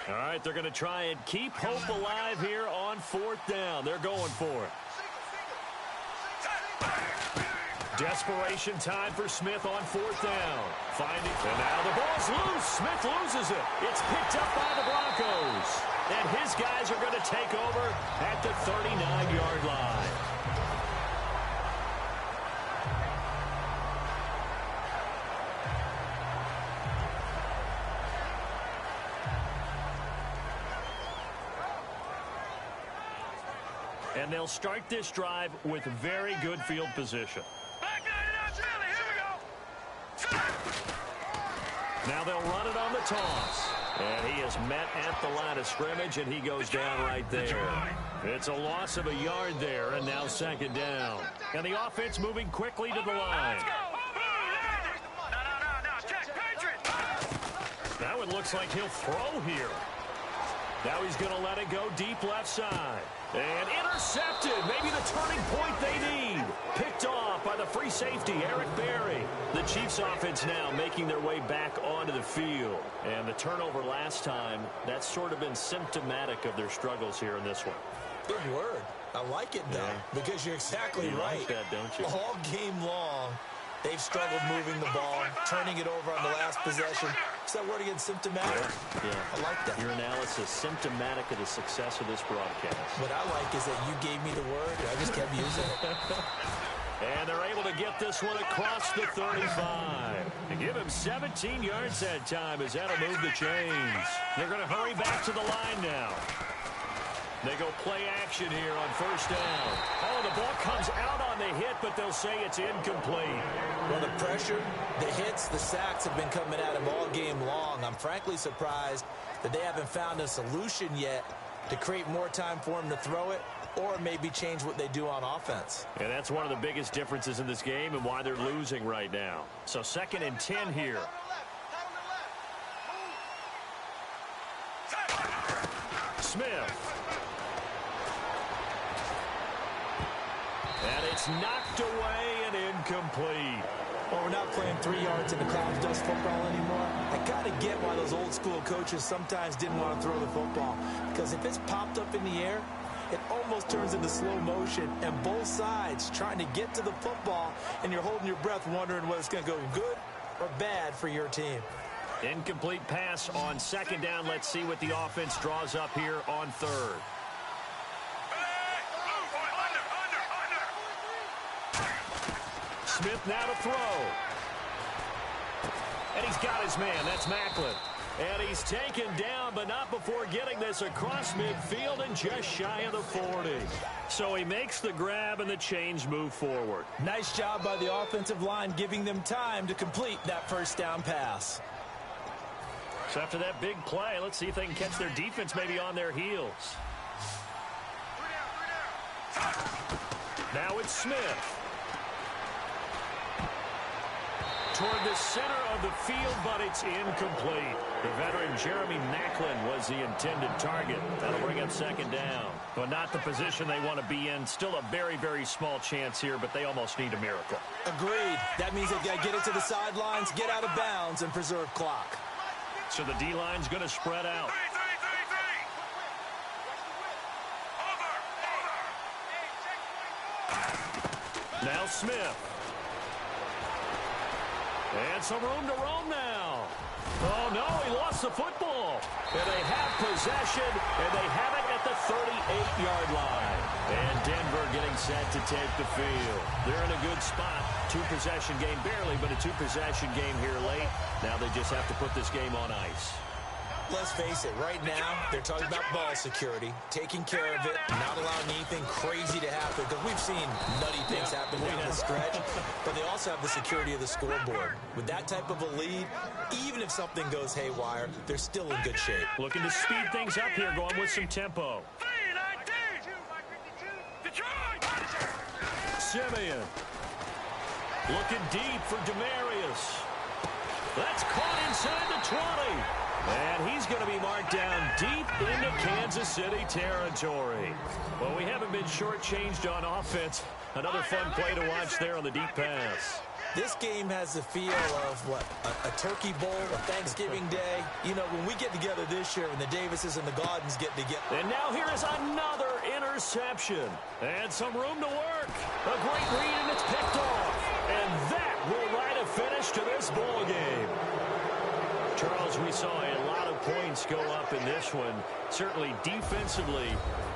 All right, they're going to try and keep hope alive here on 4th down. They're going for it. Desperation time for Smith on 4th down. Finding, and now the ball's loose. Smith loses it. It's picked up by the Broncos. And his guys are going to take over at the 39-yard line. And they'll start this drive with very good field position. Now they'll run it on the toss. And he is met at the line of scrimmage, and he goes down right there. It's a loss of a yard there, and now second down. And the offense moving quickly to the line. That one looks like he'll throw here. Now he's going to let it go deep left side. And intercepted. Maybe the turning point they need. Picked off by the free safety, Eric Berry. The Chiefs offense now making their way back onto the field. And the turnover last time, that's sort of been symptomatic of their struggles here in this one. Good word. I like it, though, because you're exactly right. Like that, don't you? All game long, they've struggled moving the ball, turning it over on the last possession. Is that word again, symptomatic? Yeah. I like that. Your analysis, symptomatic of the success of this broadcast. What I like is that you gave me the word, and I just kept using it. And they're able to get this one across the 35. To give him 17 yards that time as that'll move the chains. They're going to hurry back to the line now. They go play action here on first down. Oh, the ball comes out on the hit, but they'll say it's incomplete. Well, the pressure, the hits, the sacks have been coming at him all game long. I'm frankly surprised that they haven't found a solution yet to create more time for him to throw it or maybe change what they do on offense. And that's one of the biggest differences in this game and why they're losing right now. So 2nd and 10 here. Smith. And it's knocked away and incomplete. Well, we're not playing 3 yards in the cloud dust football anymore. I kind of get why those old school coaches sometimes didn't want to throw the football. Because if it's popped up in the air, it almost turns into slow motion. And both sides trying to get to the football, and you're holding your breath wondering whether it's going to go good or bad for your team. Incomplete pass on 2nd down. Let's see what the offense draws up here on 3rd. Smith now to throw. And he's got his man. That's Macklin. And he's taken down, but not before getting this across midfield and just shy of the 40. So he makes the grab, and the chains move forward. Nice job by the offensive line, giving them time to complete that first down pass. So after that big play, let's see if they can catch their defense maybe on their heels. Now it's Smith. Toward the center of the field, but it's incomplete. The veteran Jeremy Macklin was the intended target. That'll bring up 2nd down. But not the position they want to be in. Still a very, very small chance here, but they almost need a miracle. Agreed. That means they've got to get it to the sidelines, get out of bounds, and preserve clock. So the D-line's going to spread out. Now Smith. And some room to roam now. Oh, no, he lost the football. And they have possession, and they have it at the 38-yard line. And Denver getting set to take the field. They're in a good spot. 2-possession game, barely, but a 2-possession game here late. Now they just have to put this game on ice. Let's face it, right now, they're talking about ball security, taking care of it, not allowing anything crazy to happen, because we've seen nutty things happen down the stretch, but they also have the security of the scoreboard. With that type of a lead, even if something goes haywire, they're still in good shape. Looking to speed things up here, going with some tempo. Simeon. Looking deep for Demarius. That's caught inside the 20. And he's going to be marked down deep into Kansas City territory. Well, we haven't been shortchanged on offense. Another fun play to watch there on the deep pass. This game has the feel of, what, a turkey bowl, a Thanksgiving day. You know, when we get together this year, when the Davises and the Gaudens get together. And now here is another interception. And some room to work. A great read, and it's picked off. And that will write a finish to this ball game. Charles, we saw a lot of points go up in this one. Certainly defensively,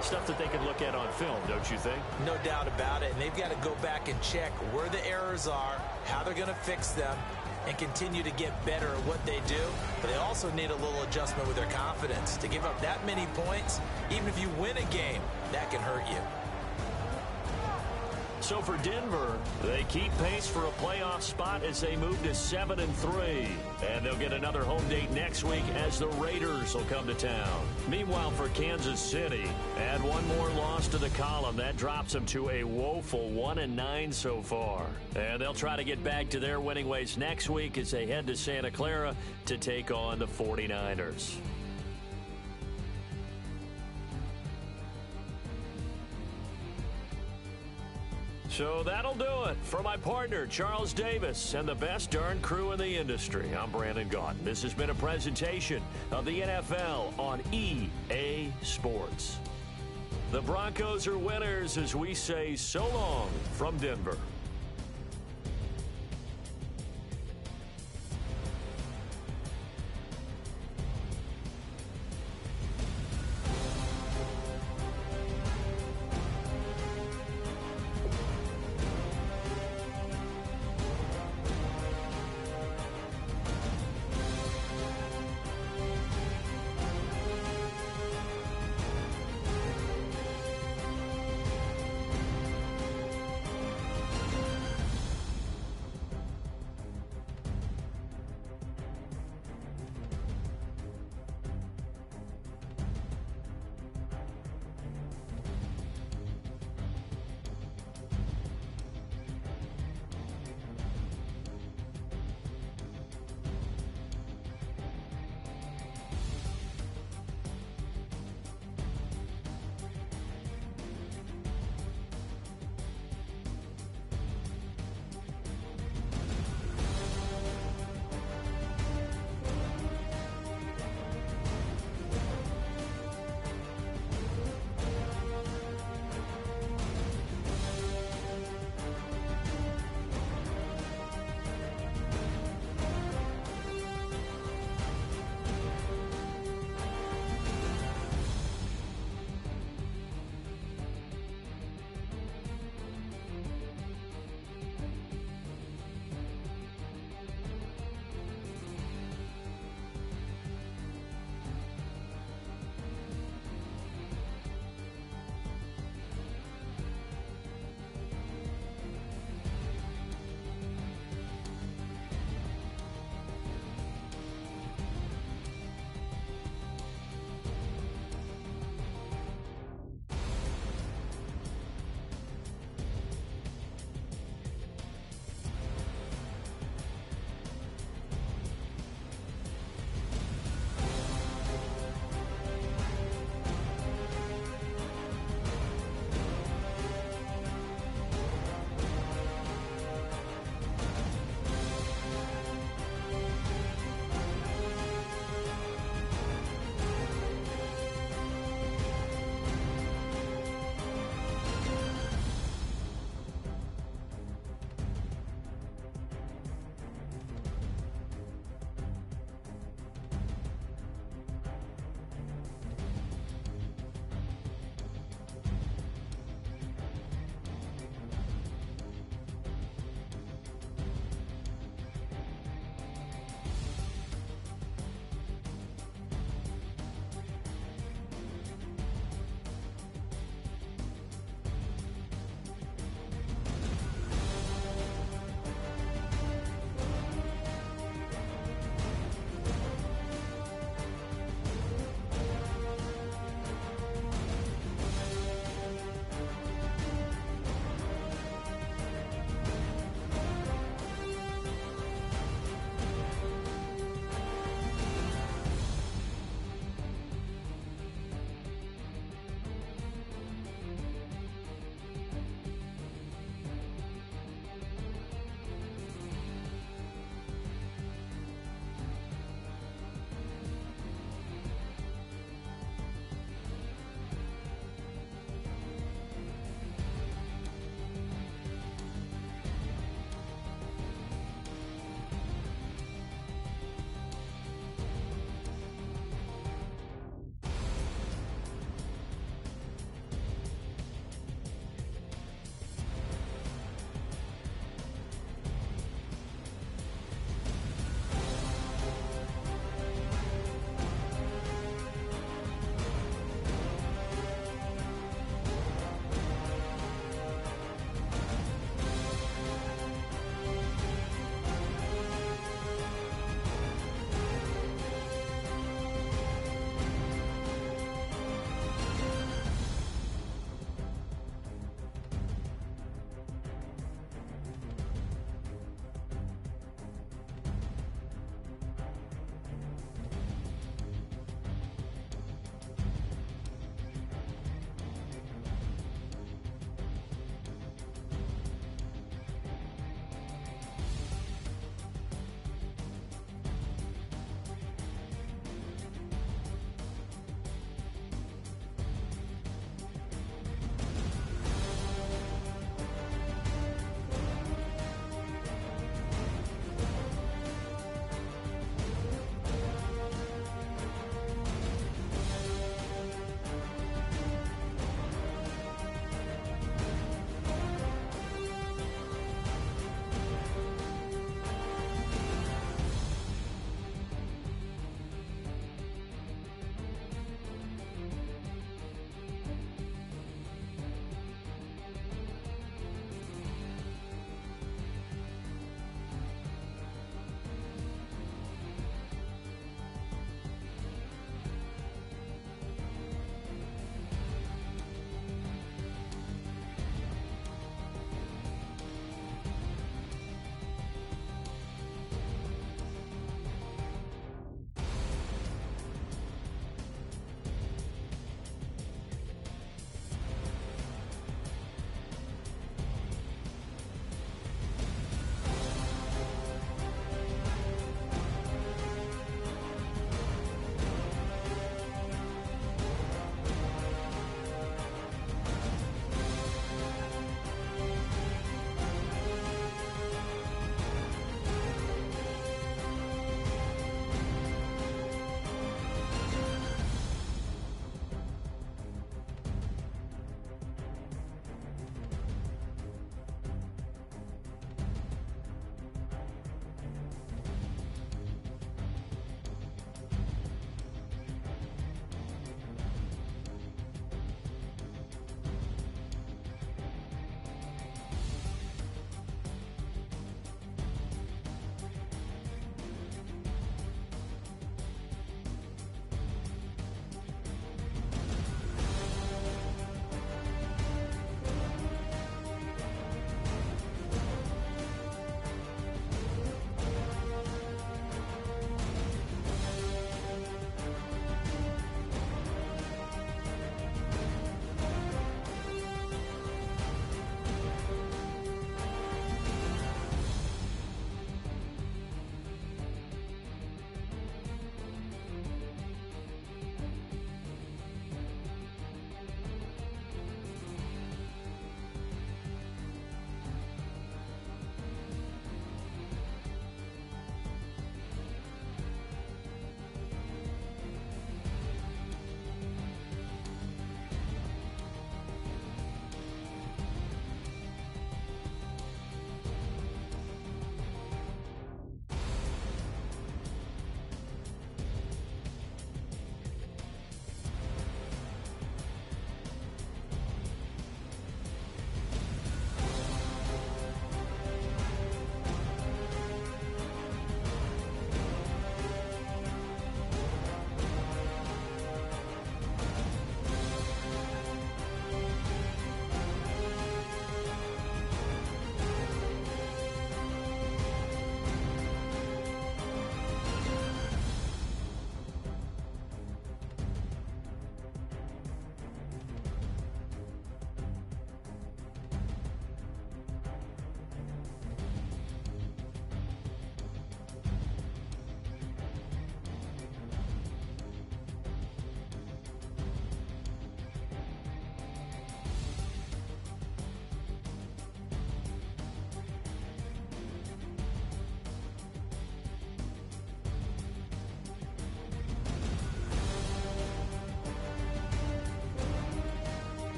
stuff that they can look at on film, don't you think? No doubt about it. And they've got to go back and check where the errors are, how they're going to fix them, and continue to get better at what they do. But they also need a little adjustment with their confidence. To give up that many points, even if you win a game, that can hurt you. So for Denver, they keep pace for a playoff spot as they move to 7-3. And they'll get another home date next week as the Raiders will come to town. Meanwhile, for Kansas City, add one more loss to the column. That drops them to a woeful 1-9 so far. And they'll try to get back to their winning ways next week as they head to Santa Clara to take on the 49ers. So that'll do it. For my partner, Charles Davis, and the best darn crew in the industry, I'm Brandon Gaudin. This has been a presentation of the NFL on EA Sports. The Broncos are winners as we say so long from Denver.